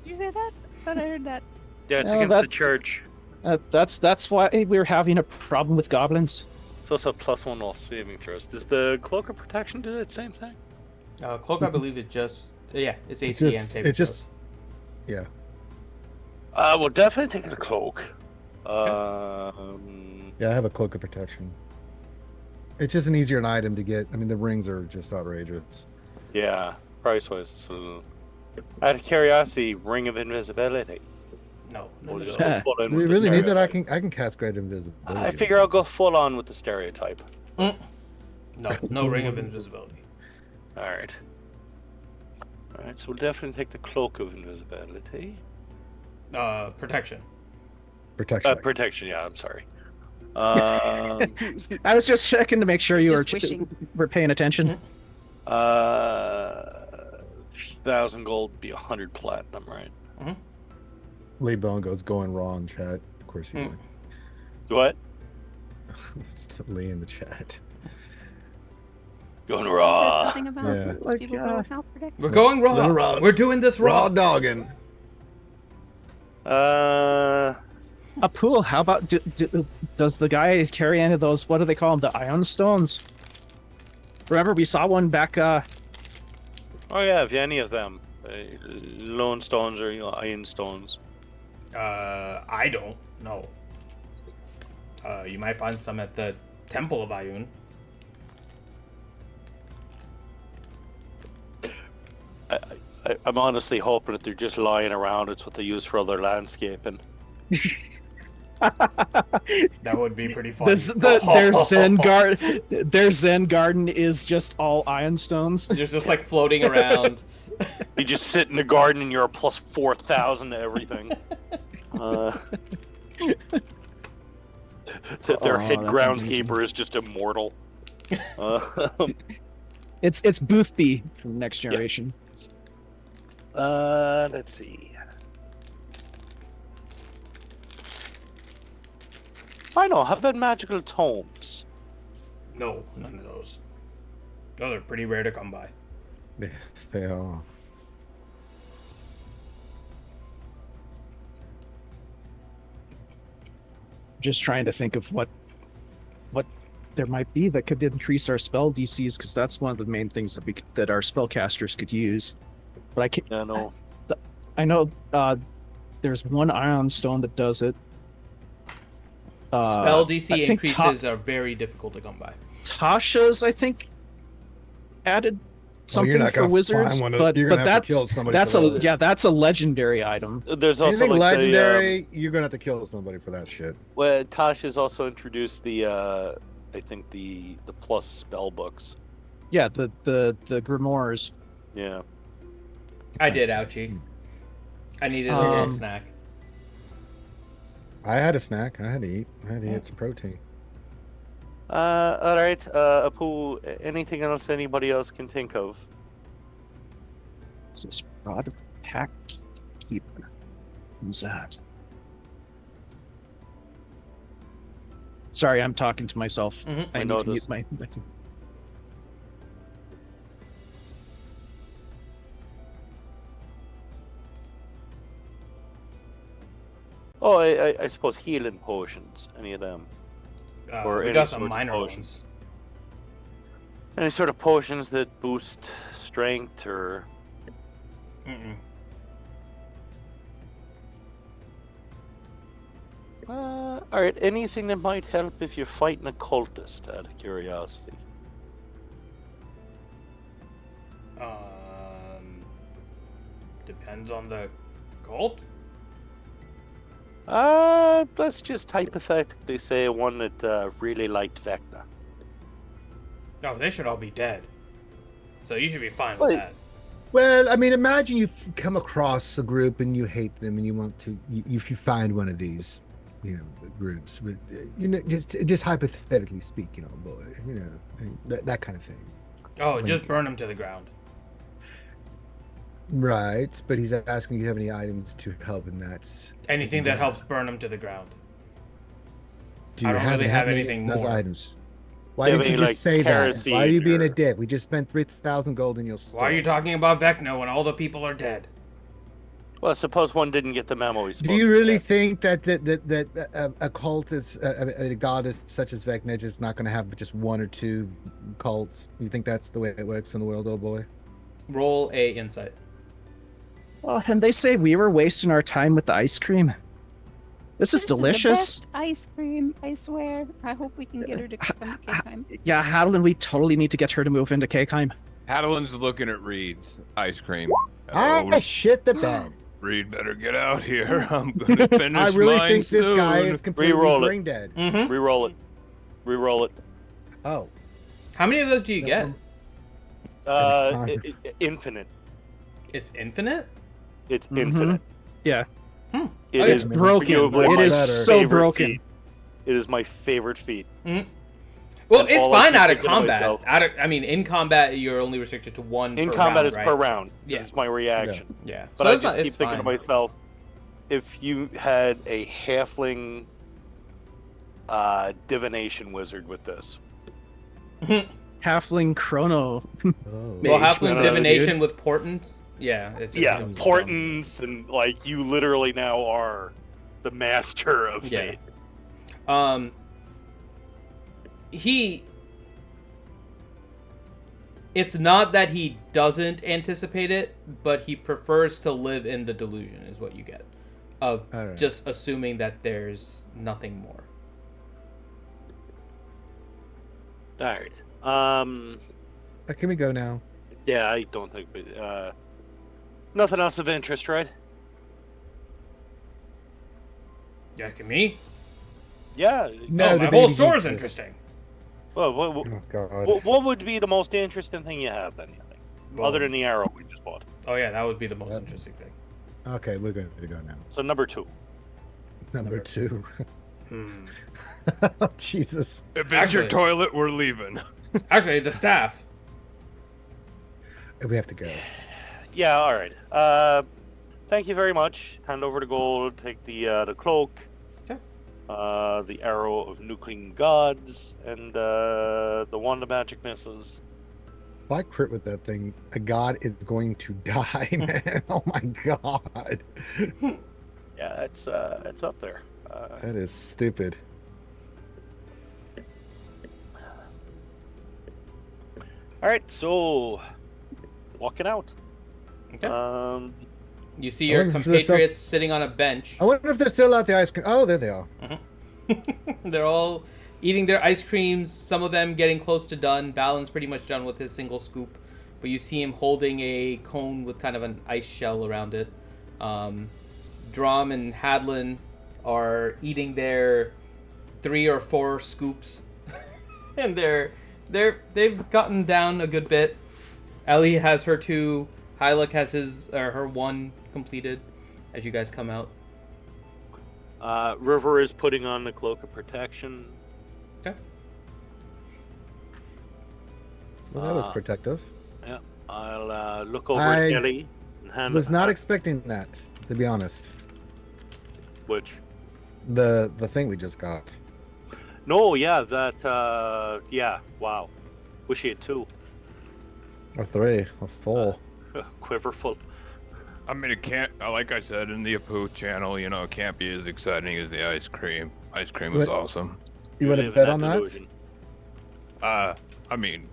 E: you say that? I thought I heard that.
C: Yeah, it's
D: Oh,
C: against
D: that-
C: the church.
D: That's why we're having a problem with goblins.
C: It's also a +1 while saving throws. Does the cloak of protection do the same thing?
I: Cloak, I believe, it just it's AC
B: It's
I: and
B: just,
I: saving
B: it's just, yeah.
C: We'll definitely take the cloak.
B: Yeah, I have a cloak of protection. It's just an easier item to get. I mean, the rings are just outrageous.
C: Yeah, price-wise, it's a little... Out of curiosity, ring of invisibility.
I: No,
C: We'll just
I: no.
C: go full in
B: Do we
C: with the
B: really need that?
C: stereotype.
B: I can cast great invisibility.
C: I figure I'll go full on with the stereotype.
I: No ring of invisibility.
C: All right. So we'll definitely take the cloak of invisibility.
I: Protection.
B: protection.
C: Protection. Yeah, I'm sorry.
D: I was just checking to make sure you
E: Just wishing.
D: were paying attention.
C: 1,000 gold would be 100 platinum, right?
B: Lee Bone goes going raw in chat. Of course he
I: Hmm.
B: would.
C: What?
B: It's Lee in the chat.
C: Going
H: You said
C: raw.
H: something about
B: Yeah.
H: most people go without protection.
I: We're going raw.
B: Little raw.
I: We're doing this raw.
B: dogging.
D: A pool. How about does the guy carry any of those? What do they call them? The ion stones. Remember, we saw one back.
C: Oh yeah, have you any of them? Lone stones or iron stones?
I: I don't know. You might find some at the Temple of Ayun.
C: I'm honestly hoping that they're just lying around. It's what they use for other landscaping.
I: That would be pretty fun.
D: Their Zen garden is just all ion stones.
I: Just like floating around.
C: You just sit in the garden and you're a plus 4,000 to everything. Their head
D: that's
C: groundskeeper is just immortal.
D: It's Boothby from Next Generation.
C: Let's see. I know. How about magical tomes?
I: No, none of those. Those are pretty rare to come by.
B: Yes, they are.
D: Just trying to think of what there might be that could increase our spell DCs, because that's one of the main things that our spellcasters could use. But I can't.
C: Yeah, no.
D: I know there's one ion stone that does it.
A: I
I: Spell DC
A: think
I: increases are very difficult to come by.
D: Tasha's, I think, added something
B: you're not
D: for
B: gonna
D: wizards,
B: find one of-
D: but
B: you're gonna have to kill
D: that's
B: somebody
D: that's
B: for
D: a
B: those.
D: yeah, that's a legendary item.
C: There's also
B: Anything
C: like
B: legendary, you're gonna have to kill somebody for that shit.
C: well, Tosh has also introduced the I think the plus spell books.
D: Yeah, the grimoires.
C: Yeah.
A: I did, ouchie. I needed a little snack.
B: I had a snack. I had to eat. I had to eat some protein.
C: All right. Apu, anything else anybody else can think of?
D: This is Rod of the Pack Keeper. Who's that? Sorry, I'm talking to myself.
A: Mhm.
D: I
C: I
D: need to
C: noticed.
D: mute my.
C: Oh, I suppose healing potions. Any of them? Or
I: We
C: any
I: got
C: sort
I: some
C: of
I: minor
C: potion.
I: ones.
C: Any sort of potions that boost strength or?
I: Mm-mm.
C: All right. Anything that might help if you're fighting a cultist, out of curiosity.
I: Depends on the cult.
C: Let's just hypothetically say one that really liked Vecna.
I: No, they should all be dead. So you should be fine
C: Wait.
I: with that.
B: Well, I mean, imagine you've come across a group and you hate them, and you want to. If you find one of these, groups, but just hypothetically speak, boy, that kind of thing.
I: Oh,
B: Like-
I: just burn them to the ground.
B: Right, but he's asking if you have any items to help, and that's
I: Anything that helps burn them to the ground.
B: Do
I: I don't really have
B: any of
I: anything
B: those
I: more.
B: items? Why
C: Do you
B: didn't
C: have
B: you
C: any,
B: just
C: like,
B: say that? Why are
C: kerosene
B: you being a
C: or-
B: dick? We just spent 3,000 gold in your store.
I: Why are you talking about Vecna when all the people are dead?
C: Well, suppose one didn't get the memo. He's
B: Do
C: supposed
B: you
C: to
B: really
C: get.
B: think that a cult is a goddess such as Vecna is not going to have just one or two cults? You think that's the way it works in the world, old boy?
A: Roll a insight.
D: Oh, and they say we were wasting our time with the ice cream. This is
H: This is the
D: delicious.
H: best ice cream, I swear. I hope we can get her to come to K-Time.
D: Yeah, Hadeline, we totally need to get her to move into K-Time.
G: Hadeline's looking at Reed's ice cream.
B: I
G: Hello,
B: shit the bed.
G: Reed better get out here. I'm gonna finish
B: I really
G: mine
B: think this guy
G: soon.
B: is completely
C: Reroll it.
B: brain dead.
A: Mm-hmm.
C: Reroll it. Reroll it.
B: Oh,
A: How many of those do you get?
B: time.
C: Infinite.
A: It's infinite?
C: It's
D: Mhm.
C: infinite.
D: Yeah.
A: Hmm.
C: It
A: Oh,
C: is
D: it's broken.
C: arguably
B: It
C: my
B: is
D: so
C: favorite
D: broken.
C: feat. It is my favorite feat.
A: Well,
C: And
A: it's
C: all I
A: fine
C: keep
A: out of
C: thinking to
A: combat.
C: myself-
A: In combat, you're only restricted to one.
C: In
A: per
C: combat,
A: round,
C: it's
A: right?
C: per round.
A: Yeah.
C: This is my reaction.
A: Yeah.
C: But
A: So
C: I
A: it's
C: just
A: not-
C: keep
A: it's
C: thinking to
A: fine.
C: myself, if you had a halfling divination wizard with this,
D: Halfling Chrono.
B: oh.
A: Well,
D: Mage,
A: Halfling
C: no,
A: divination
D: dude.
A: with portents. Yeah. It just
C: yeah,
A: becomes dumb.
C: portents and like you literally now are the master of
A: Yeah.
C: fate.
A: It's not that he doesn't anticipate it, but he prefers to live in the delusion, is what you get. Of
B: All right.
A: just assuming that there's nothing more.
C: All right.
B: Can we go now?
C: Yeah, I don't think. Nothing else of interest, right?
I: You asking me?
C: Yeah.
B: No,
I: Oh,
B: the
I: my whole
B: baby
I: store is
B: Jesus.
I: interesting.
C: Well,
B: Oh God.
C: what would be the most interesting thing you have then? You think?
I: Well,
C: Other than the arrow we just bought.
I: Oh yeah, that would be the most
B: Yep.
I: interesting thing.
B: Okay, we're going to go now.
C: So number 2.
B: Number 2.
I: Hmm.
B: Oh, Jesus.
G: If it's your
I: Actually-
G: toilet, we're leaving.
I: Actually, the staff.
B: We have to go.
C: Yeah. All right. Thank you very much. Hand over the gold. Take the cloak.
A: Okay.
C: the arrow of nuclear gods, and the wand of magic missiles.
B: If I crit with that thing, a god is going to die, man. Oh my god.
C: Yeah, it's up there.
B: That is stupid.
C: All right, so walking out.
A: Okay. You see
B: I
A: your
B: wonder if there's
A: compatriots sitting on a bench.
B: I wonder if they're still out the ice cream. Oh, there they are.
A: They're all eating their ice creams, some of them getting close to done. Balin's pretty much done with his single scoop, but you see him holding a cone with kind of an ice shell around it. Drom and Hadlin are eating their 3 or 4 scoops, and they've gotten down a good bit. Ellie has her 2. Hylik has her 1 completed. As you guys come out.
C: River is putting on the cloak of protection.
A: Okay.
B: Well, that was protective.
C: Yeah, I'll look over at Ellie and hand.
B: Was not expecting that, to be honest.
C: Which?
B: The thing we just got.
C: No, yeah, that. Yeah, wow. Wish he had 2.
B: Or 3, or 4.
C: Quiverful.
F: I mean, it can't, like I said in the Apu channel, you know, it can't be as exciting as the ice cream. Ice cream was awesome.
B: You want to
C: live in
B: bet on that?
C: delusion.
F: I mean,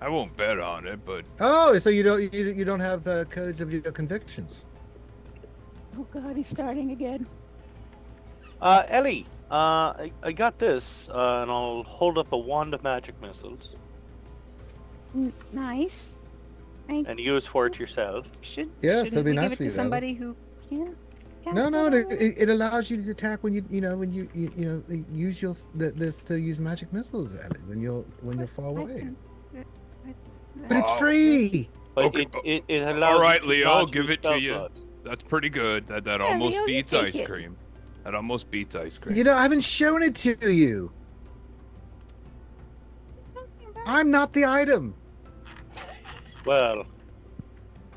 F: I won't bet on it, but
B: Oh, so you don't have codes of your convictions.
H: Oh god, he's starting again.
C: Ellie, I got this, and I'll hold up a wand of magic missiles
H: Nice.
C: and use for it yourself.
B: Yes, that'd be
H: we
B: nice
H: give it
B: for
H: to
B: you,
H: somebody who can't?
B: No, it allows you to attack when you use this to use magic missiles at it when you're far away. But it's free.
C: But
F: Okay.
C: it allows.
F: all right,
C: you to
F: Leo,
C: not
F: I'll give
C: use
F: it to
C: spell
F: you.
C: slots.
F: that's pretty good. That
H: Yeah,
F: almost
H: Leo, you
F: beats
H: take
F: ice
H: it.
F: cream. That almost beats ice cream.
B: You know, I haven't shown it to you. I'm not the item.
C: Well,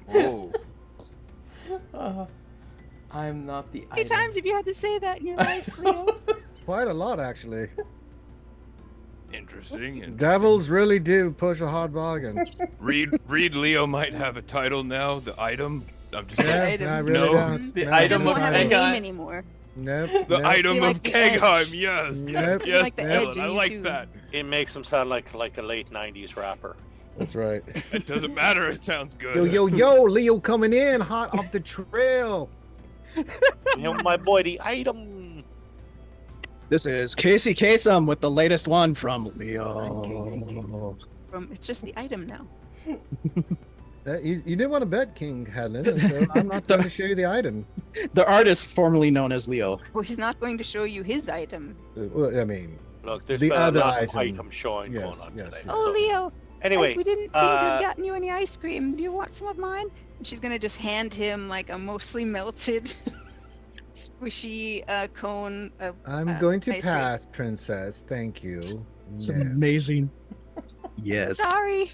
F: Whoa.
A: I'm not the
H: How many
A: item.
H: times have you had to say that in your life, Leo?
B: Quite a lot, actually.
F: Interesting.
B: Devils really do push a hard bargain.
F: Reed Leo might have a title now. The item. I'm just
B: Yeah,
E: item.
B: I really
F: No.
B: don't.
A: The
B: No,
E: I
A: item
E: just
B: it's
A: of
E: don't have
B: not.
E: a
A: Kegheim.
E: name anymore.
B: Nope.
F: the
B: nope.
F: item
E: Be like
F: of
E: the
F: Kegheim.
E: edge.
F: Yes.
B: Yep.
F: Yes.
E: Like the
F: Dylan,
E: edge
F: I
E: in
F: like
E: YouTube.
F: that.
C: it makes him sound like a late '90s rapper.
B: That's right.
F: It doesn't matter. It sounds good.
B: Yo, Leo coming in hot off the trail.
C: You know, my boy, the item.
D: This is Casey Kasem with the latest one from Leo.
E: It's just the item now.
B: You didn't want to bet, King Hadlin, so I'm not going to show you the item.
D: The artist formerly known as Leo.
E: Well, he's not going to show you his item.
B: Well, I mean,
C: Look, there's
B: The
C: been
B: other
C: a lot
B: item.
C: of item showing
B: Yes,
C: going on
B: yes,
C: today.
B: yes.
H: Oh,
C: so-
H: Leo.
C: Anyway,
H: we didn't seem to have
C: uh,
H: gotten you any ice cream. Do you want some of mine?
E: And she's gonna just hand him like a mostly melted, squishy cone of.
B: I'm going to
E: ice cream.
B: pass, Princess. Thank you.
D: It's
B: No.
D: amazing. Yes.
H: Sorry.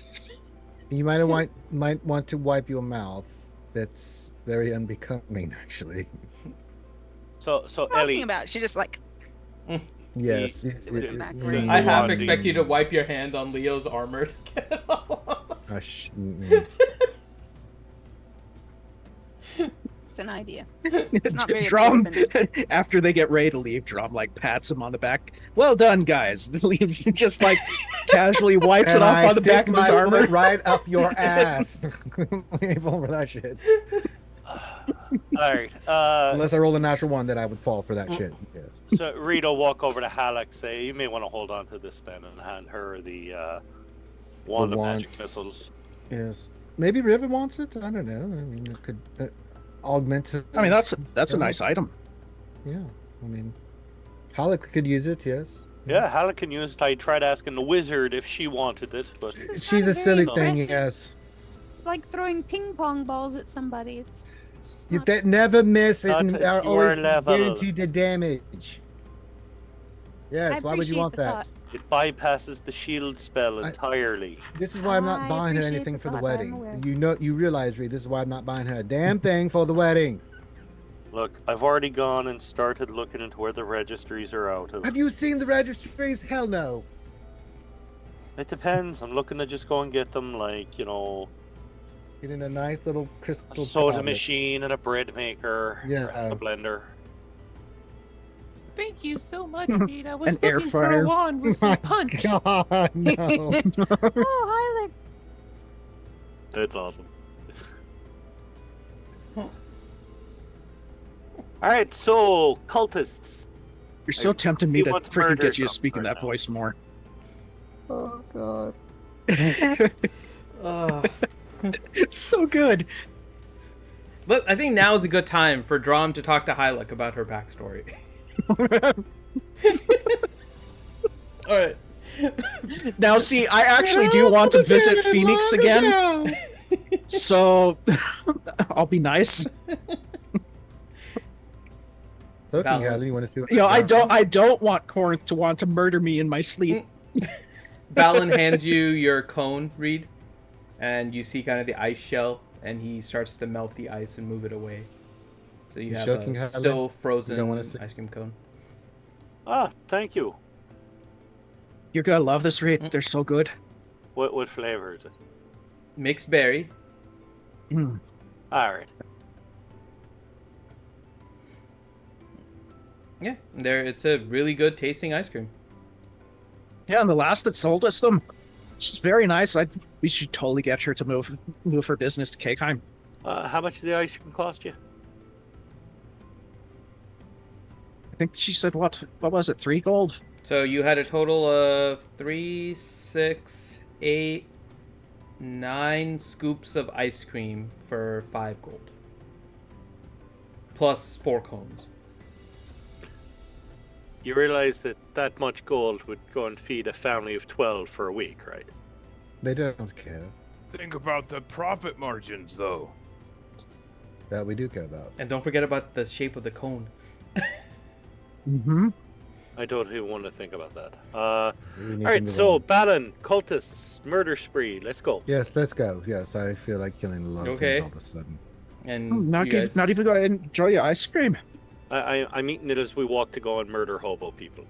B: You might want to wipe your mouth. That's very unbecoming, actually.
C: so
E: Talking
C: Ellie,
E: about? She just like.
B: Yes.
E: with the back
C: Mm.
A: I half
C: Wanding.
A: expect you to wipe your hand on Leo's armor to get it off.
E: It's an idea. It's not very
D: Drum,
E: absorbent.
D: after they get ready to leave, Drum like pats him on the back. Well done, guys. Just leaves, just like casually wipes it
B: And
D: off
B: I
D: on the
B: stick
D: back of his
B: my
D: armor.
B: foot right up your ass. Leave over that shit.
C: all right.
B: Unless I roll a natural one, then I would fall for that shit. Yes.
C: So Rito walk over to Halleck, say, "You may want to hold on to this then," and hand her the wand of
B: wand.
C: magic missiles.
B: Yes. Maybe River wants it. I don't know. I mean, it could augment it.
D: I mean, that's a nice item.
B: Yeah. I mean, Halleck could use it. Yes.
C: Yeah, Halleck can use it. I tried asking the wizard if she wanted it, but
B: She's a
H: very
B: silly thing.
H: impressive.
B: Yes.
H: It's like throwing ping pong balls at somebody. It's just not...
B: That never miss it
C: Not
B: and
C: at
B: are
C: your
B: always
C: level.
B: guaranteed to damage. Yes. Why would you
H: appreciate
B: want
H: the
B: that?
H: thought.
C: it bypasses the shield spell
B: I-
C: entirely.
B: This is why I'm not
H: I
B: buying her
H: appreciate
B: anything
H: the
B: for the
H: thought, I'm
B: wedding.
H: aware.
B: You realize, Reed, this is why I'm not buying her a damn thing for the wedding.
C: Look, I've already gone and started looking into where the registries are out of.
B: Have you seen the registries? Hell no.
C: It depends. I'm looking to just go and get them, like, you know,
B: Get in a nice little
C: a
B: crystal
C: soda
B: tablet.
C: machine and a bread maker.
B: Yeah.
C: A blender.
G: Thank you so much, Pete. I was
D: An air
G: looking for
D: fryer.
G: a wand with
B: My
G: some punch.
B: God, no.
H: Oh, hi, like
C: It's awesome. Alright, so, cultists.
D: You're so tempting me
C: you
D: to
C: want to
D: freaking
C: murder
D: get you to
C: something
D: speak in
C: right
D: that
C: now.
D: voice more.
B: Oh, God.
D: It's so good.
A: But I think now is a good time for Drom to talk to Hylik about her backstory. All right.
D: Now, see, I actually do want to visit Phoenix again, so I'll be nice.
B: So, King
A: Valid.
B: Hadley, you want to see what
D: You know, I
B: found?
D: don't want Corinth to want to murder me in my sleep.
A: Balin hands you your cone, Reed, and you see kind of the ice shell, and he starts to melt the ice and move it away. So you
B: You
A: have
B: sure,
A: a
B: King Hadley?
A: still
B: You
A: frozen
B: don't wanna see-
A: ice cream cone.
C: Ah, thank you.
D: You're gonna love this, Reed. They're so good.
C: What flavor is it?
A: Mixed berry.
D: Mm.
C: Alright.
A: Yeah, it's a really good tasting ice cream.
D: Yeah, and the last that sold us them, she's very nice. We should totally get her to move her business to Cakeheim.
C: How much does the ice cream cost you?
D: I think she said what was it, 3 gold?
A: So you had a total of 3, 6, 8, 9 scoops of ice cream for 5 gold. Plus 4 cones.
C: You realize that much gold would go and feed a family of 12 for a week, right?
B: They don't care.
F: Think about the profit margins, though.
B: That we do care about.
A: And don't forget about the shape of the cone.
D: Mm-hmm.
C: I don't even want to think about that.
B: We need to
C: Alright,
B: move
C: so
B: on.
C: Balin, cultists, murder spree, let's go.
B: Yes, let's go. Yes, I feel like killing a lot of
A: Okay.
B: things all of a sudden.
A: And
D: Not
A: you guys-
D: even gonna enjoy your ice cream.
C: I'm eating it as we walk to go and murder hobo people.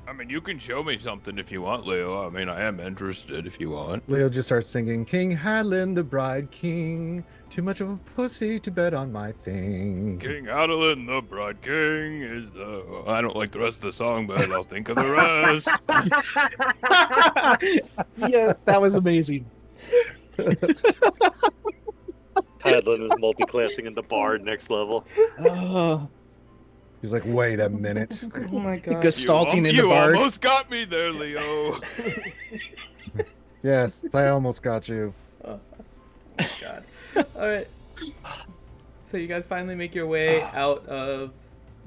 F: I mean, you can show me something if you want, Leo. I mean, I am interested if you want.
B: Leo just starts singing, King Hadlin, the bride king. Too much of a pussy to bet on my thing.
F: King Adeline, the Bride King, is the... I don't like the rest of the song, but I'll think of the rest.
D: Yeah, that was amazing.
C: Hadlin is multi-classing into bard next level.
B: He's like, wait a minute.
A: Oh my god.
D: Gestalting into
F: you
D: bard.
F: almost got me there, Leo.
B: Yes, I almost got you.
A: Oh my god. Alright. So you guys finally make your way out of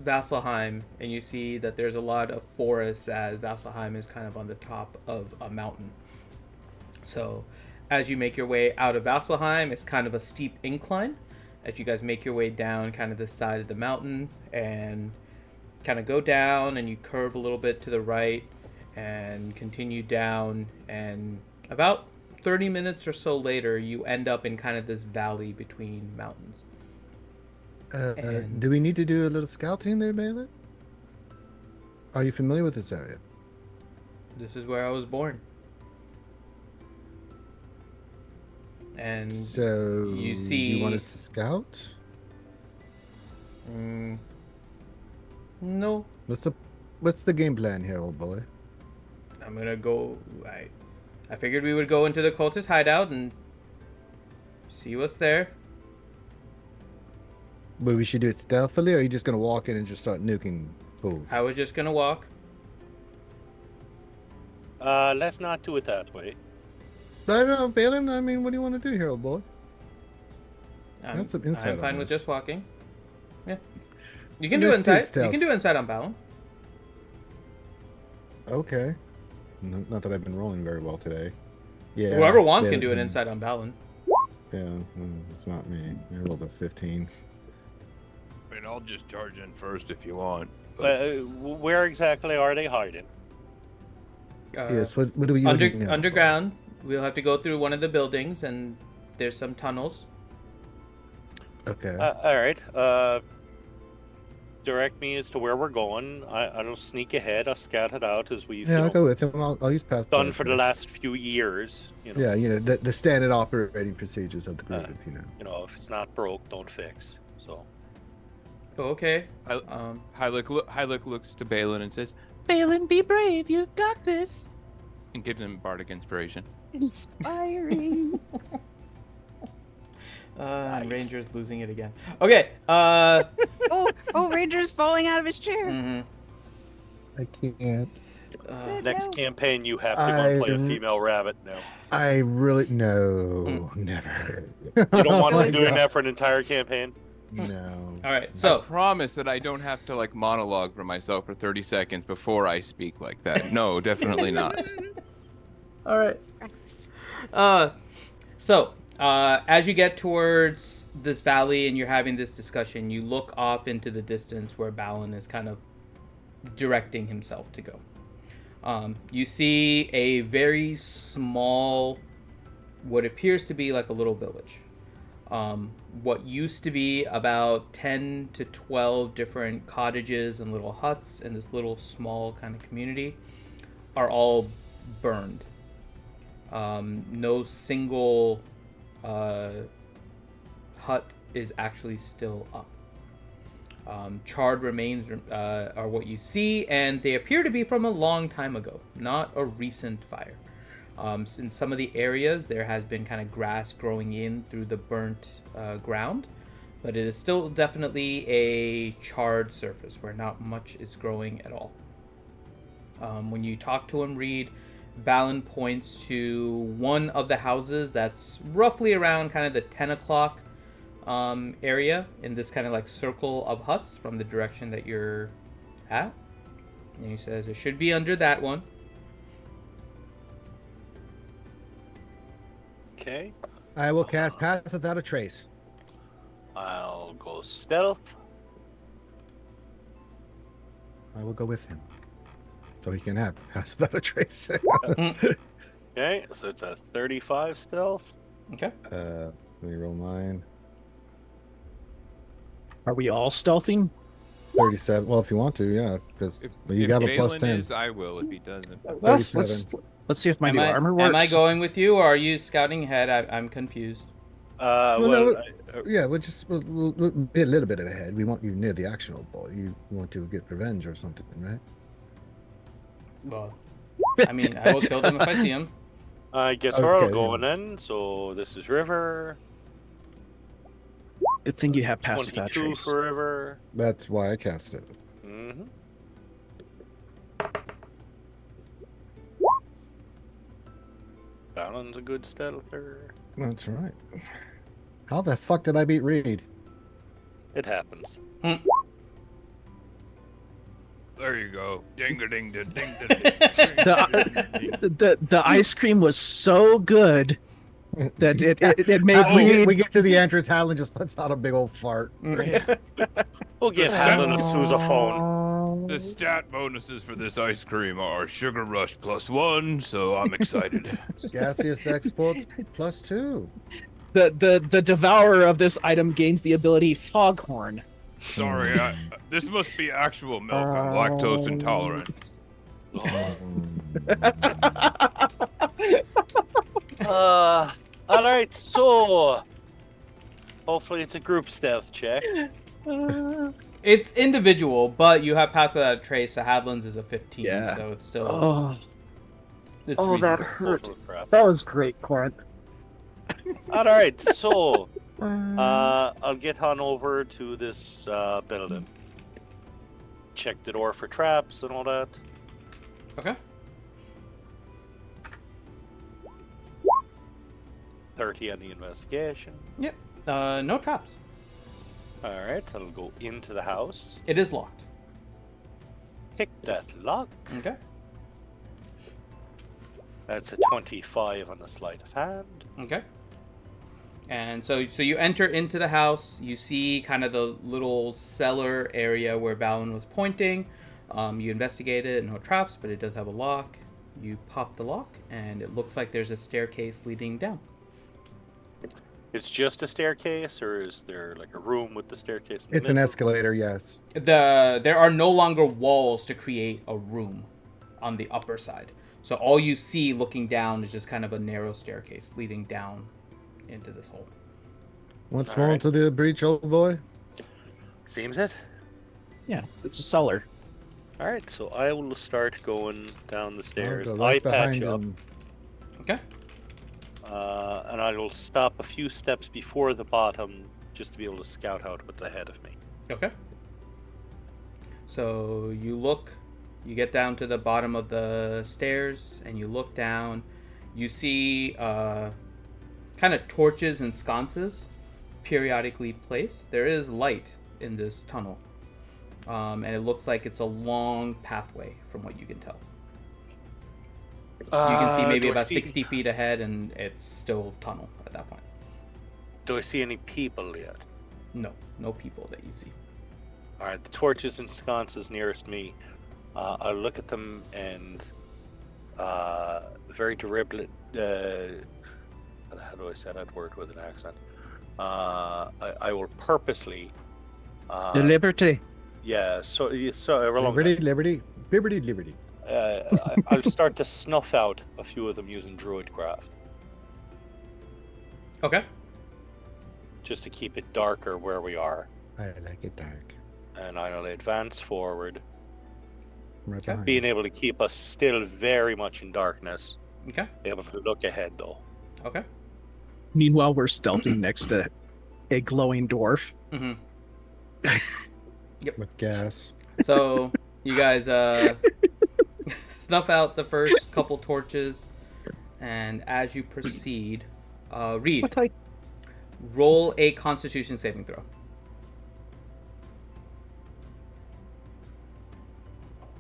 A: Vasselheim, and you see that there's a lot of forests, as Vasselheim is kind of on the top of a mountain. So as you make your way out of Vasselheim, it's kind of a steep incline as you guys make your way down kind of the side of the mountain and kind of go down, and you curve a little bit to the right and continue down, and about 30 minutes or so later you end up in kind of this valley between mountains. And-
B: Do we need to do a little scouting there, Balin? Are you familiar with this area?
A: This is where I was born. And
B: So
A: you see-
B: you want us to scout?
A: no,
B: What's the game plan here, old boy?
A: I'm gonna go. I figured we would go into the cultist hideout and see what's there.
B: But we should do it stealthily, or are you just gonna walk in and just start nuking fools?
A: I was just gonna walk.
C: Let's not do it that way.
B: I don't know, Balin. I mean, what do you want to do here, old boy?
A: I'm
B: some insight
A: I'm
B: on
A: fine with
B: this.
A: just walking. Yeah, you can do
B: Let's do
A: inside. You
B: stealth.
A: can do inside on Balin.
B: Okay. Not that I've been rolling very well today. Yeah.
A: Whoever wants
B: yeah,
A: can do an inside on Balin.
B: Yeah, it's not me. I rolled a 15.
F: I mean, I'll just charge in first if you want.
C: Where exactly are they hiding?
B: Yes. What do we need now?
A: Underground. We'll have to go through one of the buildings, and there's some tunnels.
B: Okay.
C: Alright. direct me as to where we're going. I don't sneak ahead. I'll scout it out as we've
B: Yeah, I'll go with him. I'll use past
C: done for the last few years.
B: Yeah, the standard operating procedures of the group.
C: If it's not broke, don't fix. So.
A: Oh, okay.
G: Hylic looks to Balin and says, "Balin, be brave. You've got this." And gives him bardic inspiration.
H: Inspiring.
A: Nice. Ranger's losing it again. Okay.
E: Ranger's falling out of his chair.
A: Mm-hmm.
B: I can't.
C: Next campaign, you have to go and play a female rabbit now.
B: I really never.
C: You don't want to do that for an entire campaign.
B: No.
A: All right. So
G: I promise that I don't have to monologue for myself for 30 seconds before I speak like that. No, definitely not.
A: All right. As you get towards this valley and you're having this discussion, you look off into the distance where Balin is kind of directing himself to go. You see a very small, what appears to be like a little village. What used to be about 10 to 12 different cottages and little huts in this little small kind of community are all burned. No single hut is actually still up. Charred remains are what you see, and they appear to be from a long time ago, not a recent fire. In some of the areas, there has been kind of grass growing in through the burnt ground, but it is still definitely a charred surface where not much is growing at all. When you talk to him, Reed, Balin points to one of the houses that's roughly around kind of the 10 o'clock area in this kind of circle of huts from the direction that you're at. And he says it should be under that one.
C: Okay.
B: I will cast Pass Without a Trace.
C: I'll go stealth.
B: I will go with him. So he can have Pass Without a Trace.
C: Okay, so it's a 35 stealth.
A: Okay.
B: Let me roll mine.
D: Are we all stealthing?
B: 37. Well, if you want to, yeah, because you have a plus
G: Balin
B: 10.
G: Is, I will if he doesn't.
D: Well,
B: 37.
D: let's see if my new armor works.
A: Am I going with you, or are you scouting ahead? I'm confused.
B: We'll be a little bit ahead. We want you near the actionable. You want to get revenge or something, right?
A: Well, I mean, I will kill them if I see them.
C: I guess we're all going in. So this is River.
D: Good thing you have Pass Without
C: 22
D: Trace.
C: for River.
B: That's why I cast it.
C: Mm-hmm. Balin's a good stealther.
B: That's right. How the fuck did I beat Reed?
C: It happens.
F: There you go. Ding ding ding ding ding.
D: The ice cream was so good that it made Reed.
B: We get to the entrance, Hadlin just lets out a big old fart.
C: We'll give Hadlin a sousaphone.
F: The stat bonuses for this ice cream are Sugar Rush +1, so I'm excited.
B: Gaseous Exports +2.
D: The devourer of this item gains the ability Foghorn.
F: Sorry, this must be actual milk. I'm lactose intolerant.
C: All right, so hopefully it's a group stealth check.
A: It's individual, but you have Pass Without a Trace, so Hadlin's is a 15, so it's still...
D: that
A: reasonable.
D: hurt. That was great, Corinth.
C: All right, so I'll get on over to this building. Check the door for traps and all that.
A: Okay.
C: 30 on the investigation.
A: Yep. No traps.
C: All right, I'll go into the house.
A: It is locked.
C: Pick that lock.
A: Okay.
C: That's a 25 on the sleight of hand.
A: Okay. And so you enter into the house. You see kind of the little cellar area where Balin was pointing. You investigate it, no traps, but it does have a lock. You pop the lock, and it looks like there's a staircase leading down.
C: It's just a staircase, or is there like a room with the staircase in the
B: It's an
C: middle?
B: escalator, yes.
A: There are no longer walls to create a room on the upper side. So all you see looking down is just kind of a narrow staircase leading down into this hole.
B: Once
C: All
B: more
C: right.
B: into the breach, old boy.
C: Seems it.
D: Yeah, it's a cellar.
C: All right, so I will start going down the
B: I'll
C: stairs.
B: go right
C: I patch
B: behind
C: up,
B: him.
A: Okay.
C: and I will stop a few steps before the bottom just to be able to scout out what's ahead of me.
A: Okay. So you get down to the bottom of the stairs, and you look down. You see kind of torches and sconces periodically placed. There is light in this tunnel, and it looks like it's a long pathway from what you can tell. You can see maybe about 60 feet ahead, and it's still tunnel at that point.
C: Do I see any people yet?
A: No people that you see.
C: All right, the torches and sconces nearest me. I look at them and very deliberate. How do I say that word with an accent? I will purposely.
D: The liberty.
C: Yeah. So along
B: Liberty.
C: I'll start to snuff out a few of them using druidcraft,
A: Okay.
C: just to keep it darker where we are.
B: I like it dark.
C: And I'll advance forward,
B: Right
A: Okay.
B: behind
C: being
B: him.
C: able to keep us still very much in darkness.
A: Okay.
C: Able to look ahead though.
A: Okay.
D: Meanwhile, we're stealthing next to a glowing dwarf.
A: Mm-hmm.
B: With gas.
A: So you guys snuff out the first couple torches, and as you proceed, Reed,
D: What type?
A: roll a Constitution saving throw.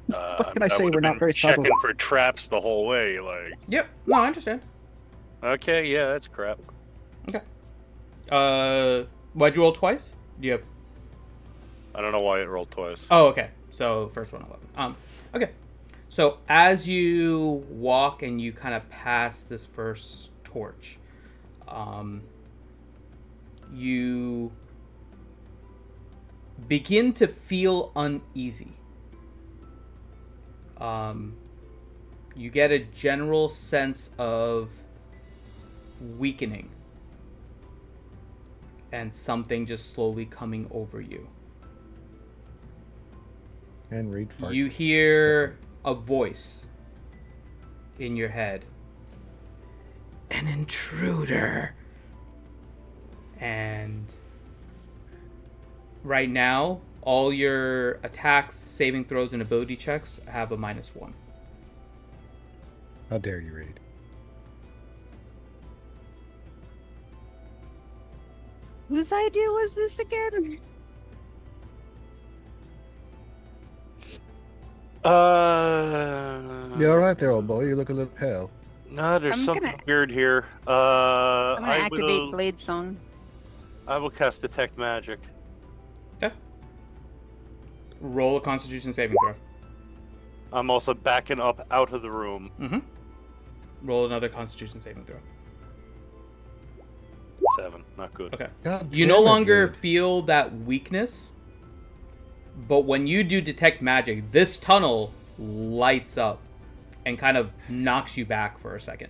D: What can I say?
C: would've
D: We're not
C: been
D: very subtle.
C: checking for traps the whole way. Like,
A: Yep. No, I understand.
C: okay, yeah, that's crap.
A: Okay. Why'd you roll twice? Yep.
C: I don't know why it rolled twice.
A: Oh, okay. So first one 11. Okay. So as you walk and you kind of pass this first torch, you begin to feel uneasy. You get a general sense of weakening and something just slowly coming over you.
B: And Reed farts.
A: You hear a voice in your head. An intruder. And right now, all your attacks, saving throws, and ability checks have a -1.
B: How dare you, Reed?
H: Whose idea was this again?
B: You alright there, old boy? You look a little pale.
C: No, there's
H: I'm
C: something
H: gonna-
C: weird here.
H: I'm gonna
C: I
H: activate
C: will.
H: Blade Song.
C: I will cast Detect Magic.
A: Okay. Roll a Constitution saving throw.
C: I'm also backing up out of the room.
A: Mm-hmm. Roll another Constitution saving throw.
C: 7, not good.
A: Okay.
B: God
A: You
B: damn
A: no
B: it,
A: longer
B: Reed.
A: feel that weakness, but when you do detect magic, this tunnel lights up and kind of knocks you back for a second.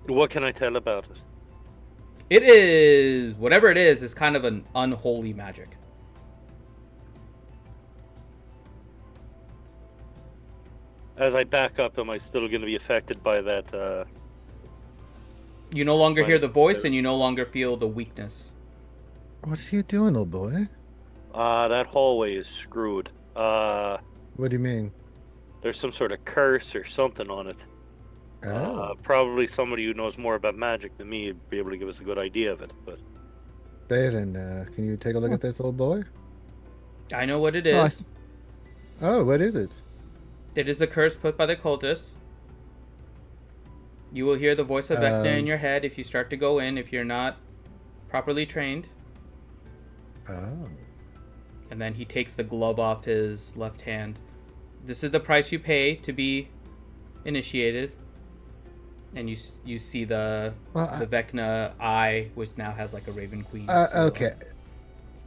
C: What can I tell about it?
A: It is, whatever it is kind of an unholy magic.
C: As I back up, am I still going to be affected by that?
A: You no longer hear
C: Minus
A: the voice,
C: 2.
A: and you no longer feel the weakness.
B: What are you doing, old boy?
C: That hallway is screwed.
B: What do you mean?
C: There's some sort of curse or something on it.
B: Oh.
C: Probably somebody who knows more about magic than me would be able to give us a good idea of it. But
B: Baden, can you take a look at this, old boy?
A: I know what it
D: Oh,
A: is.
B: Oh, what is it?
A: It is the curse put by the cultists. You will hear the voice of Vecna in your head if you start to go in, if you're not properly trained.
B: Oh.
A: And then he takes the glove off his left hand. This is the price you pay to be initiated. And you see the
B: Well,
A: Vecna eye, which now has like a Raven Queen.
B: okay.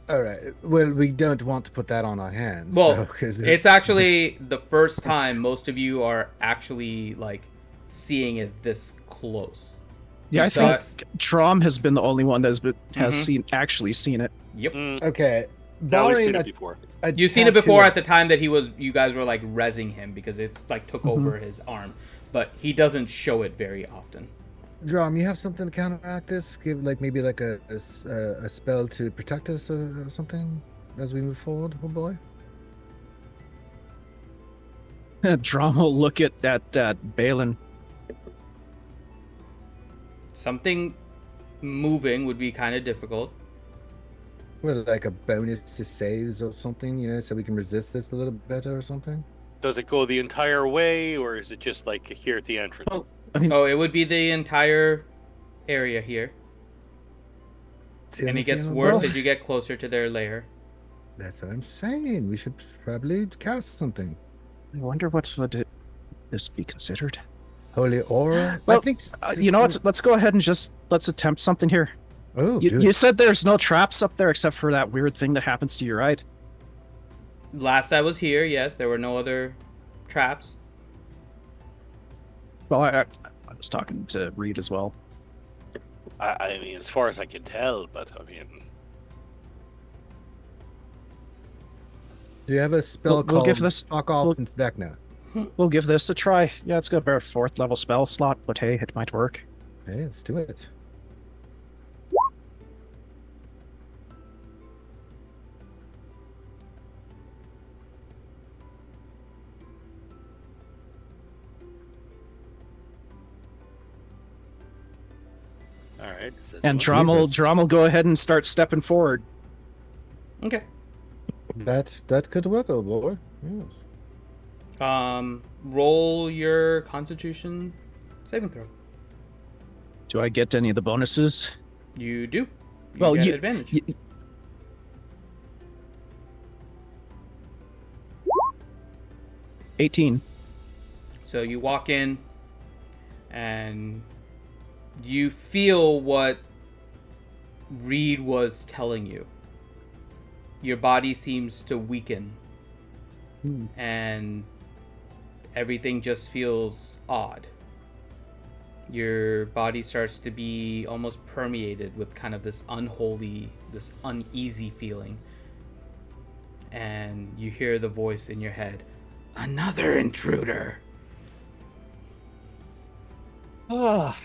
B: All right. Well, we don't want to put that on our hands.
A: Well,
B: so, 'cause
A: it's actually the first time most of you are actually like seeing it this close.
D: Yeah, I
A: saw
D: think Trom has been the only one has
A: Mhm.
D: actually seen it.
A: Yep.
B: Okay.
C: Now we've seen
B: barring
C: it before.
B: a
A: You've seen it before
B: tattoo-
A: at the time that you guys were like rezzing him because it's like took over his arm, but he doesn't show it very often.
B: Drum, you have something to counteract this? Give maybe a spell to protect us or something as we move forward, oh boy.
D: Drom will look at Balin.
A: Something moving would be kind of difficult.
B: Well, like a bonus to saves or something, so we can resist this a little better or something.
C: Does it go the entire way, or is it just like here at the entrance?
D: Oh, I mean,
A: Oh, it would be the entire area here, and it gets worse as you get closer to their lair.
B: That's what I'm saying. We should probably cast something.
D: I wonder what would this be considered.
B: Holy aura.
D: Well,
B: I think
D: you know what? Let's go ahead and let's attempt something here.
B: Oh,
D: You said there's no traps up there except for that weird thing that happens to your right.
A: Last I was here, yes, there were no other traps.
D: Well, I was talking to Reed as well.
C: I mean, as far as I can tell, but I mean,
B: Do you have a spell
D: We'll
B: called
D: give this-
B: Fuck Off
D: we'll-
B: and Vecna?
D: We'll give this a try. Yeah, it's got about a 4th level spell slot, but hey, it might work.
B: Hey, let's do it.
C: all right.
D: And Drom will go ahead and start stepping forward.
A: Okay.
B: That could work, oh boy. Yes.
A: Roll your Constitution saving throw.
D: Do I get any of the bonuses?
A: You do.
D: Well,
A: get
D: you-
A: advantage.
D: 18.
A: So you walk in, and you feel what Reed was telling you. Your body seems to weaken, and everything just feels odd. Your body starts to be almost permeated with kind of this unholy, this uneasy feeling. And you hear the voice in your head, "Another intruder."
D: Ah.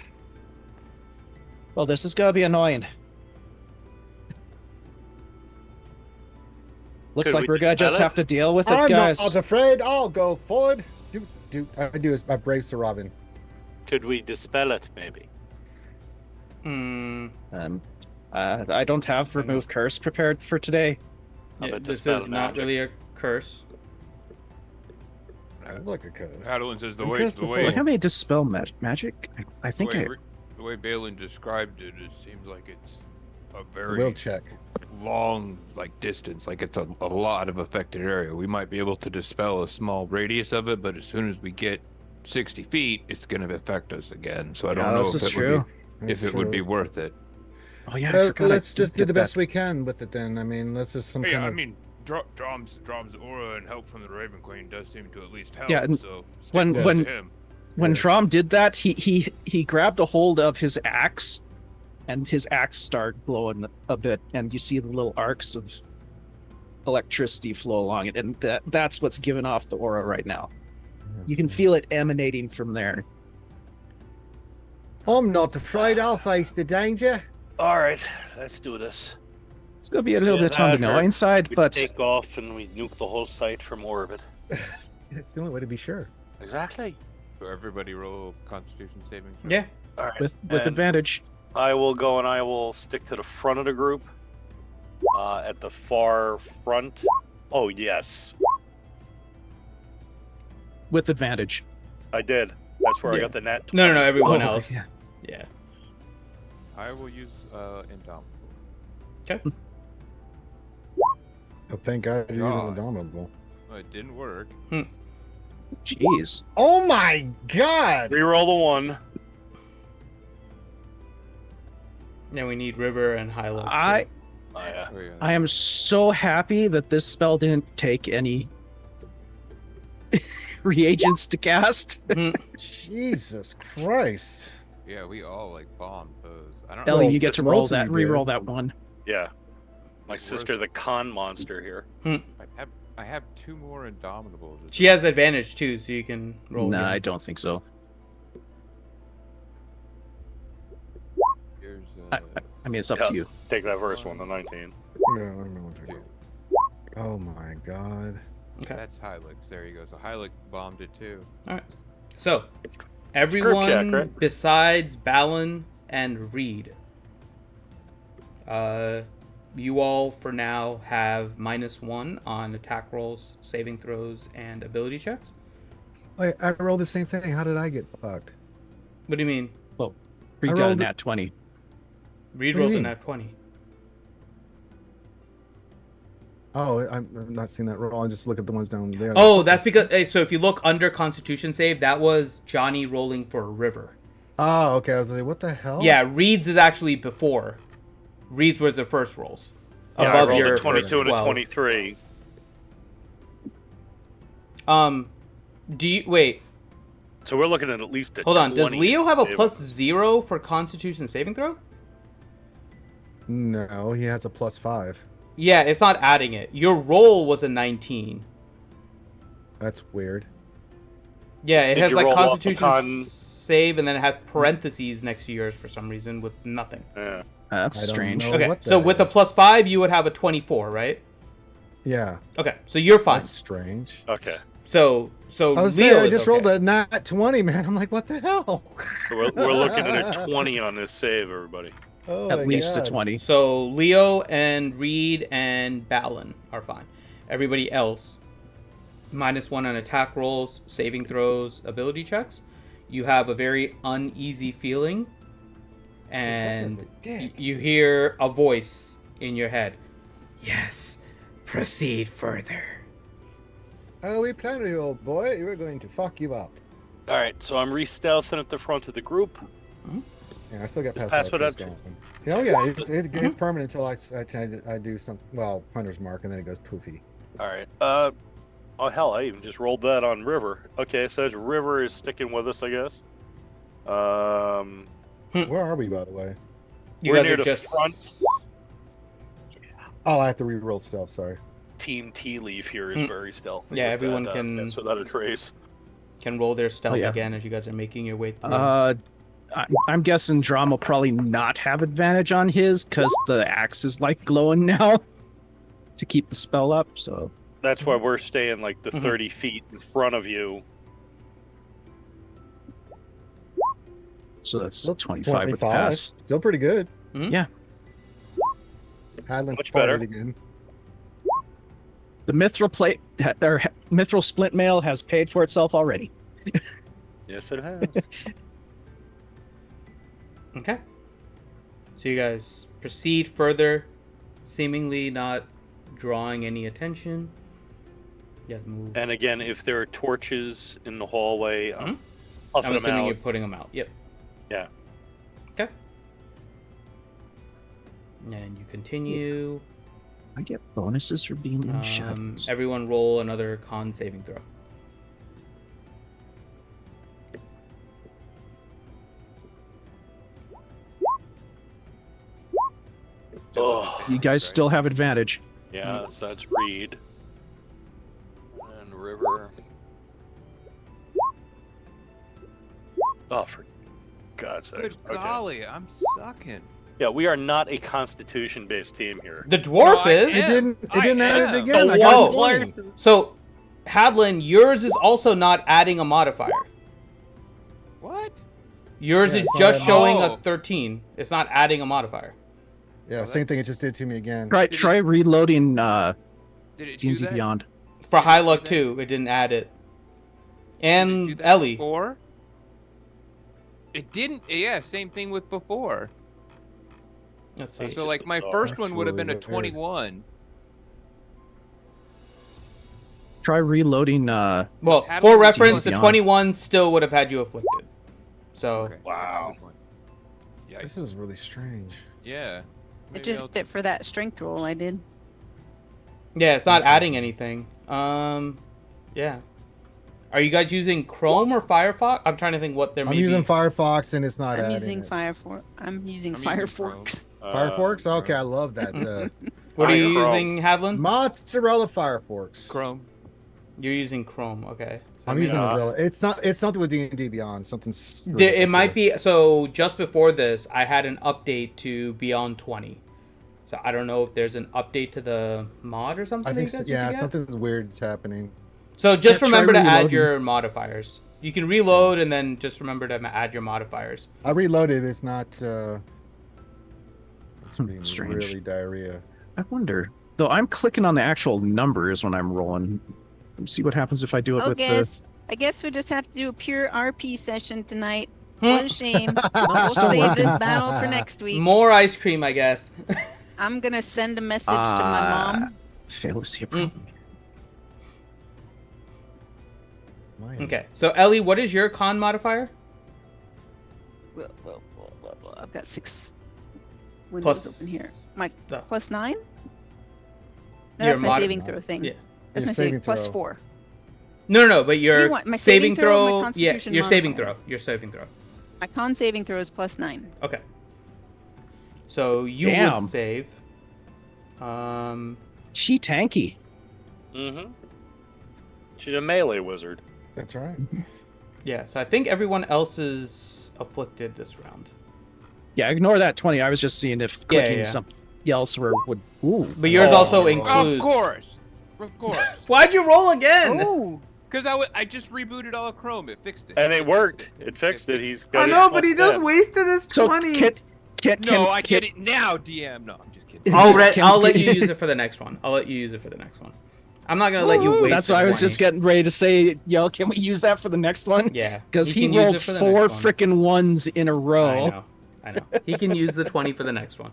D: Well, this is gonna be annoying. Looks
C: Could
D: like
C: we
D: we're gonna
C: dispel
D: just
C: it?
D: have to deal with it,
B: I'm
D: guys.
B: not afraid. I'll go forward. I brave Sir Robin.
C: Could we dispel it, maybe?
D: I don't have remove curse prepared for today.
C: How about
A: This
C: dispel
A: is not
C: magic?
A: really a curse.
B: I like a curse.
F: Adeline says the
B: I'm
F: way
B: cursed
F: the
B: before.
F: way
D: Do I have any dispel magic? I think
F: the
D: I.
F: way, the way Balin described it, it seems like it's a very
B: Will check.
F: long distance, like it's a lot of affected area. We might be able to dispel a small radius of it, but as soon as we get 60 feet, it's going to affect us again. So I don't know
D: this
F: if
D: is true.
F: would be worth it.
D: Oh yeah, I
B: Well,
D: forgot.
B: let's just do
D: get
B: the best
D: that.
B: we can with it then. I mean, let's just some
F: Hey,
B: kind
F: I
B: of.
F: mean, Drom's aura and help from the Raven Queen does seem to at least help.
D: Yeah, and
F: so stick
D: when-
F: with
D: when-
F: him.
D: When
B: Yes.
D: Drom did that, he grabbed a hold of his axe, and his axe started glowing a bit, and you see the little arcs of electricity flow along it, and that's what's giving off the aura right now. You can feel it emanating from there.
B: I'm not afraid. I'll face the danger.
C: All right, let's do this.
D: It's gonna be a little
C: Yeah,
D: bit on the
C: that
D: annoying side,
C: We
D: but
C: take off and we nuke the whole site from orbit.
B: It's the only way to be sure.
C: Exactly.
G: So everybody roll Constitution saving throw.
A: Yeah.
C: All right.
D: with
C: And
D: advantage.
C: I will go and I will stick to the front of the group. At the far front. Oh yes,
D: With advantage.
C: I did. That's where I
A: Yeah.
C: got the net.
A: No, everyone
D: Oh,
A: else.
D: yeah.
A: Yeah.
G: I will use Indomitable.
A: Okay.
B: Oh, thank God you're using
G: God.
B: Indomitable.
G: Well, it didn't work.
D: Jeez.
B: Oh my God!
C: Reroll the one.
A: Then we need River and Hilo. too.
C: Oh, yeah.
G: Oh, yeah.
D: I am so happy that this spell didn't take any reagents to cast.
B: Jesus Christ.
G: Yeah, we all like bombed those. I don't
D: Ellie,
G: know.
D: you get
B: just
D: to roll
B: most of
D: that,
B: you
D: re-roll
B: did.
D: that one.
C: Yeah. My sister, the con monster here.
G: I have 2 more Indomitables.
A: She has advantage too, so you can roll.
D: Nah,
A: again.
D: I don't think so.
G: Here's,
D: I mean, it's up
C: Yeah.
D: to you.
C: Take that first one, the 19.
B: Yeah, I don't know what to do. Oh my god.
A: Okay.
G: That's Hylix. There you go. So Hylix bombed it too.
A: So, everyone
C: check, right?
A: besides Balin and Reed, you all for now have -1 on attack rolls, saving throws, and ability checks.
B: Wait, I rolled the same thing. How did I get fucked?
A: What do you mean?
D: You
B: I
D: got a
B: rolled it-
D: nat 20.
A: Reed
B: What do you
A: rolled a
B: mean?
A: nat 20.
B: Oh, I'm not seeing that roll. I just look at the ones down there.
A: Oh, that's because. So if you look under Constitution save, that was Johnny rolling for River.
B: Oh, okay. I was like, what the hell?
A: Yeah, Reed's is actually before. Reed's were the first rolls.
C: Yeah, I
A: Above
C: rolled
A: your
C: a 22 and a
A: 12.
C: 23.
A: Do you wait?
C: So we're looking at least a
A: Hold on. Does
C: 20
A: Leo have a
C: save.
A: +0 for Constitution saving throw?
B: No, he has a +5.
A: Yeah, it's not adding it. Your roll was a 19.
B: That's weird.
A: Yeah, it
C: Did
A: has
C: you
A: like
C: roll off the
A: Constitution
C: con-
A: save, and then it has parentheses next to yours for some reason with nothing.
C: Yeah.
D: That's
B: I don't
D: strange.
B: know.
A: Okay,
B: what
A: so
B: that
A: with a
B: is.
A: +5, you would have a 24, right?
B: Yeah,
A: Okay, so you're fine.
B: that's strange.
C: Okay.
A: So
B: I was
A: Leo
B: saying, I
A: is
B: just
A: okay.
B: rolled a nat 20, man. I'm like, what the hell?
C: So we're looking at a 20 on this save, everybody.
B: Oh my
D: At least a
B: God.
D: 20.
A: So Leo and Reed and Balin are fine. Everybody else, -1 on attack rolls, saving throws, ability checks. You have a very uneasy feeling, and
B: That is a dick.
A: you hear a voice in your head. Yes, proceed further.
B: Oh, we planned it, old boy. We're going to fuck you up.
C: All right, so I'm re-stealthing at the front of the group.
B: Yeah, I still got
C: Just
B: past
C: pass
B: that.
C: what
B: Oh yeah, it's permanent until I do some Hunter's Mark, and then it goes poofy.
C: All right. Oh hell, I even just rolled that on River. Okay, so River is sticking with us, I guess.
B: Where are we, by the way?
A: You
C: we're
A: guys
C: near
A: are
C: the
A: just
C: front.
B: Oh, I have to re-roll stealth. Sorry.
C: Team Tea Leaf here is very stealthy.
A: Yeah,
C: with
A: everyone
C: that,
A: can-
C: that's without a trace.
A: can roll their stealth
D: yeah.
A: again as you guys are making your way through.
D: I'm guessing Drum will probably not have advantage on his because the axe is like glowing now to keep the spell up. So
C: That's why we're staying like the
A: Mhm.
C: 30 feet in front of you.
D: that's
B: Still
D: 25 with pass.
B: Still pretty good.
A: Mhm.
D: Yeah.
B: Hadlin
C: Much better.
B: farted again.
D: The mithril plate or mithril splint mail has paid for itself already.
C: Yes, it has.
A: Okay. So you guys proceed further, seemingly not drawing any attention. You guys move.
C: And again, if there are torches in the hallway, I'm
A: I'm
C: puffing them
A: assuming
C: out.
A: you're putting them out. Yep.
C: Yeah.
A: Okay. And you continue.
D: I get bonuses for being in shadows.
A: Everyone roll another con saving throw.
C: Ugh.
D: You guys still have advantage.
C: Yeah, so that's Reed. And River. Oh, for God's sake.
G: Good
C: Okay.
G: golly, I'm sucking.
C: Yeah, we are not a constitution-based team here.
A: The dwarf
G: No, I
A: is.
B: It
G: am.
B: didn't. It
G: I
B: didn't add
G: am.
B: it again.
C: The
B: I got
A: one
B: 20.
A: So, Hadlin, yours is also not adding a modifier.
G: What?
A: Yours
B: Yeah,
A: is
B: it's
A: just
B: not-
A: showing
G: Oh.
A: a 13. It's not adding a modifier.
B: Yeah,
G: Oh,
B: same thing. It
G: that's-
B: just did to me again.
D: Try reloading
G: Did it do
D: D&D
G: that?
D: Beyond.
A: For high
G: do
A: luck
G: that?
A: too, it didn't add it.
G: Did it do
A: And
G: that
A: Ellie.
G: Before? It didn't. Yeah, same thing with before.
A: Let's see.
G: So like my
C: bizarre.
G: first
B: That's
G: one would have been a
B: really weird.
G: 21.
D: Try reloading.
A: Well,
G: Hadlin
A: for
G: was
A: reference, the
D: beyond.
A: 21 still would have had you afflicted. So,
G: Okay.
C: Wow.
G: Yikes.
B: This is really strange.
G: Yeah.
E: It
G: Maybe
E: just did for that strength roll I did.
A: Yeah, it's not adding anything. Yeah. Are you guys using Chrome or Firefox? I'm trying to think what there
B: I'm
A: may
B: using
A: be.
B: Firefox and it's not
E: I'm
B: adding
E: using
B: it.
E: I'm using
G: I'm using
E: Firefox.
B: Firefox? Okay, I
G: Chrome.
B: love that.
A: What are you
C: Chrome.
A: using, Havlin?
B: Mozzarella Firefox.
G: Chrome.
A: You're using Chrome. Okay. So
B: I'm
A: maybe-
B: using
C: Yeah.
B: Mozilla. It's something with D&D Beyond. Something's
A: It might be. So just before this, I had an update to Beyond 20. So I don't know if there's an update to the mod or something.
B: I think
A: that you guys
B: yeah,
A: need to get.
B: something weird's happening.
A: So just
D: Yeah, try
A: remember to add
D: reloading.
A: your modifiers. You can reload and then just remember to add your modifiers.
B: I reloaded. It's not. It's being
D: Strange.
B: really diarrhea.
D: I wonder. Though I'm clicking on the actual numbers when I'm rolling. See what happens if I do it
E: Oh,
D: with
E: guess I guess we just have to do a pure RP session tonight.
A: Hmm.
E: What a shame. We'll
D: still
E: save this
D: working.
E: battle for next week.
A: More ice cream, I guess.
E: I'm gonna send a message to my mom.
D: Fail to see a
A: Mm.
D: problem.
A: Okay. So Ellie, what is your con modifier?
E: I've got 6 windows
A: Plus
E: open here. My
A: the-
E: plus 9? No,
A: Your
E: that's my
A: mod-
E: saving throw thing.
A: Yeah.
E: That's
B: Your
E: my saving
B: saving
E: plus
B: throw.
E: 4.
A: No, but your
E: you want? My
A: saving
E: saving throw or my
A: throw. Yeah,
E: constitution
A: your saving
E: modifier?
A: throw. Your saving throw.
E: My con saving throw is plus 9.
A: Okay. So you
D: Damn.
A: would save.
D: She tanky.
C: Mm-hmm. She's a melee wizard.
B: That's right.
A: Yeah. So I think everyone else is afflicted this round.
D: Yeah, ignore that 20. I was just seeing if
A: Yeah,
D: clicking
A: yeah.
D: something else would. Ooh.
A: But yours
C: Oh.
A: also
C: Of
A: includes.
G: Of course.
A: Why'd you roll again?
E: Oh,
G: Because I just rebooted all of Chrome. It fixed it.
C: And it worked. It fixed it. He's got
A: I
C: his
A: know,
C: plus
A: but he just
C: 10.
A: wasted his
D: So
A: 20.
G: No, I get it now, DM. No, I'm just kidding.
A: I'll
D: Can-
A: let you use it for the next one. I'll let you use it for the next one. I'm not gonna let you waste.
D: That's what I was
A: 20.
D: just getting ready to say. Yo, can we use that for the next one?
A: Yeah,
D: Because he
A: can use
D: rolled
A: it for the
D: 4
A: next one.
D: freaking ones in a row.
A: I know. He can use the 20 for the next one.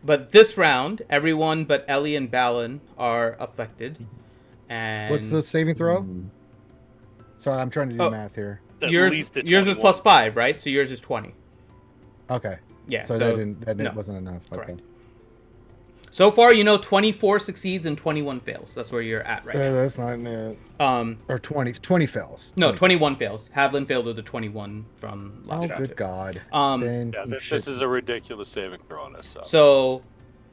A: But this round, everyone but Ellie and Balin are affected. And
B: What's the saving throw?
D: Mm.
B: Sorry, I'm trying to do
A: Oh.
B: math here.
C: At
A: yours?
C: least a
A: Yours is
C: 21.
A: plus 5, right? So yours is 20.
B: Okay.
A: Yeah.
B: So, that
A: no.
B: wasn't enough. Okay.
A: Correct. So far, 24 succeeds and 21 fails. That's where you're at right
B: That's not it.
A: now.
B: Or 20 fails.
A: No, 21 fails. Havlin failed with a 21 from last
B: Oh,
A: round.
B: good God.
A: Um,
C: Yeah,
B: You
C: this is a ridiculous saving throw on us.
A: So,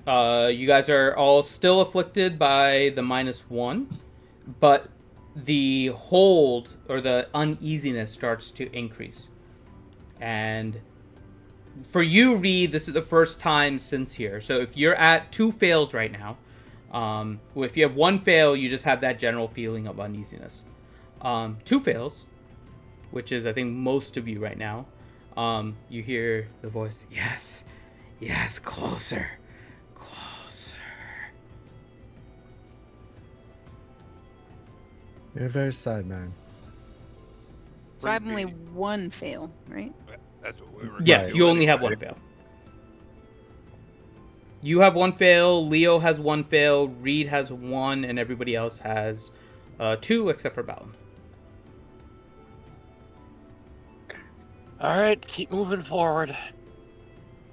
A: you guys are all still afflicted by the -1, but the hold or the uneasiness starts to increase. And for you, Reed, this is the first time since here. So if you're at 2 fails right now, if you have 1 fail, you just have that general feeling of uneasiness. 2 fails, which is I think most of you right now, you hear the voice, yes, closer.
B: You're very sad, man.
E: so I have only 1 fail, right?
F: That's what we were.
A: Yes,
B: Right.
A: you only have 1 fail. You have 1 fail, Leo has 1 fail, Reed has 1, and everybody else has 2 except for Balin.
C: All right, keep moving forward.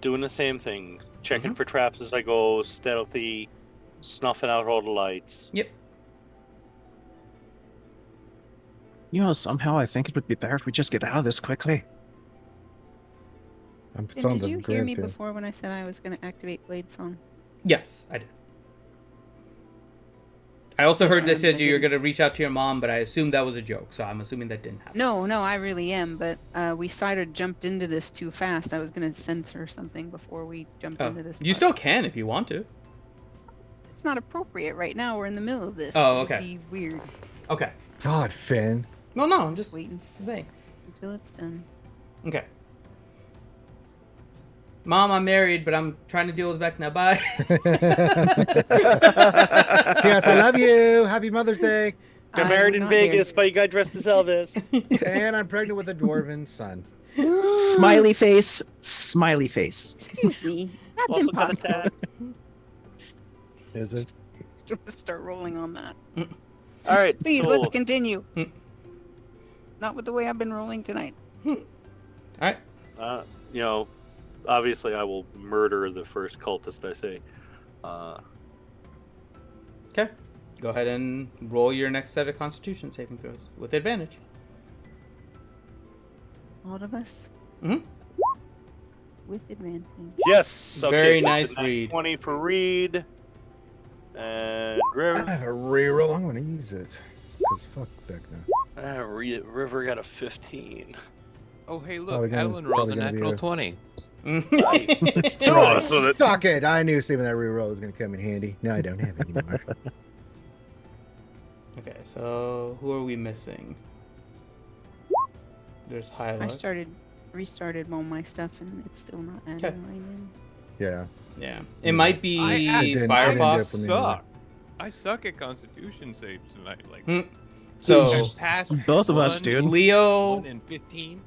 C: Doing the same thing. Checking for traps as I go, stealthy, snuffing out all the lights.
A: Yep.
D: You know, somehow I think it would be better if we just get out of this quickly.
B: I'm
E: And
B: still on
E: did
B: the
E: you hear me
B: grid,
E: before when I said I was going to activate Blade Song?
A: Yes, I did. I also heard they
E: I
A: said you're
E: didn't.
A: going to reach out to your mom, but I assumed that was a joke, so I'm assuming that didn't happen.
E: No, I really am, but we cider jumped into this too fast. I was going to censor something before we jumped
A: Oh,
E: into this.
A: you
E: part.
A: still can if you want to.
E: It's not appropriate right now. We're in the middle of this.
A: Oh,
E: It would
A: okay.
E: be weird.
A: Okay.
B: God, Finn.
A: No, I'm
E: Just
A: just
E: waiting
A: saying.
E: until it's done.
A: Okay. Mom, I'm married, but I'm trying to deal with Vecna. Bye.
B: Yes, I love you. Happy Mother's Day.
C: Got
E: I
C: married
E: will
C: in
E: not
C: Vegas by a guy dressed as Elvis.
B: And I'm pregnant with a dwarven son.
D: Smiley face, smiley face.
E: Excuse me. That's
C: Also got a
E: impossible.
C: tat.
B: Is it?
E: Start rolling on that.
C: All right,
E: Please,
C: so
E: let's continue.
A: Hmm.
E: Not with the way I've been rolling tonight.
A: All right.
C: you know, obviously I will murder the first cultist I say.
A: Okay. Go ahead and roll your next set of Constitution saving throws with advantage.
E: All of us
A: Mm-hmm.
E: with advantage.
C: Yes. Okay,
A: Very
C: so
A: nice
C: it's a
A: read.
C: 20 for Reed. And
B: I
C: River,
B: have a reroll. I'm gonna use it. Cause fuck Vecna.
C: River got a 15.
G: Oh, hey,
B: Oh,
G: look,
B: we're gonna-
G: Adeline rolled
B: probably
G: a
B: gonna be
G: natural
B: a-
G: 20.
C: Nice. Let's do
B: Oh,
C: it. So that
B: suck it! I knew saving that reroll was gonna come in handy. No, I don't have it anymore.
A: Okay, so who are we missing? There's Hyla.
E: I restarted all my stuff, and it's still not adding
A: Okay.
E: mine in.
B: Yeah.
A: Yeah. It might be
B: I didn't- I didn't do it
A: Firefox.
B: for me.
F: Suck. I suck at Constitution saves tonight. Like,
A: Hmm. So
F: I've passed
D: Both of us,
F: one-
D: dude.
A: Leo,
F: 1 in 15.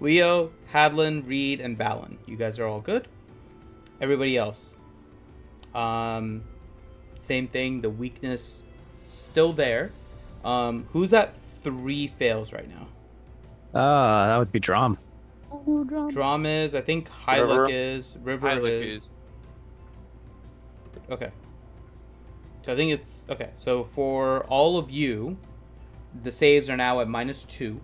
A: Leo, Hadlin, Reed, and Valen. You guys are all good. Everybody else. Same thing. The weakness still there. Who's at 3 fails right now?
D: That would be Drum.
E: Oh, drum.
A: Drum is. I think Hylic
C: River.
A: is. River
F: Hylic
A: is. Okay. So I think it's okay. So for all of you, the saves are now at -2.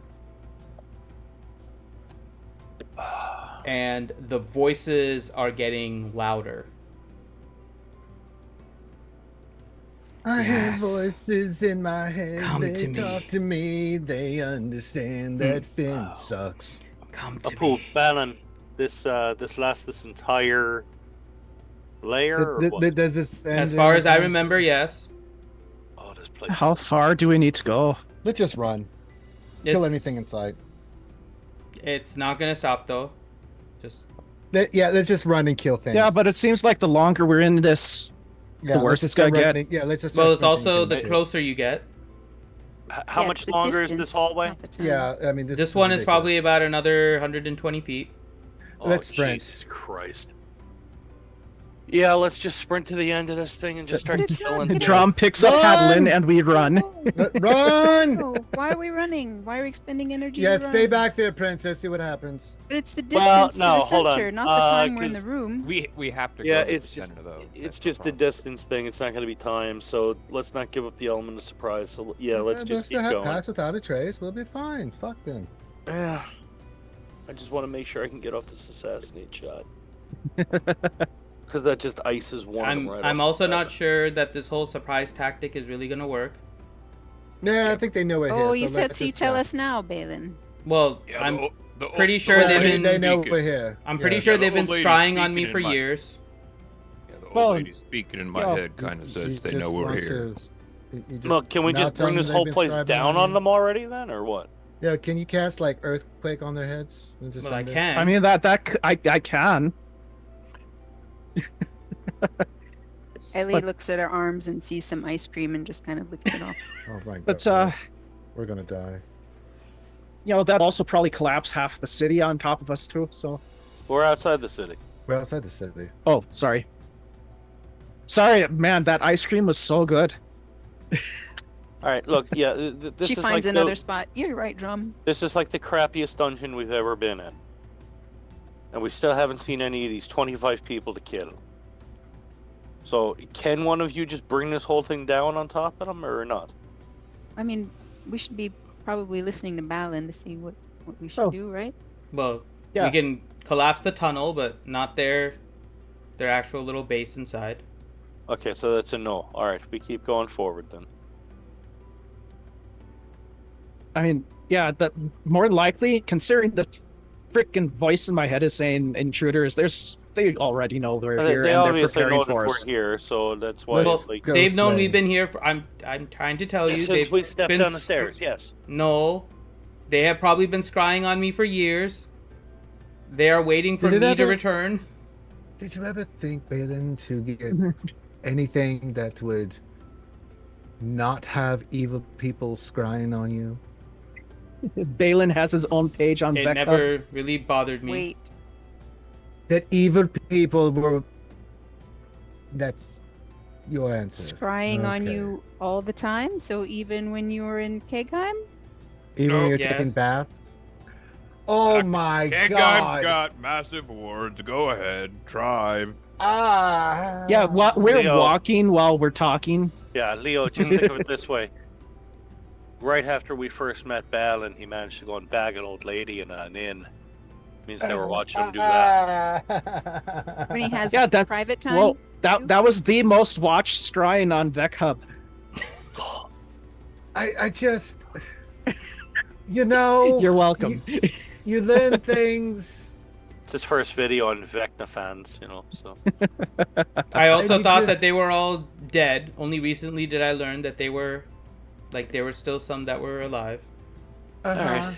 A: And the voices are getting louder.
B: I hear
A: Yes.
B: voices in my head.
A: Come
B: they
A: to me.
B: talk to me. They understand that Finn sucks.
A: Come to
C: Apu,
A: me.
C: Bannon, this lasts this entire layer. Or what?
B: Does this end
A: As far as I
B: anytime
A: remember,
B: soon?
A: yes.
C: Oh, this place.
D: How far do we need to go?
B: Let's just run. Kill
A: It's-
B: anything in sight.
A: It's not gonna stop though. Just
B: Yeah, let's just run and kill things.
D: Yeah, but it seems like the longer we're in this,
B: yeah,
D: the
B: let's
D: worse
B: just
D: it's gonna
B: start
D: get.
B: running. Yeah, let's just.
A: well,
B: start
A: it's also
B: punching
A: the
B: shit.
A: closer you get.
C: How
E: Yeah,
C: much
E: it's the
C: longer is this
E: distance,
C: hallway?
E: not the time.
B: Yeah, I mean
A: This one is probably
B: ridiculous.
A: about another 120 feet.
C: Oh,
B: Let's sprint.
C: Jesus Christ. Yeah, let's just sprint to the end of this thing and just start
E: But it's not
C: killing.
E: gonna-
D: Drum picks up
B: Run!
D: Hadlin and we run.
B: Run!
E: No, why are we running? Why are we expending energy?
B: Yeah,
E: to
B: stay
E: run?
B: back there, princess. See what happens.
E: But it's the
C: Well,
E: distance
C: no,
E: to the
C: hold on.
E: center, not the time we're in the
C: 'Cause
E: room.
F: We have to
C: Yeah,
F: go to
C: it's
F: the
C: just
F: center, though.
C: it's
F: That's the
C: just a
F: problem.
C: distance thing. It's not going to be time, so let's not give up the element of surprise. So yeah, let's just keep
B: have
C: going.
B: packs without a trace. We'll be fine. Fuck them.
C: Yeah. I just want to make sure I can get off this assassinate shot. Because that just ices one of them right
A: I'm
C: off
A: also
C: the bat.
A: not sure that this whole surprise tactic is really gonna work.
B: Yeah, I think they know we're here.
E: Oh,
B: so
E: you said
B: let's
E: so you
B: just
E: tell
B: go.
E: us now, Balin.
A: Well,
F: Yeah,
A: I'm
F: the
A: pretty
F: old-
A: sure
F: the
A: they've
F: old
A: been-
F: lady
B: They know
F: speaking.
B: we're here.
A: I'm pretty
B: Yeah.
A: sure
F: the
A: they've been
F: old lady
A: spying on
F: speaking
A: me
F: in
A: for
F: my-
A: years.
F: Yeah, the old
D: Well,
F: lady speaking in my
D: yeah,
F: head kind of says
B: You
F: they
B: just
F: know we're
B: want
F: here.
B: to- you just
C: Look, can we
B: not
C: just
B: tell
C: bring
B: them
C: this
B: they've
C: whole
B: been
C: place
B: scribing
C: down
B: on
C: on
B: you?
C: them already, then, or what?
B: Yeah, can you cast like earthquake on their heads? And just
A: Well, I
B: send it?
A: can.
D: I mean I can.
E: Ellie
D: But-
E: looks at her arms and sees some ice cream and just kind of licks it off.
B: Oh my god.
D: But
B: we're gonna die.
D: you know, that also probably collapsed half the city on top of us too. So,
C: We're outside the city.
B: We're outside the city.
D: oh, sorry, man, that ice cream was so good.
C: All right, look, yeah, this
E: She
C: is
E: finds
C: like
E: another spot. You're right, Drum.
C: this is like the crappiest dungeon we've ever been in, and we still haven't seen any of these 25 people to kill. So, can one of you just bring this whole thing down on top of them, or not?
E: I mean, we should be probably listening to Balin to see what we should
D: Oh.
E: do, right?
A: Well,
D: Yeah.
A: we can collapse the tunnel, but not their actual little base inside.
C: Okay, so that's a no. All right, we keep going forward then.
D: I mean, yeah, that more than likely, considering the freaking voice in my head is saying intruders, they already know we're here
C: They
D: and they're
C: obviously know
D: preparing
C: that
D: for us.
C: we're here, so that's why
B: Well,
C: it's like
B: go
A: They've known
B: slay.
A: we've been here for. I'm trying to tell you.
C: since
A: they've
C: we stepped
A: been
C: down the stairs. Yes.
A: No, they have probably been scrying on me for years. They are waiting for
B: Did
A: me
B: it
A: to
B: ever-
A: return.
B: Did you ever think, Balin, to get anything that would not have evil people scrying on you?
D: Balin has his own page on
A: It
D: Vecna.
A: never really bothered me.
E: Wait,
B: That evil people were. That's your answer.
E: scrying on
B: Okay.
E: you all the time. So even when you were in Kegheim,
B: Even
A: Oh,
B: when you're
A: yes.
B: taking baths. Oh my
F: I've
B: god.
F: got massive words. Go ahead, drive.
B: Ah.
D: Yeah, we're
C: Leo.
D: walking while we're talking.
C: Yeah, Leo, just think of it this way. Right after we first met Balin, he managed to go and bag an old lady in an inn. Means they were watching him do that.
E: When he has
D: Yeah, that
E: private time.
D: well,
E: too?
D: that was the most watched shrine on Vec Hub.
B: I just, you know,
D: You're welcome.
B: You learn things.
C: It's his first video on Vecna fans, so.
A: I also
B: You
A: thought
B: just-
A: that they were all dead. Only recently did I learn that they were, like, there were still some that were alive.
B: Uh-huh.
C: Alright.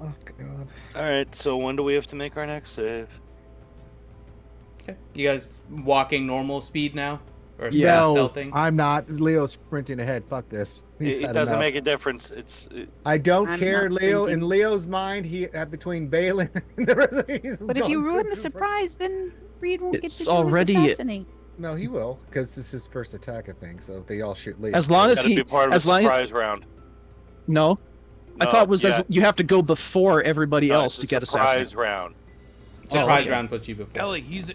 B: Oh god.
C: Alright, so when do we have to make our next save?
A: Okay. You guys walking normal speed now? Or
D: Yeah.
A: stealthing?
B: I'm not. Leo's sprinting ahead. Fuck this. He's
C: It
B: had
C: doesn't
B: enough.
C: make a difference.
B: I don't
E: I'm
B: care,
E: not
B: Leo.
E: sprinting.
B: In Leo's mind, he between Balin and the rest of he's
E: But if
B: gone
E: you ruin
B: too
E: the
B: far.
E: surprise, then Reed won't get
D: It's
E: to do
D: already-
E: his assassinate.
B: No, he will, because this is his first attack, I think. So if they all shoot Leo.
D: As long as
C: Gotta
D: he,
C: be part of
D: as
C: a
D: long
C: surprise round.
D: no, I
C: No,
D: thought it was
C: yeah.
D: you have to go before everybody
C: No,
D: else
C: it's
D: to
C: a
D: get
C: surprise
D: assassinated.
C: round.
A: Surprise
D: okay.
A: round puts you before.
F: Ellie, he's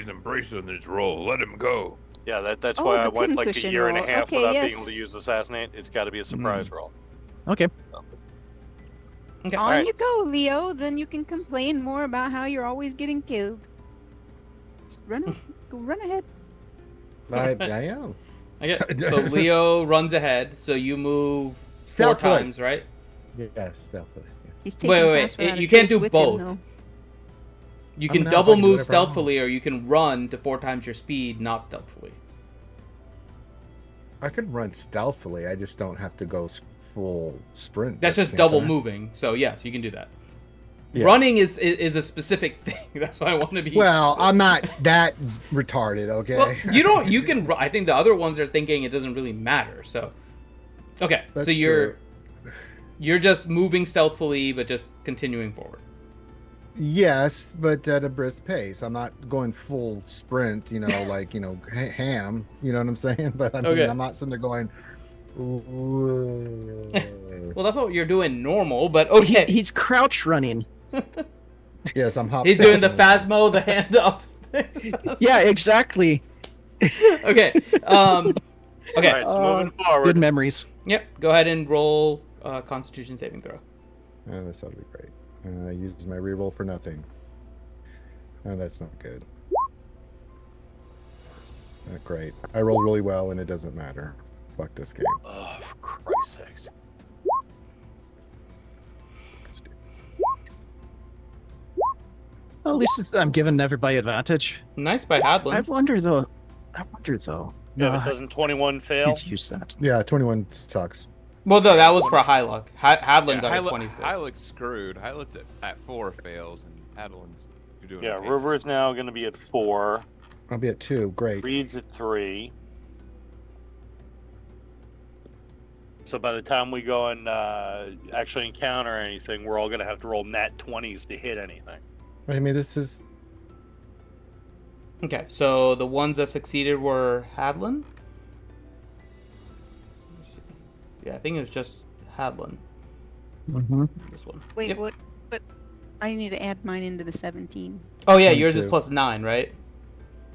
F: embracing this role. Let him go.
C: Yeah, that's
E: Oh,
C: why
E: the
C: I went like a
E: pincushion
C: year and a
E: roll.
C: half
E: Okay,
C: without
E: yes.
C: being able to use assassinate. It's got to be a surprise roll.
D: Okay.
A: Okay.
E: On
C: Alright.
E: you go, Leo. Then you can complain more about how you're always getting killed. Just run ahead.
B: I am.
A: Okay. So Leo runs ahead. So you move four
B: Stealthily.
A: times, right?
B: Yes, stealthily.
E: He's
B: Yes.
E: taking
A: Wait.
E: Password out of
A: You can't
E: case
A: do
E: with
A: both.
E: Him, though.
A: You
B: I'm
A: can
B: not
A: double
B: fucking do
A: move
B: whatever I want.
A: stealthily, or you can run to 4 times your speed, not stealthily.
B: I could run stealthily. I just don't have to go full sprint.
A: That's just
B: can't
A: double
B: I?
A: moving. So yes, you can do that.
B: Yes.
A: Running is a specific thing. That's why I want to be.
B: Well, I'm not that retarded, okay?
A: Well, you don't. You can. I think the other ones are thinking it doesn't really matter. So, okay.
B: That's
A: so you're
B: true.
A: you're just moving stealthily, but just continuing forward.
B: Yes, but at a brisk pace. I'm not going full sprint, like, ham, you know what I'm saying? But I mean,
A: Okay.
B: I'm not sitting there going, "Ooh."
A: Well, that's what you're doing normal, but okay.
D: He's crouch running.
B: Yes, I'm hop.
A: He's doing the
B: stepping.
A: Phasmo, the hand up.
D: Yeah, exactly.
A: Okay. Okay.
C: Alright, so moving forward.
D: Good memories.
A: Yep. Go ahead and roll Constitution saving throw.
B: Oh, this ought to be great. I used my reroll for nothing. Oh, that's not good. Not great. I rolled really well, and it doesn't matter. Fuck this game.
C: Oh, for Christ's sakes.
D: Well, at least I'm giving everybody advantage.
A: Nice by Hadlin.
D: I wonder though.
C: Yeah, but doesn't 21 fail?
D: Did use that?
B: Yeah, 21 sucks.
A: Well, no, that was for high luck. Hadlin got a
G: Hyla-
A: 26.
G: Hyla's screwed. Hyla's at 4 fails, and Hadlin's doing
C: Yeah,
G: okay.
C: River's now going to be at 4.
B: I'll be at 2. Great.
C: Reed's at 3. So by the time we go and actually encounter anything, we're all going to have to roll nat 20s to hit anything.
B: I mean, this is.
A: Okay, so the ones that succeeded were Hadlin. Yeah, I think it was just Hadlin.
D: Mm-hmm.
A: This one.
E: Wait,
A: Yep.
E: what? But I need to add mine into the 17.
A: Oh yeah, yours is
B: 22.
A: plus 9, right?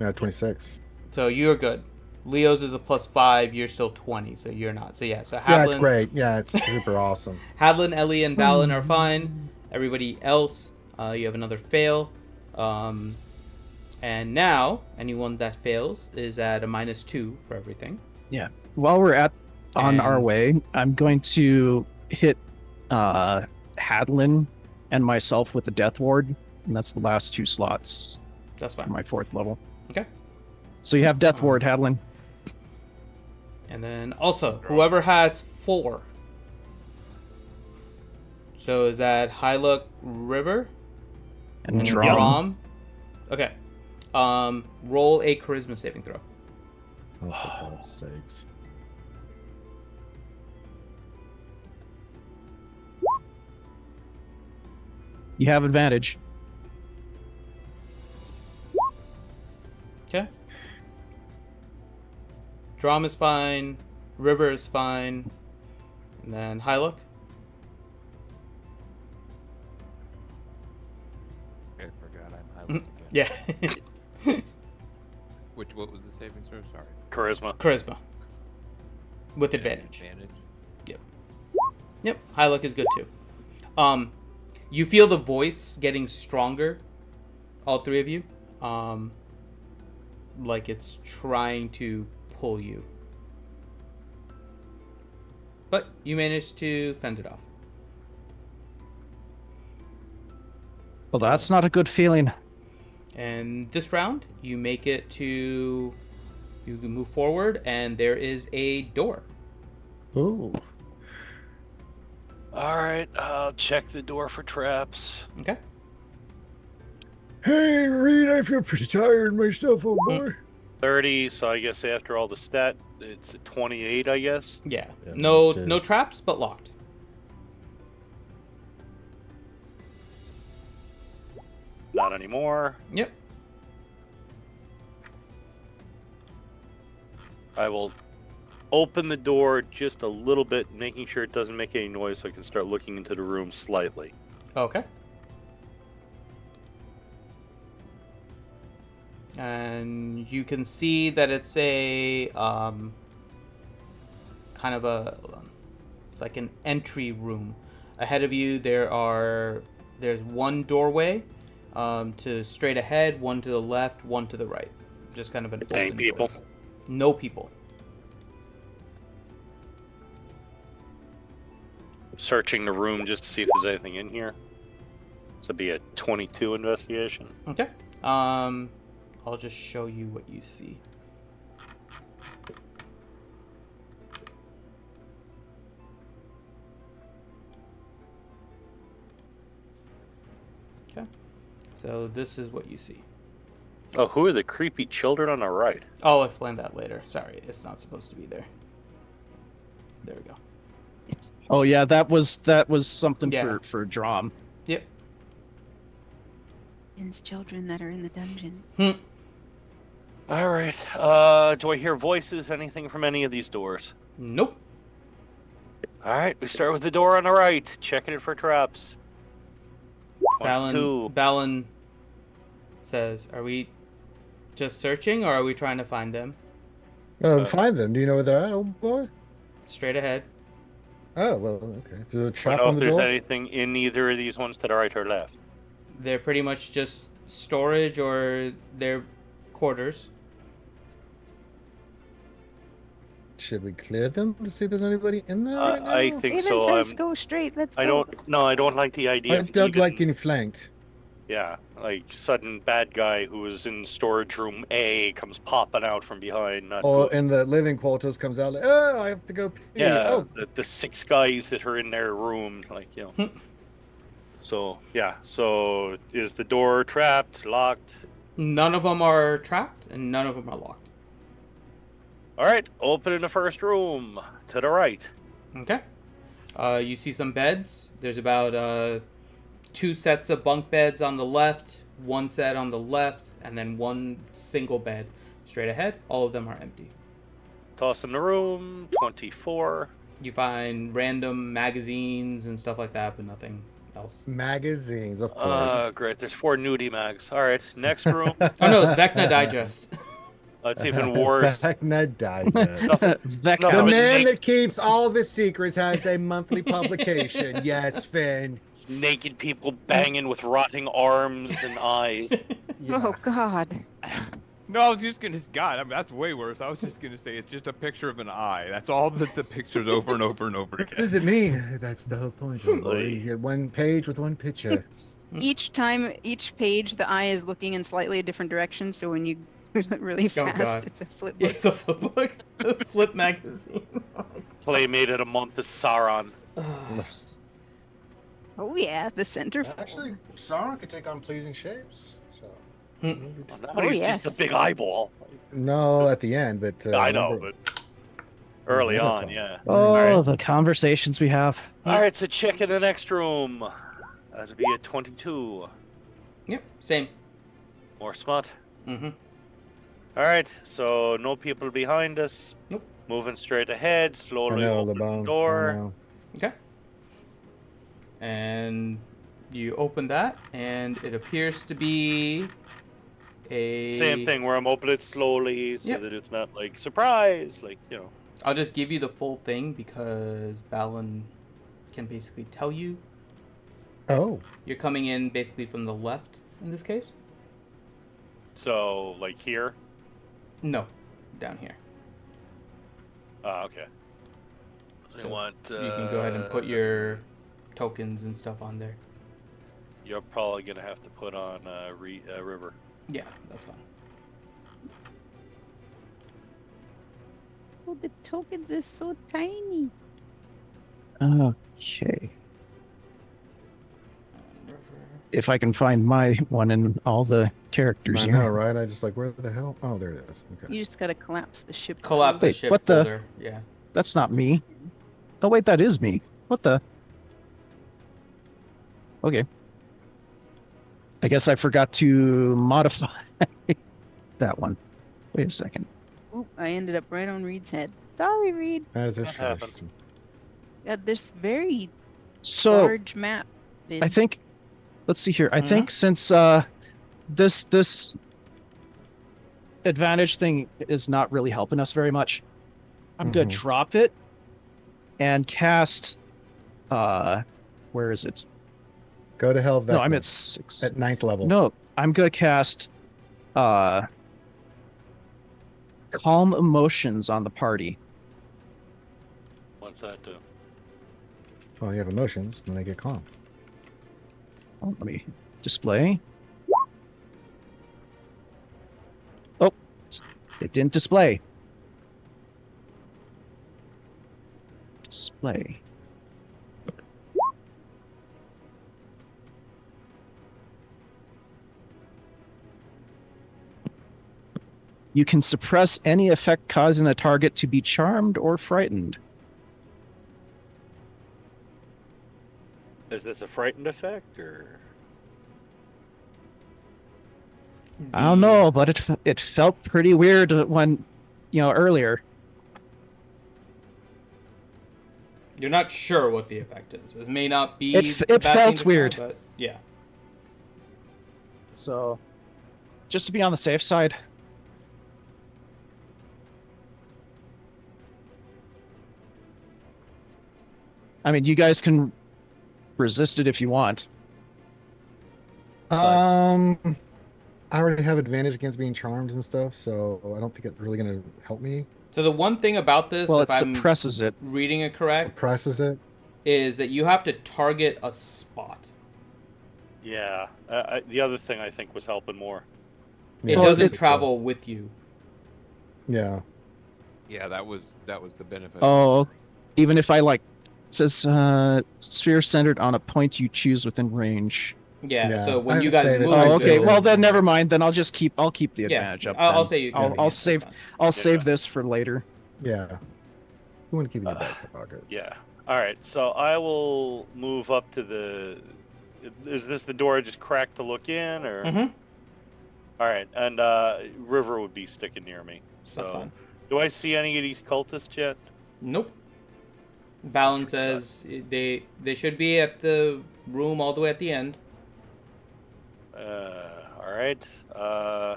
B: Yeah, 26.
A: So you're good. Leo's is a plus 5. You're still 20, so you're not. So yeah, so Hadlin,
B: Yeah, it's great. Yeah, it's super awesome.
A: Hadlin, Ellie, and Balin are fine. Everybody else, you have another fail. And now anyone that fails is at a -2 for everything.
D: Yeah. While we're on our
A: And-
D: way, I'm going to hit Hadlin and myself with the Death Ward, and that's the last 2 slots
A: That's
D: for
A: fine.
D: my 4th level.
A: Okay.
D: So you have Death Ward, Hadlin.
A: And then also, whoever has 4. So is that Hyluck, River,
D: And
A: and
D: Drum.
A: Drum? Okay. Roll a charisma saving throw.
B: Oh, for God's sakes.
D: You have advantage.
A: Okay. Drum is fine. River is fine. And then Hyluck. Yeah.
G: What was the saving throw? Sorry.
C: Charisma.
A: Charisma. With advantage.
G: Advantage.
A: Yep. High luck is good too. You feel the voice getting stronger, all three of you. Like it's trying to pull you. But you managed to fend it off.
D: Well, that's not a good feeling.
A: And this round, you make it to... You can move forward, and there is a door.
B: Ooh.
C: All right, I'll check the door for traps.
A: Okay.
B: Hey, Reed, I feel pretty tired myself, old boy.
C: 30, so I guess after all the stat, it's a 28, I guess.
A: Yeah.
B: Yeah,
A: No
B: let's do-
A: no traps, but locked.
C: Not anymore.
A: Yep.
C: I will open the door just a little bit, making sure it doesn't make any noise so I can start looking into the room slightly.
A: Okay. And you can see that it's a kind of a, hold on. It's like an entry room. Ahead of you there's one doorway to straight ahead, one to the left, one to the right. Just kind of an
C: Any
A: open
C: people?
A: door. No people.
C: Searching the room just to see if there's anything in here. So it'd be a 22 investigation.
A: Okay. I'll just show you what you see. Okay. So this is what you see.
C: Oh, who are the creepy children on the right?
A: I'll explain that later. Sorry, it's not supposed to be there. There we go.
E: It's
D: Oh yeah, that was something
A: Yeah.
D: for Drom.
A: Yep.
E: Finn's children that are in the dungeon.
C: All right. Do I hear voices? Anything from any of these doors?
A: Nope.
C: All right. We start with the door on the right. Checking it for traps. 22.
A: Balin says, "Are we just searching, or are we trying to find them?"
B: Find them. Do you know where they're at, old boy?
A: Straight ahead.
B: Oh, well, okay. Is there a
C: I don't
B: trap
C: know
B: on
C: if
B: the
C: there's
B: door?
C: anything in either of these ones to the right or left.
A: They're pretty much just storage or their quarters.
B: Should we clear them to see if there's anybody in there right now?
C: I think
H: Raven
C: so.
H: says go straight. Let's go.
C: I don't like the idea
B: I
C: of
B: don't
C: even,
B: like getting flanked.
C: yeah, like sudden bad guy who was in storage room A comes popping out from behind. Not
B: Or
C: good.
B: in the living quarters comes out like, oh, I have to go pee.
C: Yeah,
B: Oh,
C: the 6 guys that are in their room, like, you know. So, yeah. So, is the door trapped, locked?
A: None of them are trapped, and none of them are locked.
C: All right, open in the first room to the right.
A: Okay. You see some beds. There's about 2 sets of bunk beds on the left, 1 set on the left, and then 1 single bed straight ahead. All of them are empty.
C: Toss in the room. 24.
A: You find random magazines and stuff like that, but nothing else.
B: magazines, of course.
C: Great. There's 4 nudie mags. All right, next room.
A: Oh no, it's Vecna Digest.
C: It's even worse.
B: Vecna Digest.
D: Vecna.
C: No,
B: The
C: it's
B: man
C: snake-
B: that keeps all the secrets has a monthly publication. Yes, Finn.
C: It's naked people banging with rotting arms and eyes.
B: Yeah.
H: Oh God.
F: No, I was just gonna. God, I mean, that's way worse. I was just gonna say it's just a picture of an eye. That's all that the pictures over and over and over
B: What
F: again.
B: does it mean? That's the whole point. old boy. You get 1 page with 1 picture.
E: Each page, the eye is looking in slightly a different direction. So when you really fast,
A: God.
E: it's a flip
A: Yeah,
E: book.
A: it's a flip book. Flip magazine.
C: Playmate of the month is Sauron.
E: Oh yeah, the center.
B: Actually, Sauron could take on pleasing shapes. So.
C: Now
E: Oh,
C: he's
E: yes.
C: just a big eyeball.
B: No, at the end, but
C: I know,
B: remember-
C: but early
B: Never
C: on,
B: talk.
C: yeah.
D: Oh, the conversations we have.
C: All right, so check in the next room. That would be at 22.
A: Yep, same.
C: More smut.
A: Mm-hmm.
C: All right, so no people behind us.
A: Nope.
C: Moving straight ahead,
B: I
C: slowly
B: know,
C: open the
B: LeBone. I
C: door.
B: know.
A: Okay. And you open that, and it appears to be a
C: Same thing where I'm opening it slowly so
A: Yep.
C: that it's not like surprise, like
A: I'll just give you the full thing because Balin can basically tell you.
B: Oh,
A: You're coming in basically from the left in this case.
C: So like here.
A: No, down here.
C: Okay. So
A: So
C: you want?
A: You can go ahead and put your tokens and stuff on there.
C: You're probably gonna have to put on River.
A: Yeah, that's fine.
H: Oh, the tokens are so tiny.
D: Okay. If I can find my one in all the characters
B: I
D: here.
B: know, right? I just like, where the hell? Oh, there it is. Okay.
E: You just gotta collapse the ship.
A: Collapse the
D: Wait,
A: ship
D: what the-
A: folder. Yeah.
D: That's not me. Oh wait, that is me. What the? Okay. I guess I forgot to modify that one. Wait a second.
E: Oop, I ended up right on Reed's head.
H: Sorry, Reed.
B: As a
C: That happens.
B: tradition.
E: Yeah, this very
D: So
E: large map.
D: I think, let's see here. I think since this advantage thing is not really helping us very much, I'm gonna drop it and cast. Where is it?
B: Go to hell.
D: No, I'm
B: Vecna
D: at 6.
B: at 9th level.
D: No, I'm gonna cast calm emotions on the party.
C: What's that do?
B: Well, you have emotions when they get calm.
D: Oh, let me display. Oh, it didn't display. Display. You can suppress any effect causing a target to be charmed or frightened.
C: Is this a frightened effect or?
D: I don't know, but it felt pretty weird when, earlier.
A: You're not sure what the effect is. It may not be.
D: It
A: the best thing
D: felt
A: to try,
D: weird.
A: but yeah.
D: So, just to be on the safe side. I mean, you guys can resist it if you want.
B: I already have advantage against being charmed and stuff, so I don't think it's really going to help me.
A: So the one thing about this,
D: Well,
A: if
D: it
A: I'm
D: suppresses it.
A: reading it correct,
B: Suppresses it.
A: is that you have to target a spot.
C: Yeah. The other thing I think was helping more.
A: It
B: Yeah,
A: doesn't
B: I think so.
A: travel with you.
B: Yeah.
G: Yeah, that was the benefit.
D: Oh, even if I it says sphere centered on a point you choose within range.
A: Yeah.
B: Yeah,
A: So when
B: I
A: you
B: would
A: guys
B: save it.
A: move,
B: I'd
D: Oh, okay.
B: save it.
D: Well, then never mind. Then I'll keep the
A: yeah,
D: advantage up.
A: I'll
D: then.
A: say you.
D: I'll save. I'll save this for later.
B: Yeah. You want to keep it in your back pocket.
C: Yeah. All right. So I will move up to the. Is this the door I just cracked to look in, or?
A: Mm-hmm.
C: All right, and River would be sticking near me. So,
A: That's fine.
C: do I see any of these cultists yet?
A: Nope. Balin says they should be at the room all the way at the end.
C: All right.
B: Yeah,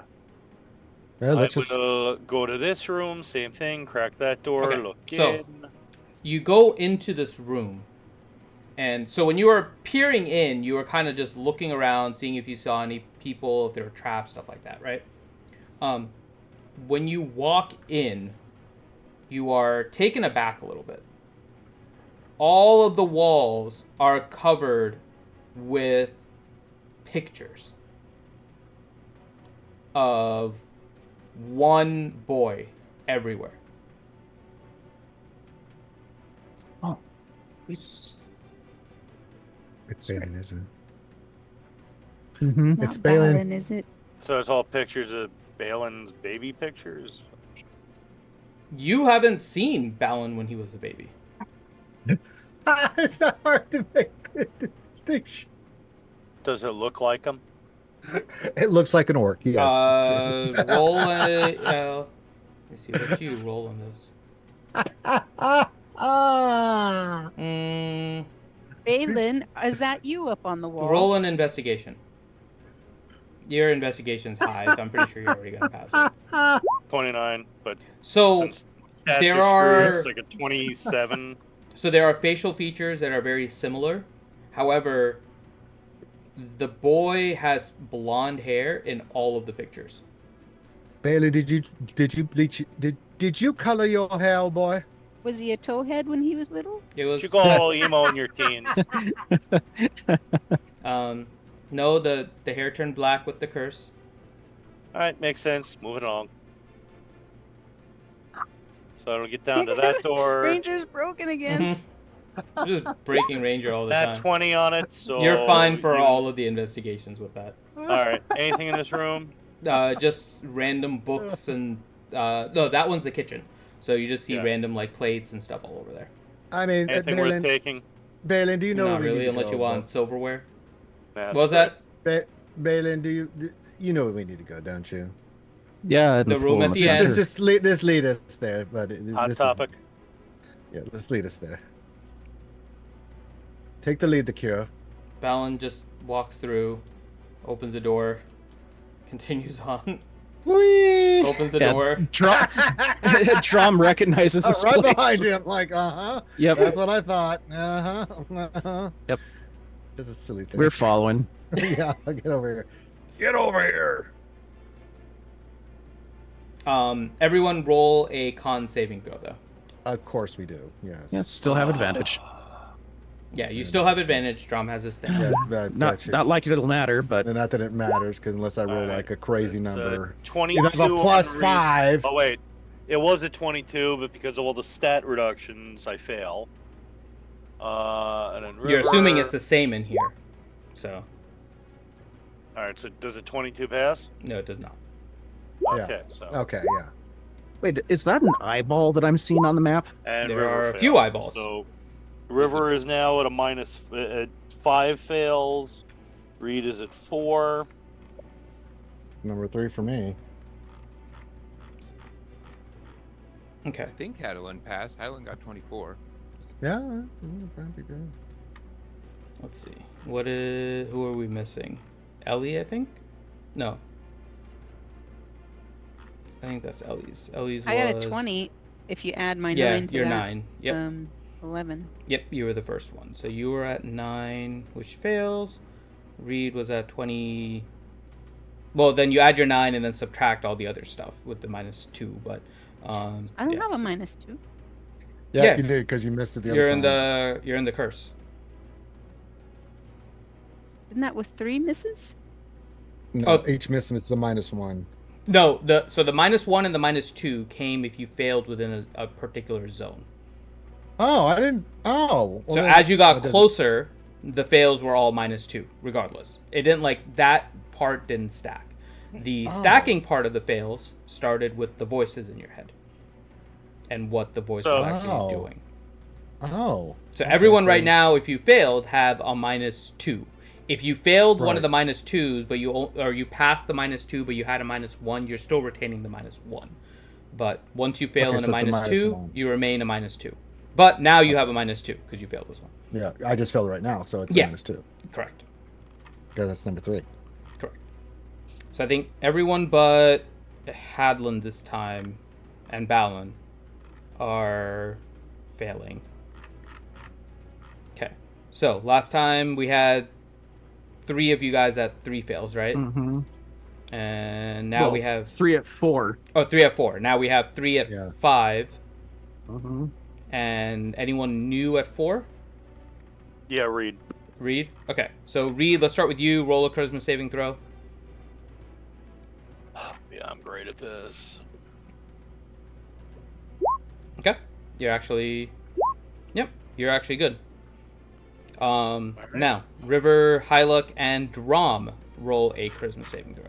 C: I
B: let's just.
C: will go to this room. Same thing. Crack that door.
A: Okay,
C: Look
A: so-
C: in.
A: You go into this room, and so when you were peering in, you were kind of just looking around, seeing if you saw any people, if there were traps, stuff like that, right? When you walk in, you are taken aback a little bit. All of the walls are covered with pictures of one boy everywhere.
B: It's Balin, isn't it?
D: Mm-hmm.
B: It's
H: Not
B: Balin.
H: Balin, is it?
C: So it's all pictures of Balin's baby pictures.
A: You haven't seen Balin when he was a baby.
B: It's not hard to make the distinction.
C: Does it look like him?
B: It looks like an orc, yes.
A: Roll a. Let me see what you roll on this.
H: Balin, is that you up on the wall?
A: Roll an investigation. Your investigation's high, so I'm pretty sure you're already gonna pass it.
C: 29, but
A: So
C: since stats
A: there
C: are screwed,
A: are
C: it's like a 27.
A: so there are facial features that are very similar. However, the boy has blonde hair in all of the pictures.
B: Bailey, did you bleach? Did you color your hair, boy?
H: Was he a towhead when he was little?
A: It was
C: You go all emo in your teens.
A: no, the hair turned black with the curse.
C: All right, makes sense. Moving along. So it'll get down to that door.
E: Ranger's broken again.
A: Just breaking Ranger all the
C: That
A: time.
C: 20 on it, so
A: You're fine for
C: you-
A: all of the investigations with that.
C: All right. Anything in this room?
A: Just random books and no, that one's the kitchen. So you just see
C: Yeah.
A: random like plates and stuff all over there.
B: I mean,
C: Anything worth taking?
B: Balin, do you know
A: Not
B: where we
A: really,
B: need to
A: unless
B: go,
A: you want
B: bro?
A: silverware.
C: That's
A: What was that?
B: Balin, you know where we need to go, don't you?
D: Yeah,
A: The room at the
B: Just,
A: end.
B: just lead us there, but
C: Hot
B: this
C: topic.
B: Yeah, let's lead us there. Take the lead, the cure.
A: Balin just walks through, opens the door, continues on,
B: Whee!
A: opens the
D: Yeah.
A: door.
D: Drum recognizes this
B: right
D: place.
B: behind him, like,
D: Yep,
B: That's what I thought. Uh-huh.
D: Yep.
B: This is a silly thing.
D: we're following.
B: Yeah, get over here. Get over here.
A: Everyone roll a con saving throw though.
B: Of course we do. Yes.
D: Yeah, still have advantage.
A: Yeah, you still have advantage. Drum has his thing.
B: Yeah,
D: Not like it'll matter, but
B: and not that it matters, because unless I roll
C: All right.
B: like a crazy
C: It's,
B: number.
C: 22
B: You have a plus
C: on read.
B: 5.
C: Oh wait, it was a 22, but because of all the stat reductions, I fail. And then
A: You're assuming
C: River-
A: it's the same in here. So
C: All right. So does a 22 pass?
A: no, it does not.
B: Yeah.
C: Okay. So
B: Okay, yeah.
D: wait, is that an eyeball that I'm seeing on the map?
C: and
A: There
C: River
A: are a few
C: fails.
A: eyeballs.
C: So River is now at a at 5 fails. Reed is at 4.
B: Number 3 for me.
A: Okay.
G: I think Hadwin passed. Hadwin got 24.
B: Yeah, that'd be good.
A: Let's see. Who are we missing? Ellie, I think? No. I think that's Ellie's. Ellie's
H: I got
A: was...
H: a 20 if you add my
A: Yeah,
H: 9 to
A: you're
H: that.
A: 9. Yep.
H: 11.
A: Yep, you were the first one. So you were at 9, which fails. Reed was at 20. Well, then you add your 9 and then subtract all the other stuff with the -2. But
H: I don't
A: yeah,
H: have a
A: so
H: -2.
B: Yeah,
A: Yeah.
B: you did, because you missed it the
A: you're
B: other
A: in
B: times.
A: you're in the curse.
H: Isn't that with 3 misses?
B: No,
A: Oh.
B: each miss is a -1.
A: No, so the -1 and the -2 came if you failed within a particular zone.
B: Oh, I didn't. Oh. well
A: So
B: then-
A: as you
B: that
A: got
B: doesn't-
A: closer, the fails were all -2, regardless. It didn't like that part didn't stack. The stacking part of the fails started with the voices in your head and what the voice
C: So-
A: was actually
B: Oh.
A: doing.
B: Oh.
A: So
B: Okay,
A: everyone
B: so-
A: right now, if you failed, have a -2. If you failed one of the
B: Right.
A: -2s, but you passed the -2, but you had a -1, you're still retaining the -1. But once you fail
B: Okay,
A: in a
B: so it's a
A: -2,
B: -1.
A: you remain a -2. But now you have a -2 because you failed this one.
B: Yeah, I just failed right now, so it's
A: Yeah.
B: a -2.
A: Correct.
B: Because that's number 3.
A: Correct. So I think everyone but Hadlin this time and Balin are failing. Okay. So last time we had 3 of you guys at 3 fails, right?
D: Mm-hmm.
A: And now we have
D: 3 at 4.
A: 3 at 4. Now we have 3 at
B: Yeah.
A: 5.
D: Mm-hmm.
A: And anyone new at 4?
C: Yeah, Reed.
A: Reed? Okay. So Reed, let's start with you. Roll a charisma saving throw.
C: Yeah, I'm great at this.
A: Okay. You're actually good. Now, River, Hyluck, and Drom roll a charisma saving throw.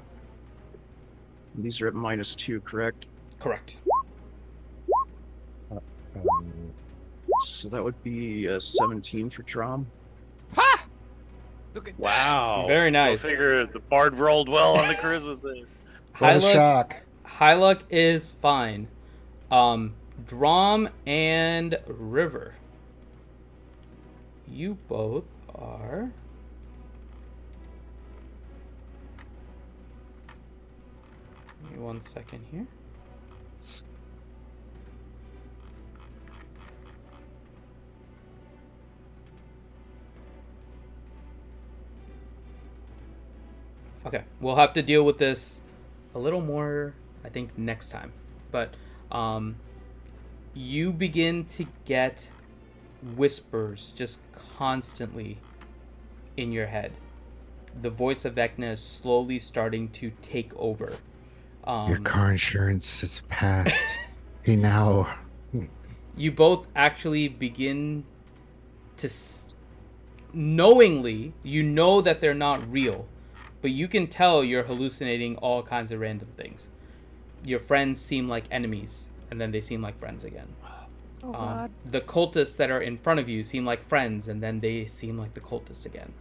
D: These are at -2, correct?
A: Correct.
D: So that would be 17 for Drum.
F: Ha! Look at that.
D: Wow.
A: Very
C: I
A: nice.
C: figure the bard rolled well on the charisma save.
B: What a
A: Hyluck,
B: shock.
A: Hyluck is fine. Drom and River. You both are Give me 1 second here. Okay, we'll have to deal with this a little more, I think, next time. But you begin to get whispers just constantly in your head. The voice of Vecna is slowly starting to take over.
B: Your car insurance is passed. He now.
A: You both actually begin to knowingly, you know that they're not real, but you can tell you're hallucinating all kinds of random things. Your friends seem like enemies, and then they seem like friends again.
H: Oh God.
A: The cultists that are in front of you seem like friends, and then they seem like the cultists again.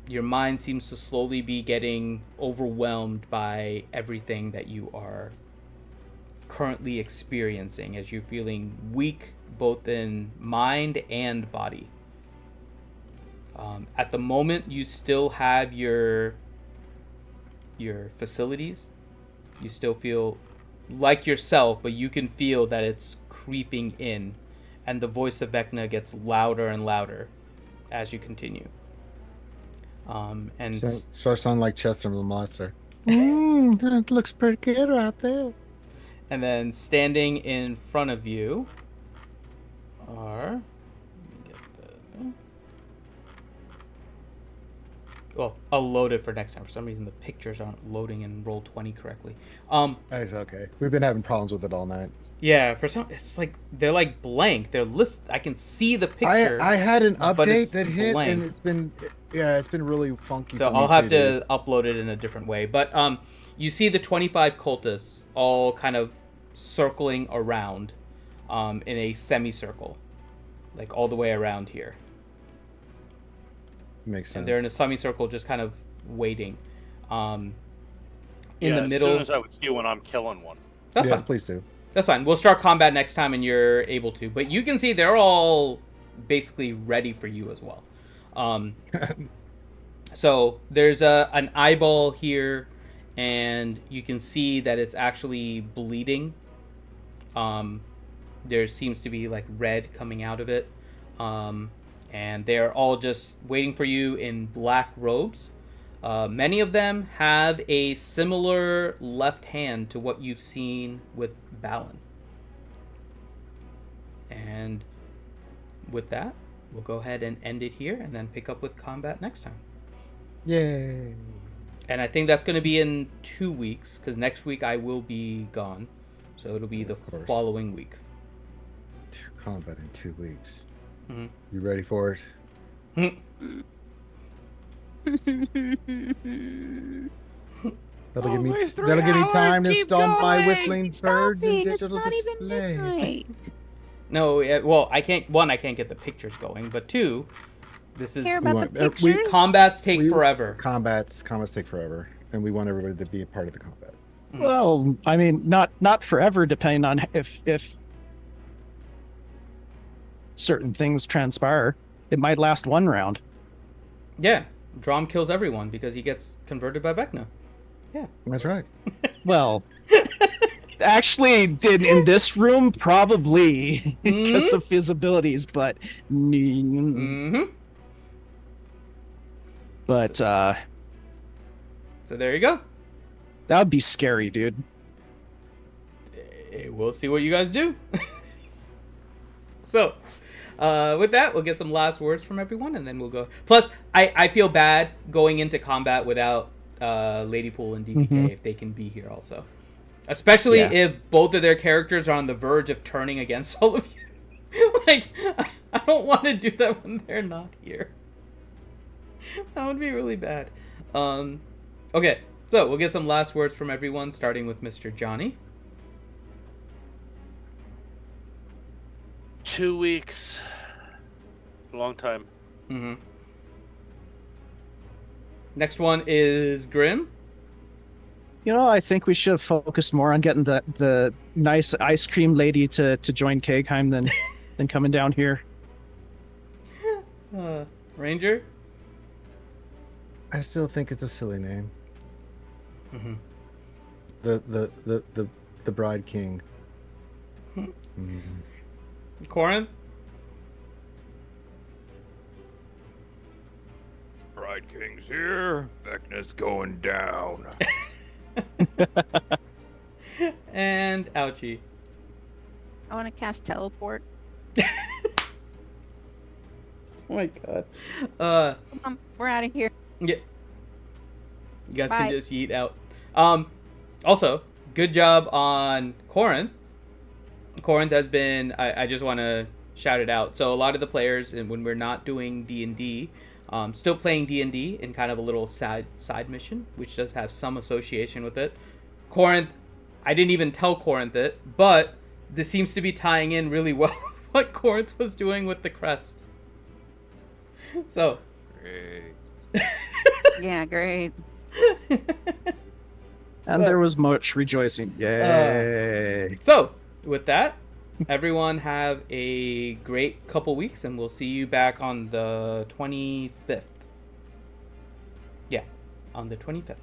A: Your mind seems to slowly be getting overwhelmed by everything that you are currently experiencing, as you're feeling weak both in mind and body. At the moment, you still have your facilities. You still feel like yourself, but you can feel that it's creeping in, and the voice of Vecna gets louder and louder as you continue. And
B: Starts sounding like Chester the Monster. That looks pretty good right there.
A: And then standing in front of you are... Let me get the thing. Well, I'll load it for next time. For some reason, the pictures aren't loading in Roll20 correctly.
B: It's okay. We've been having problems with it all night.
A: Yeah, for some, it's like they're like blank. They're I can see the picture.
B: I had an
A: but
B: update
A: it's
B: that hit,
A: blank.
B: and it's been really funky.
A: So
B: for me
A: I'll have
B: too,
A: to upload it in a different way. But you see the 25 cultists all kind of circling around in a semicircle, like all the way around here.
B: Makes sense.
A: And they're in a semicircle, just kind of waiting. In the
C: As
A: middle.
C: soon as I would see when I'm killing one.
A: That's
B: yes,
A: fine.
B: please do.
A: That's fine. We'll start combat next time, and you're able to. But you can see they're all basically ready for you as well. So there's an eyeball here, and you can see that it's actually bleeding. There seems to be like red coming out of it. And they're all just waiting for you in black robes. Many of them have a similar left hand to what you've seen with Balin. And with that, we'll go ahead and end it here and then pick up with combat next time.
B: Yay.
A: And I think that's going to be in 2 weeks, because next week I will be gone. So it'll be the following week.
B: Combat in 2 weeks.
A: Mm-hmm.
B: You ready for it? That'll give me time to stomp my whistling birds in digital display.
A: No, well, I can't. One, I can't get the pictures going, but two, this is
H: Care about the pictures?
A: Combats take forever.
B: Combats take forever, and we want everybody to be a part of the combat.
D: Well, I mean, not forever, depending on if certain things transpire. It might last one round.
A: Yeah, Drom kills everyone because he gets converted by Vecna. Yeah,
B: that's right.
D: Well, actually, in this room, probably because of his abilities, but but
A: so there you go.
D: That would be scary, dude.
A: We'll see what you guys do. So, with that, we'll get some last words from everyone, and then we'll go. Plus, I feel bad going into combat without Ladypool and DPK if they can be here also. Especially if both of their characters are on the verge of turning against all of you. Like, I don't want to do that when they're not here. That would be really bad. Okay, so we'll get some last words from everyone, starting with Mr. Johnny.
C: 2 weeks. A long time.
A: Mm-hmm. Next one is Grim.
D: You know, I think we should have focused more on getting the nice ice cream lady to join Kegheim than coming down here.
A: Ranger?
B: I still think it's a silly name. the Bride King.
A: Corin?
F: Bride King's here. Vecna's going down.
A: And Ouchie.
E: I want to cast teleport.
A: Oh my god.
E: Come on, we're out of here.
A: Yeah. You guys can
E: Bye.
A: just yeet out. Also, good job on Corin. Corinth has been, I just want to shout it out. So a lot of the players, and when we're not doing D&D, still playing D&D in kind of a little side mission, which does have some association with it. Corinth, I didn't even tell Corinth it, but this seems to be tying in really well with what Corinth was doing with the crest. So.
F: Great.
E: Yeah, great.
D: And there was much rejoicing. Yay!
A: So, with that, everyone have a great couple weeks, and we'll see you back on the 25th. Yeah, on the 25th.